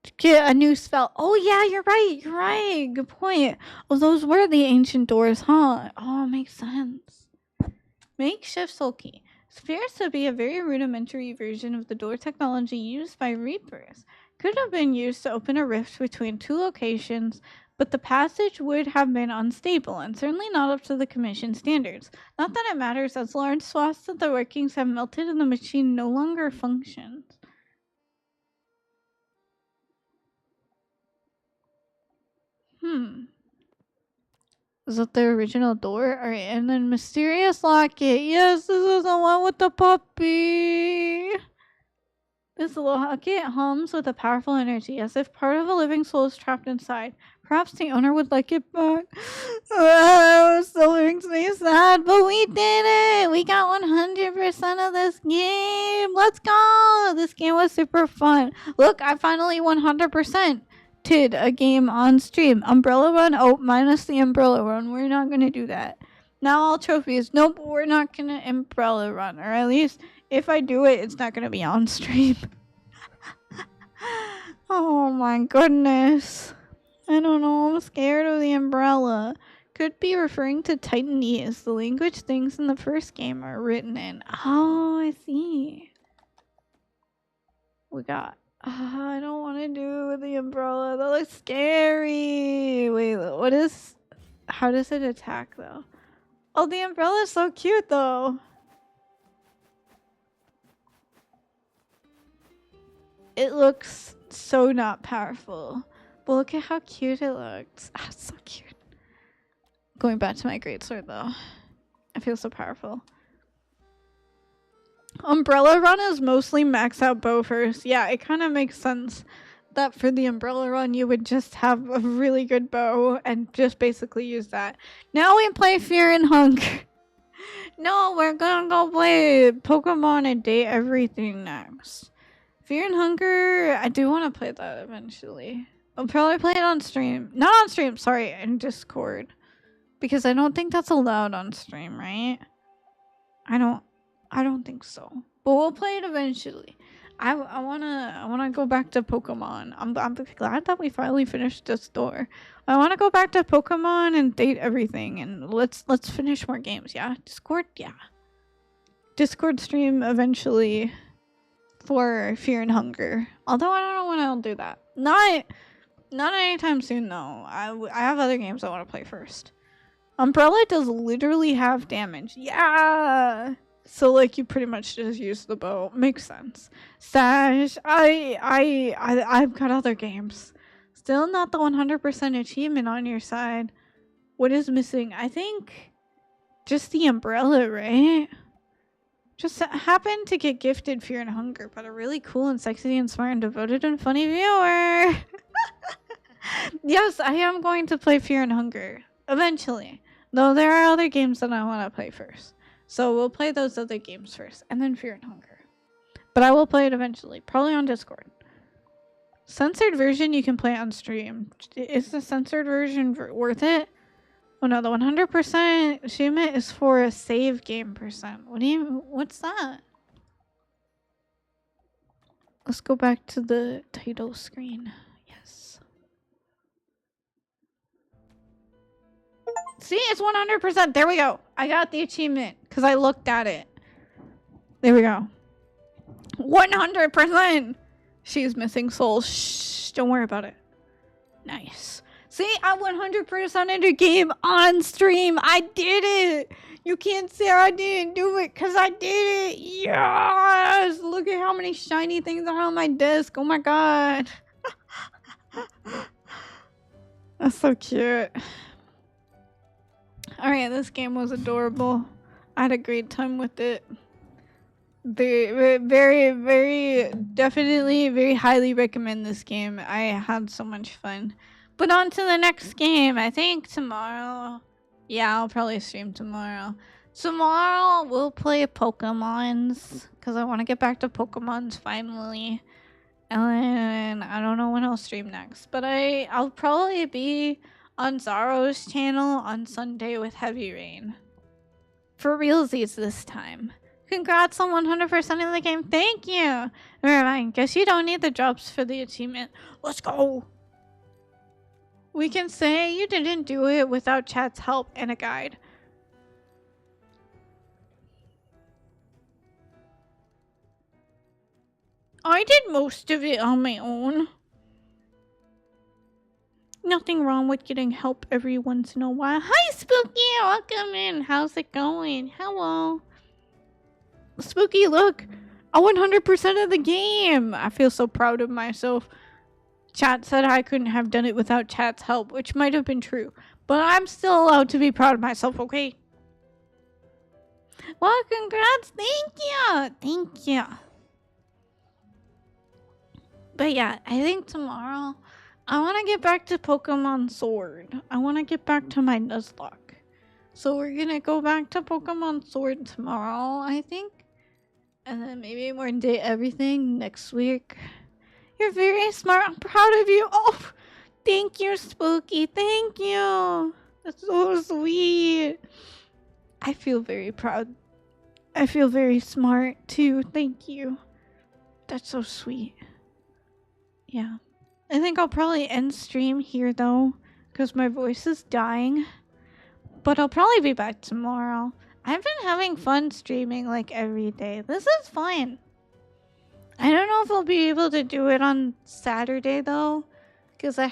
to get a new spell. Oh yeah, you're right. Good point. Oh, those were the ancient doors, huh? Oh, makes sense. Makeshift soul key. This appears to be a very rudimentary version of the door technology used by Reapers. Could have been used to open a rift between two locations, but the passage would have been unstable and certainly not up to the Commission standards. Not that it matters, as large swaths of the workings have melted and the machine no longer functions. Is that the original door? Alright, and then mysterious locket. Yes, this is the one with the puppy. This little bucket hums with a powerful energy, as if part of a living soul is trapped inside. Perhaps the owner would like it back. Oh, still makes me sad, but we did it! We got 100% of this game! Let's go! This game was super fun. Look, I finally 100% did a game on stream. Umbrella Run? Oh, minus the Umbrella Run. We're not gonna do that. Now all trophies. Nope, we're not gonna Umbrella Run. Or at least, if I do it, it's not gonna be on stream. Oh my goodness. I don't know, I'm scared of the umbrella. Could be referring to Titanese, as the language things in the first game are written in. Oh, I see. We got... I don't want to do the umbrella. That looks scary. Wait, what is... How does it attack, though? Oh, the umbrella is so cute, though. It looks so not powerful. But look at how cute it looks. Ah, it's so cute. Going back to my greatsword though. I feel so powerful. Umbrella Run is mostly max out bow first. Yeah, it kind of makes sense that for the Umbrella Run you would just have a really good bow and just basically use that. Now we play Fear and Hunger. No, we're gonna go play Pokemon and Date Everything next. Fear and Hunger, I do want to play that eventually. I'll probably play it on stream. Not on stream, sorry, in Discord. Because I don't think that's allowed on stream, right? I don't think so. But we'll play it eventually. I wanna go back to Pokemon. I'm glad that we finally finished this door. I wanna go back to Pokemon and Date Everything, and let's finish more games, yeah? Discord, yeah. Discord stream eventually for Fear and Hunger. Although I don't know when I'll do that. Not anytime soon, though. I have other games I want to play first. Umbrella does literally have damage. Yeah! So, like, you pretty much just use the bow. Makes sense. Sash, I've got other games. Still not the 100% achievement on your side. What is missing? I think just the umbrella, right? Just happened to get gifted Fear and Hunger, but a really cool and sexy and smart and devoted and funny viewer. Yes, I am going to play Fear and Hunger eventually. Though there are other games that I want to play first. So we'll play those other games first and then Fear and Hunger. But I will play it eventually, probably on Discord. Censored version you can play on stream. Is the censored version worth it? Oh no, the 100% achievement is for a save game percent. What's that? Let's go back to the title screen. Yes. See, it's 100%. There we go. I got the achievement because I looked at it. There we go. 100%. She's missing souls. Shh, don't worry about it. Nice. See, I 100% in the game on stream. I did it. You can't say I didn't do it because I did it. Yes. Look at how many shiny things are on my desk. Oh my god. That's so cute. Alright, this game was adorable. I had a great time with it. Very, definitely, very highly recommend this game. I had so much fun. But on to the next game. I think tomorrow. Yeah, I'll probably stream tomorrow. Tomorrow we'll play Pokemons because I want to get back to Pokemons finally. And I don't know when I'll stream next, but I'll probably be on Zaro's channel on Sunday with Heavy Rain. For realsies this time. Congrats on 100% in the game. Thank you. Never mind. Guess you don't need the drops for the achievement. Let's go. We can say you didn't do it without chat's help and a guide. I did most of it on my own. Nothing wrong with getting help every once in a while. Hi, Spooky. Welcome in. How's it going? Hello. Spooky, look. I 100% of the game. I feel so proud of myself. Chat said I couldn't have done it without chat's help, which might have been true. But I'm still allowed to be proud of myself, okay? Well, congrats. Thank you. Thank you. But yeah, I think tomorrow I want to get back to Pokemon Sword. I want to get back to my Nuzlocke. So we're gonna go back to Pokemon Sword tomorrow, I think. And then maybe we're gonna do everything next week. You're very smart. I'm proud of you. Oh, thank you, Spooky. Thank you. That's so sweet. I feel very proud. I feel very smart too. Thank you. That's so sweet. Yeah. I think I'll probably end stream here though, because my voice is dying. But I'll probably be back tomorrow. I've been having fun streaming like every day. This is fun. I don't know if I'll be able to do it on Saturday though, because I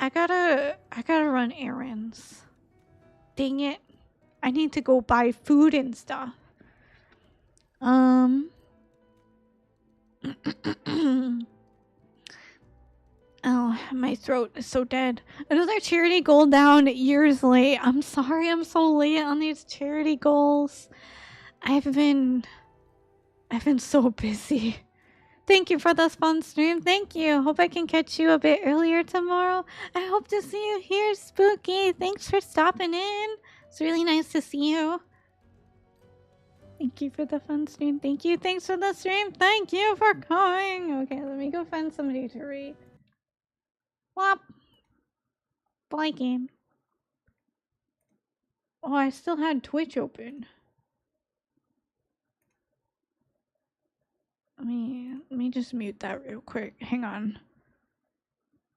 gotta run errands. Dang it. I need to go buy food and stuff. Oh, my throat is so dead. Another charity goal down, years late. I'm sorry I'm so late on these charity goals. I've been so busy. Thank you for this fun stream. Thank you. Hope I can catch you a bit earlier tomorrow. I hope to see you here, Spooky. Thanks for stopping in. It's really nice to see you. Thank you for the fun stream. Thank you. Thanks for the stream. Thank you for coming. Okay, let me go find somebody to read. Whop. Play game. Oh, I still had Twitch open. Let me just mute that real quick. Hang on.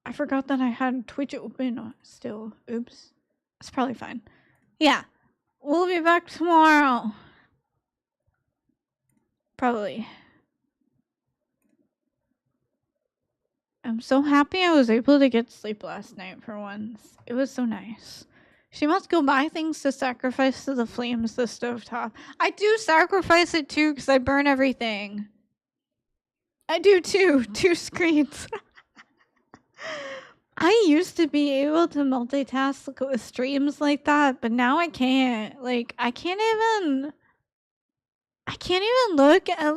I forgot that I had Twitch open still. Oops. It's probably fine. Yeah. We'll be back tomorrow. Probably. I'm so happy I was able to get sleep last night for once. It was so nice. She must go buy things to sacrifice to the flames, the stovetop. I do sacrifice it too because I burn everything. I do too. 2 screens. I used to be able to multitask with streams like that, but now I can't. Like, I can't even look at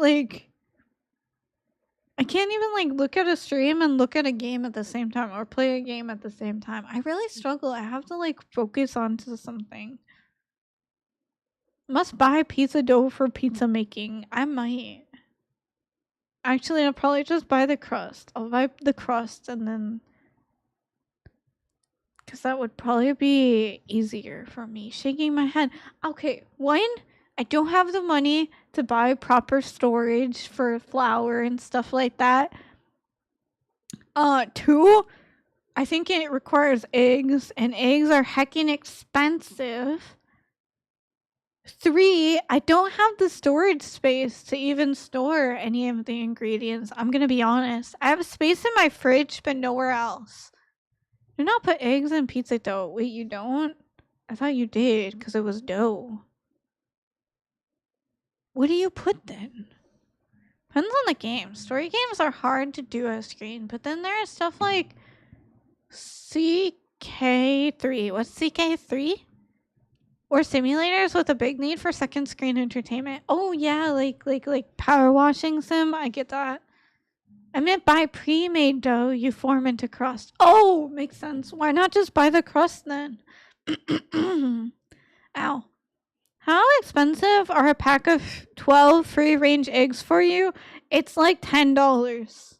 look at a stream and look at a game at the same time or play a game at the same time. I really struggle. I have to like focus onto something. Must buy pizza dough for pizza making. I might. Actually, I'll probably just buy the crust. I'll buy the crust and then... because that would probably be easier for me. Shaking my head. Okay, 1, I don't have the money to buy proper storage for flour and stuff like that. 2, I think it requires eggs, and eggs are heckin' expensive. 3, I don't have the storage space to even store any of the ingredients. I'm gonna be honest. I have space in my fridge, but nowhere else. Do not put eggs in pizza dough. Wait, you don't? I thought you did, because it was dough. What do you put then? Depends on the game. Story games are hard to do on screen, but then there is stuff like CK3. What's CK3? Or simulators with a big need for second screen entertainment. Oh yeah, like power washing sim. I get that. I meant buy pre-made dough you form into crust. Oh, makes sense. Why not just buy the crust then? Ow. How expensive are a pack of 12 free-range eggs for you? It's like $10.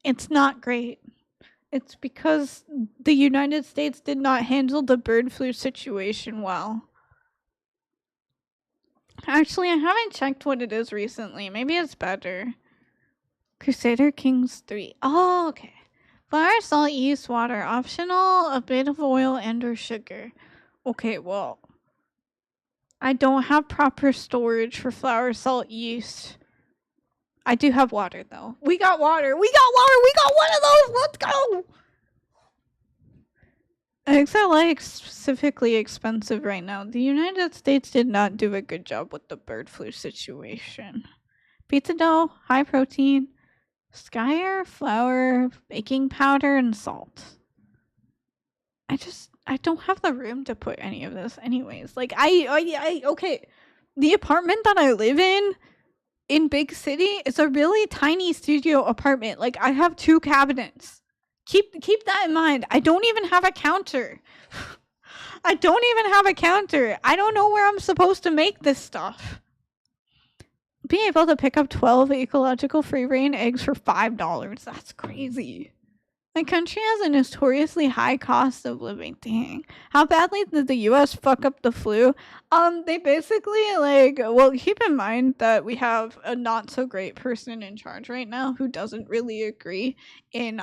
It's not great. It's because the United States did not handle the bird flu situation well. Actually, I haven't checked what it is recently. Maybe it's better. Crusader Kings 3. Oh, okay. Flour, salt, yeast, water. Optional, a bit of oil and or sugar. Okay, well. I don't have proper storage for flour, salt, yeast. I do have water, though. We got water! We got water! We got one of those! Let's go! Eggs are like specifically expensive right now. The United States did not do a good job with the bird flu situation. Pizza dough, high protein, Skyer, flour, baking powder, and salt. I don't have the room to put any of this anyways. Like, okay. The apartment that I live in in big city, it's a really tiny studio apartment. Like, I have 2 cabinets. Keep that in mind. I don't even have a counter. I don't even have a counter. I don't know where I'm supposed to make this stuff. Being able to pick up 12 ecological free-range eggs for $5. That's crazy. My country has a notoriously high cost of living. Dang. How badly did the US fuck up the flu? They basically, like, well, keep in mind that we have a not so great person in charge right now who doesn't really agree in,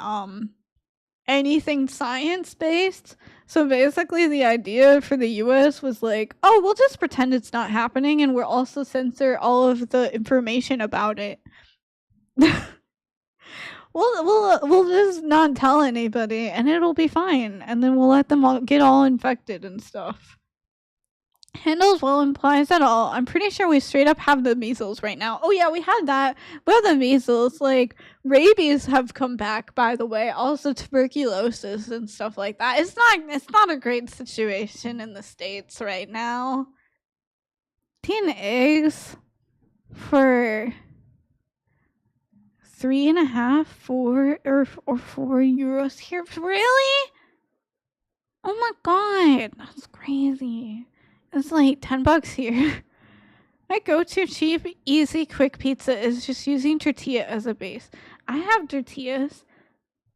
anything science-based. So basically the idea for the US was like, oh, we'll just pretend it's not happening and we'll also censor all of the information about it. We'll just not tell anybody and it'll be fine. And then we'll let them all get all infected and stuff. Handles well implies at all. I'm pretty sure we straight up have the measles right now. Oh yeah, we had that. We have the measles. Like, rabies have come back, by the way. Also tuberculosis and stuff like that. It's not a great situation in the States right now. 10 eggs for 3.5, 4 or €4 here. Really? Oh my god, that's crazy. It's like $10 here. My go-to cheap, easy, quick pizza is just using tortilla as a base. I have tortillas.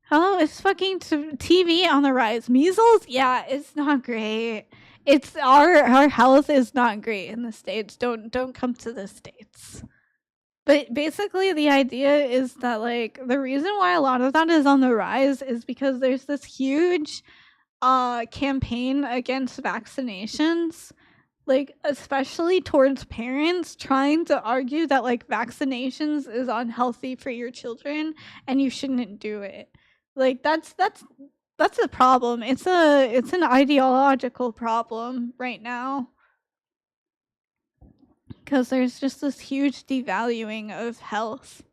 Hello, is fucking TV on the rise? Measles? Yeah, it's not great. It's our health is not great in the States. Don't come to the States. But basically the idea is that, like, the reason why a lot of that is on the rise is because there's this huge campaign against vaccinations, like, especially towards parents trying to argue that, like, vaccinations is unhealthy for your children and you shouldn't do it. Like, that's a problem. It's an ideological problem right now. Because there's just this huge devaluing of health,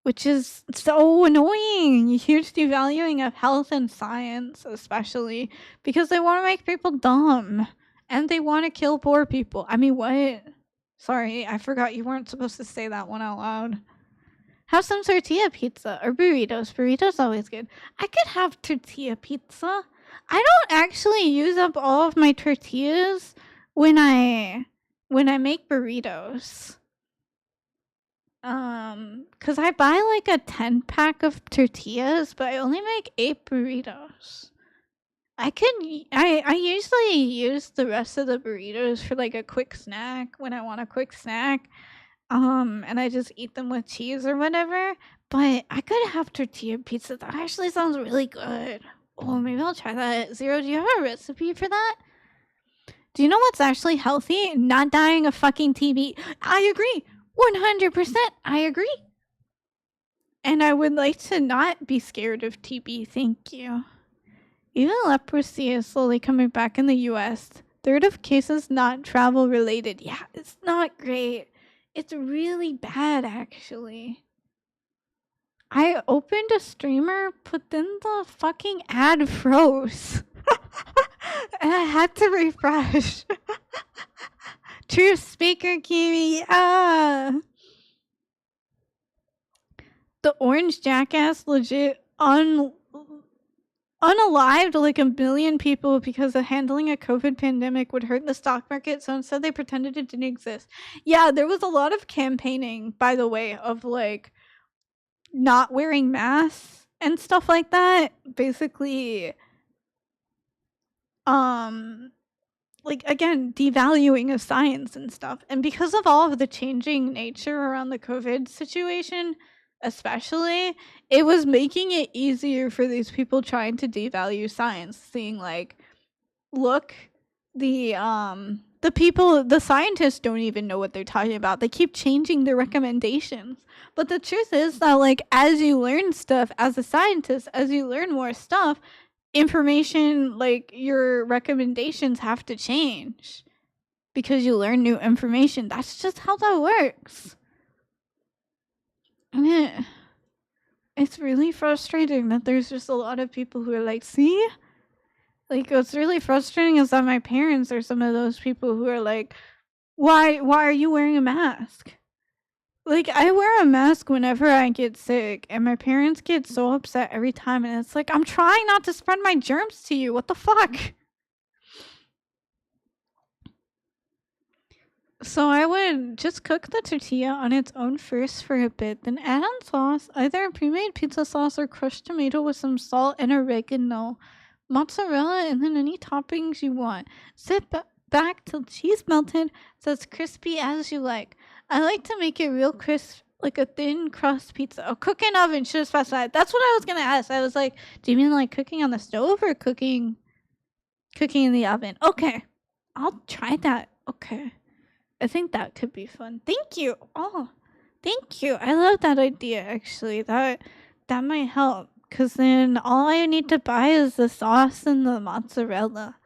which is so annoying. Huge devaluing of health and science, especially because they want to make people dumb and they want to kill poor people. I mean, what? Sorry, I forgot you weren't supposed to say that one out loud. Have some tortilla pizza or burritos. Burritos always good. I could have tortilla pizza. I don't actually use up all of my tortillas when I make burritos. Cause I buy like a 10-pack of tortillas, but I only make 8 burritos. I usually use the rest of the burritos for like a quick snack when I want a quick snack. And I just eat them with cheese or whatever. But I could have tortilla pizza. That actually sounds really good. Oh, maybe I'll try that. Zero, do you have a recipe for that? Do you know what's actually healthy? Not dying of fucking TB. I agree. 100%. I agree. And I would like to not be scared of TB. Thank you. Even leprosy is slowly coming back in the US. Third of cases not travel related. Yeah, it's not great. It's really bad, actually. I opened a streamer, but then the fucking ad froze. And I had to refresh. True speaker, Kiwi. Ah. The orange jackass legit unalived like 1 billion people because of handling a COVID pandemic would hurt the stock market, so instead they pretended it didn't exist. Yeah, there was a lot of campaigning, by the way, of like not wearing masks and stuff like that. Basically, like, again, devaluing of science and stuff. And because of all of the changing nature around the COVID situation, especially, it was making it easier for these people trying to devalue science, seeing like, look, the scientists don't even know what they're talking about. They keep changing their recommendations. But the truth is that, like, as you learn stuff as a scientist, as you learn more stuff, information, like, your recommendations have to change because you learn new information. That's just how that works. And it's really frustrating that there's just a lot of people who are like, see? Like, what's really frustrating is that my parents are some of those people who are like, why are you wearing a mask? Like, I wear a mask whenever I get sick, and my parents get so upset every time, and it's like, I'm trying not to spread my germs to you. What the fuck? So I would just cook the tortilla on its own first for a bit, then add on sauce, either pre-made pizza sauce or crushed tomato with some salt and oregano, mozzarella, and then any toppings you want. Sit back till cheese melted, so it's crispy as you like. I like to make it real crisp, like a thin crust pizza. Oh, cook in oven, should have specified. That's what I was gonna ask. I was like, do you mean like cooking on the stove or cooking in the oven? Okay, I'll try that. Okay. I think that could be fun. Thank you. Oh, thank you. I love that idea actually. That might help cuz then all I need to buy is the sauce and the mozzarella.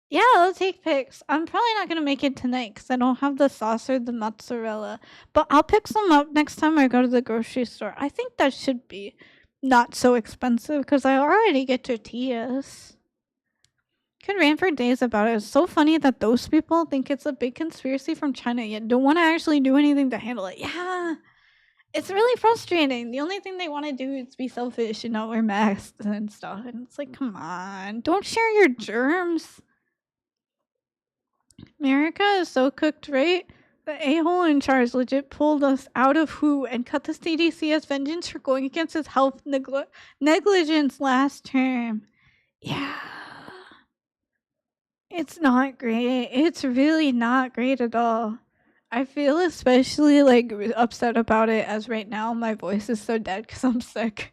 Yeah, I'll take pics. I'm probably not going to make it tonight cuz I don't have the sauce or the mozzarella, but I'll pick some up next time I go to the grocery store. I think that should be not so expensive cuz I already get tortillas. Could rant for days about it. It's so funny that those people think it's a big conspiracy from China yet don't want to actually do anything to handle it. Yeah. It's really frustrating. The only thing they want to do is be selfish and not wear masks and stuff. And it's like, come on. Don't share your germs. America is so cooked, right? The a-hole in charge legit pulled us out of WHO and cut the CDC as vengeance for going against his health negligence last term. Yeah. It's not great. It's really not great at all. I feel especially like upset about it as right now my voice is so dead because I'm sick.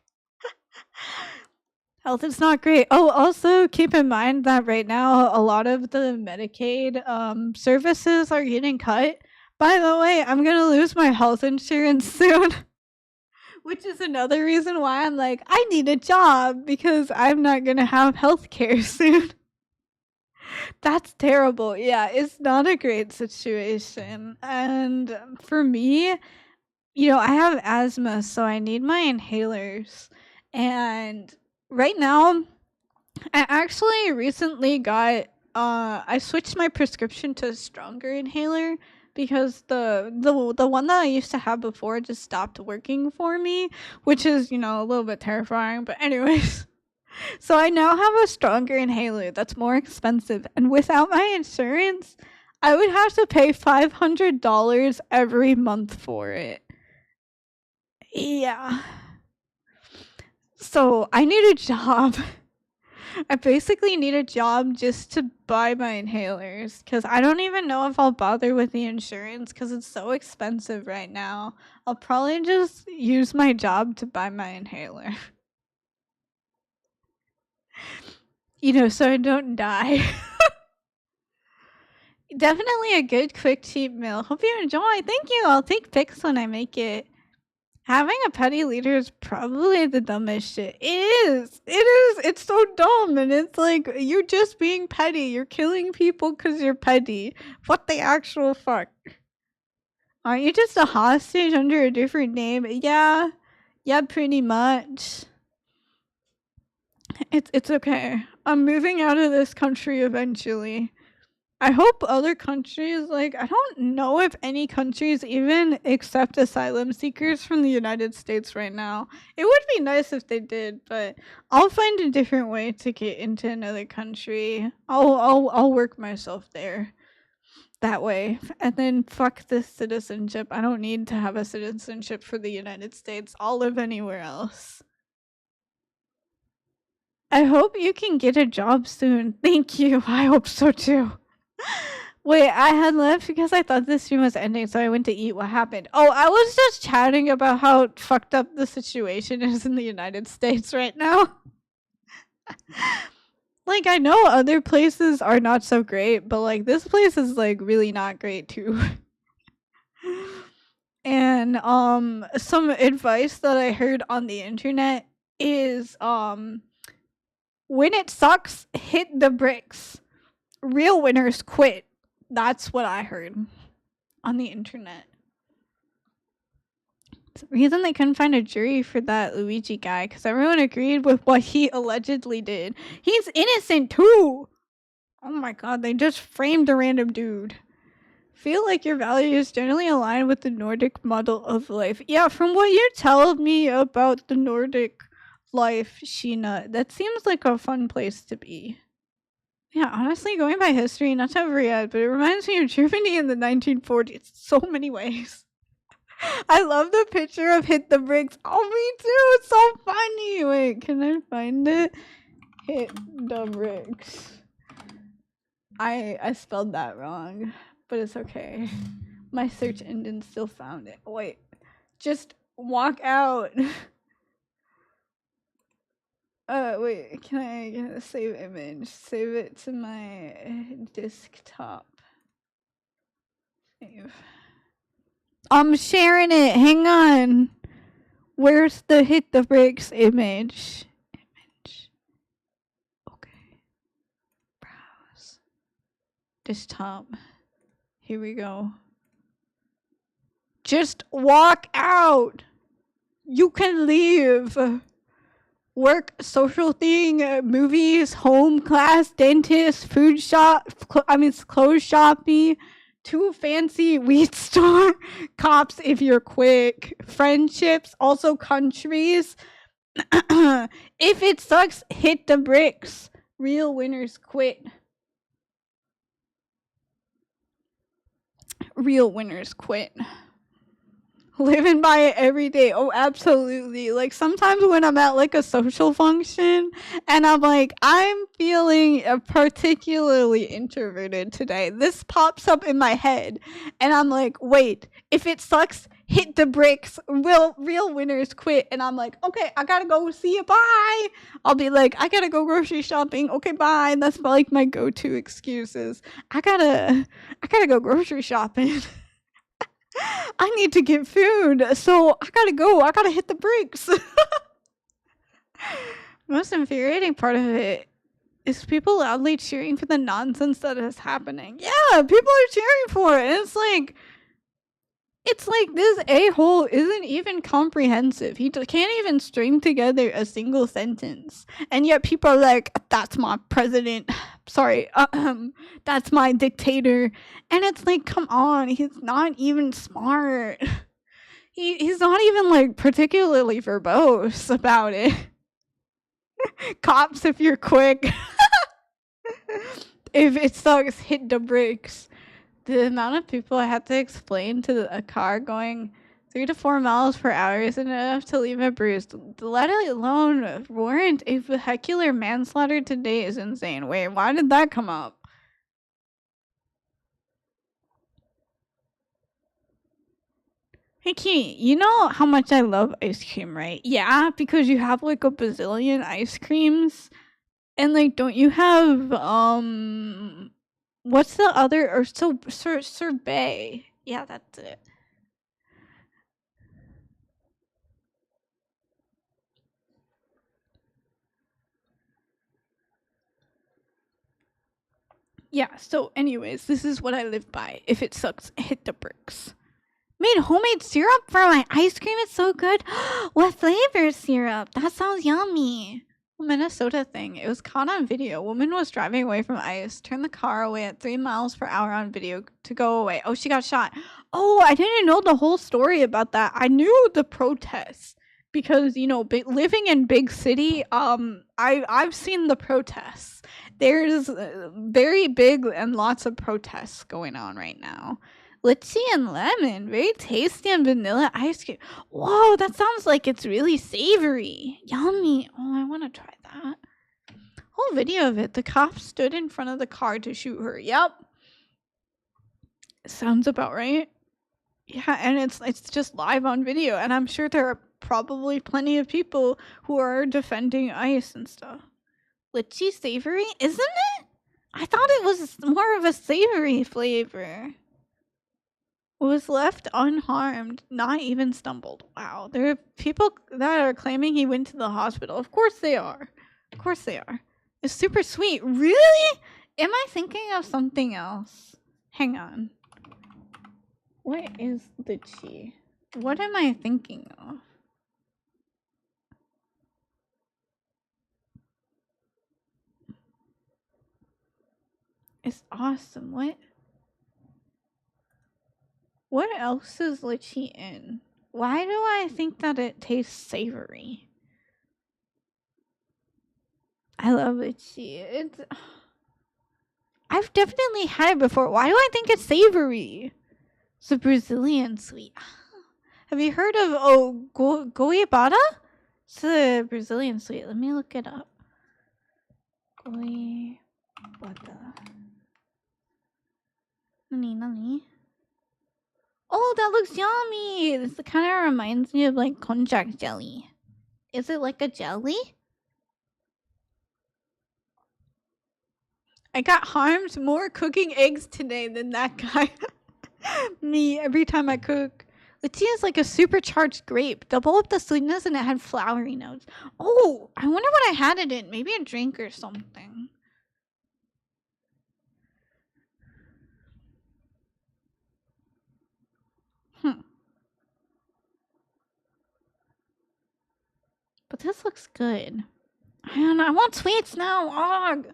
Health is not great. Oh, also keep in mind that right now a lot of the Medicaid services are getting cut. By the way, I'm gonna lose my health insurance soon. Which is another reason why I'm like, I need a job because I'm not gonna have health care soon. That's terrible. Yeah, it's not a great situation. And for me, I have asthma, so I need my inhalers. And right now, I actually recently got I switched my prescription to a stronger inhaler because the one that I used to have before just stopped working for me, which is, a little bit terrifying, but anyways. So I now have a stronger inhaler that's more expensive, and without my insurance, I would have to pay $500 every month for it. Yeah. So I need a job. I basically need a job just to buy my inhalers because I don't even know if I'll bother with the insurance because it's so expensive right now. I'll probably just use my job to buy my inhaler. So I don't die. Definitely a good, quick, cheap meal. Hope you enjoy. Thank you. I'll take pics when I make it. Having a petty leader is probably the dumbest shit. It is. It's so dumb. And it's like, you're just being petty. You're killing people because you're petty. What the actual fuck? Aren't you just a hostage under a different name? Yeah. Yeah, pretty much. It's okay. I'm moving out of this country eventually. I hope other countries, I don't know if any countries even accept asylum seekers from the United States right now. It would be nice if they did, but I'll find a different way to get into another country. I'll work myself there that way. And then fuck this citizenship. I don't need to have a citizenship for the United States. I'll live anywhere else. I hope you can get a job soon. Thank you. I hope so too. Wait, I had left because I thought this stream was ending, so I went to eat. What happened? Oh, I was just chatting about how fucked up the situation is in the United States right now. I know other places are not so great, but this place is really not great too. And some advice that I heard on the internet is when it sucks, hit the bricks. Real winners quit. That's what I heard on the internet. It's the reason they couldn't find a jury for that Luigi guy, because everyone agreed with what he allegedly did. He's innocent too! Oh my god, they just framed a random dude feel like your values generally align with the Nordic model of life. Yeah, from what you tell me about the Nordic life, Sheena, that seems like a fun place to be. Yeah, honestly, going by history, not to overreact, but it reminds me of Germany in the 1940s. So many ways. I love the picture of Hit the Bricks. Oh, me too. It's so funny. Wait, can I find it? Hit the Bricks. I spelled that wrong, but it's okay. My search engine still found it. Wait, just walk out. Wait, can I save image? Save it to my desktop. Save. I'm sharing it. Hang on. Where's the Hit the Bricks image? Image. Okay. Browse. Desktop. Here we go. Just walk out. You can leave. Work, social thing, movies, home, class, dentist, food shop, clothes shopping, too fancy, weed store, cops if you're quick, friendships, also countries. If it sucks, hit the bricks. Real winners quit. Real winners quit. Living by it every day. Oh, absolutely. Like sometimes when I'm at like a social function and I'm like, I'm feeling particularly introverted today. This pops up in my head and I'm like, wait, if it sucks, hit the bricks. Real winners quit. And I'm like, okay, I gotta go. See you. Bye. I'll be like, I gotta go grocery shopping. Okay, bye. That's like my go-to excuses. I gotta go grocery shopping. I need to get food, so I gotta go. I gotta hit the bricks. Most infuriating part of it is people loudly cheering for the nonsense that is happening. Yeah, people are cheering for it. And it's like this a-hole isn't even comprehensive. He can't even string together a single sentence. And yet people are like, that's my president. Sorry, that's my dictator. And it's like, come on, he's not even smart. He's not even like particularly verbose about it. Cops if you're quick. If it sucks, hit the brakes. The amount of people I had to explain to a car going 3 to 4 miles per hour isn't enough to leave a bruise, let alone warrant a vehicular manslaughter today is insane. Wait, why did that come up? Hey, Key, you know how much I love ice cream, right? Yeah, because you have like a bazillion ice creams. And like, don't you have, what's the other, or sorbet? Yeah, that's it. Yeah, so anyways, this is what I live by. If it sucks, hit the bricks. Made homemade syrup for my ice cream. It's so good. What flavor syrup? That sounds yummy. Minnesota thing. It was caught on video. Woman was driving away from ICE, turned the car away at 3 miles per hour on video to go away. Oh, she got shot. Oh, I didn't know the whole story about that. I knew the protests because, you know, living in big city, I've seen the protests. There's very big and lots of protests going on right now. Lychee and lemon, very tasty, and vanilla ice cream. Whoa, that sounds like it's really savory. Yummy. Oh, I want to try that. Whole video of it. The cop stood in front of the car to shoot her. Yep. Sounds about right. Yeah, and it's just live on video, and I'm sure there are probably plenty of people who are defending ICE and stuff. Lychee savory, isn't it? I thought it was more of a savory flavor. Was left unharmed, not even stumbled. Wow, there are people that are claiming he went to the hospital. Of course they are. Of course they are. It's super sweet. Really? Am I thinking of something else? Hang on. What is lychee? What am I thinking of? It's awesome. What? What else is lychee in? Why do I think that it tastes savory? I love lychee. I've definitely had it before. Why do I think it's savory? It's a Brazilian sweet. Have you heard of goiabada? It's a Brazilian sweet. Let me look it up. Goiabada. Nani? Oh, that looks yummy! This kind of reminds me of like konjac jelly. Is it like a jelly? I got harmed more cooking eggs today than that guy. Me, every time I cook. Lychee is like a supercharged grape. Double up the sweetness and it had flowery notes. Oh, I wonder what I had it in. Maybe a drink or something. But this looks good. Man, I want sweets now. Ugh.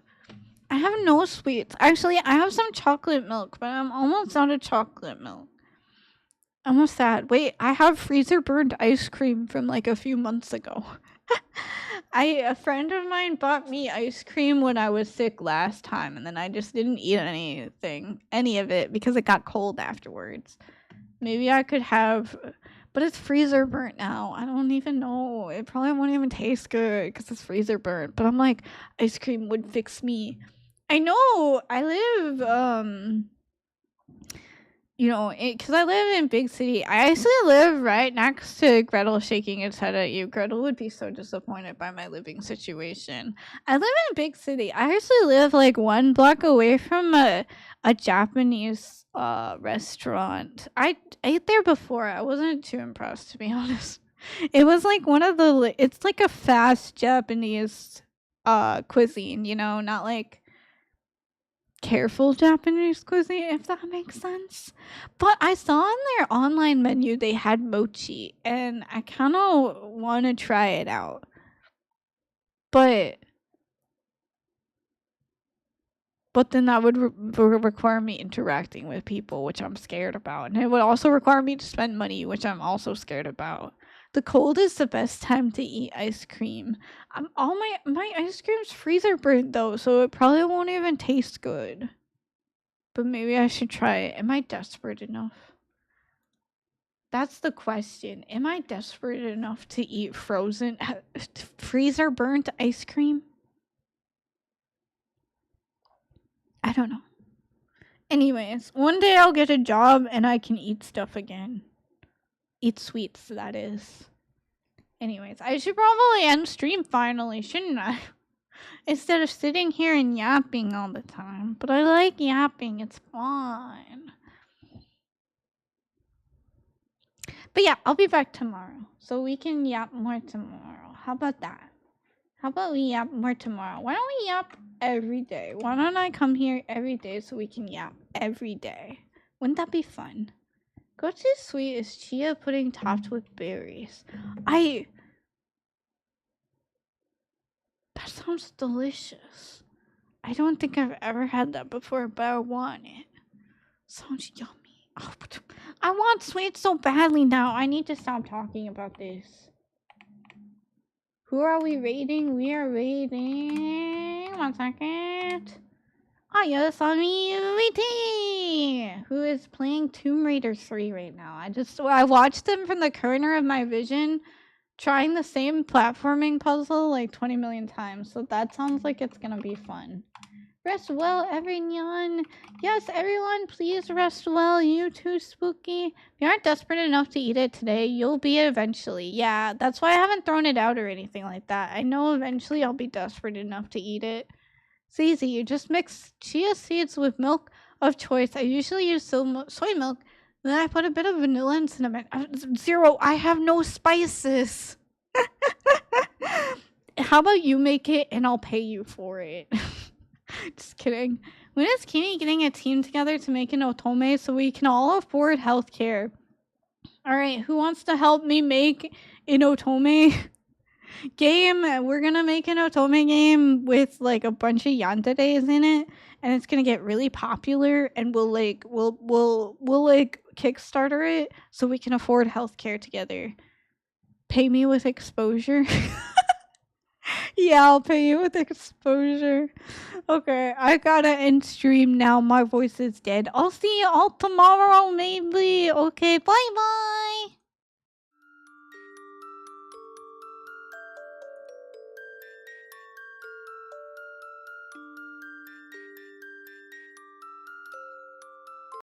I have no sweets. Actually, I have some chocolate milk, but I'm almost out of chocolate milk. Almost sad. Wait, I have freezer burned ice cream from like a few months ago. A friend of mine bought me ice cream when I was sick last time, and then I just didn't eat any of it, because it got cold afterwards. Maybe I could have, but it's freezer burnt now. I don't even know. It probably won't even taste good because it's freezer burnt. But I'm like, ice cream would fix me. I know. I live, because I live in big city. I actually live right next to Gretel shaking its head at you. Gretel would be so disappointed by my living situation. I live in a big city. I actually live like 1 block away from a Japanese restaurant. I ate there before. I wasn't too impressed, to be honest. It was like it's like a fast Japanese cuisine, not like careful Japanese cuisine, if that makes sense. But I saw on their online menu they had mochi, and I kind of want to try it out. But then that would require me interacting with people, which I'm scared about. And it would also require me to spend money, which I'm also scared about. The cold is the best time to eat ice cream. All my ice cream's freezer burnt though, so it probably won't even taste good. But maybe I should try it. Am I desperate enough? That's the question. Am I desperate enough to eat frozen, freezer burnt ice cream? I don't know. Anyways, one day I'll get a job and I can eat stuff again. Eat sweets, that is. Anyways, I should probably end stream finally, shouldn't I? Instead of sitting here and yapping all the time. But I like yapping, it's fun. But yeah, I'll be back tomorrow. So we can yap more tomorrow. How about that? How about we yap more tomorrow? Why don't we yap every day? Why don't I come here every day so we can yap every day? Wouldn't that be fun? Gochu sweet is chia pudding topped with berries. That sounds delicious. I don't think I've ever had that before, but I want it. Sounds yummy. Oh, I want sweets so badly now. I need to stop talking about this. Who are we raiding? We are raiding. 1 second. Oh, yes, on me, who is playing Tomb Raider 3 right now. I watched them from the corner of my vision, trying the same platforming puzzle like 20 million times. So that sounds like it's gonna be fun. Rest well, everyone. Yes, everyone, please rest well. You too, Spooky. If you aren't desperate enough to eat it today, you'll be eventually. Yeah, that's why I haven't thrown it out or anything like that. I know eventually I'll be desperate enough to eat it. It's easy. You just mix chia seeds with milk of choice. I usually use soy milk. Then I put a bit of vanilla and cinnamon. Zero, I have no spices. How about you make it and I'll pay you for it? Just kidding. When is Kimi getting a team together to make an otome so we can all afford healthcare? Alright, who wants to help me make an otome game? We're gonna make an otome game with like a bunch of yanderes in it, and it's gonna get really popular, and we'll Kickstarter it so we can afford healthcare together. Pay me with exposure. Yeah, I'll pay you with exposure. Okay, I gotta end stream now. My voice is dead. I'll see you all tomorrow, maybe. Okay, bye bye.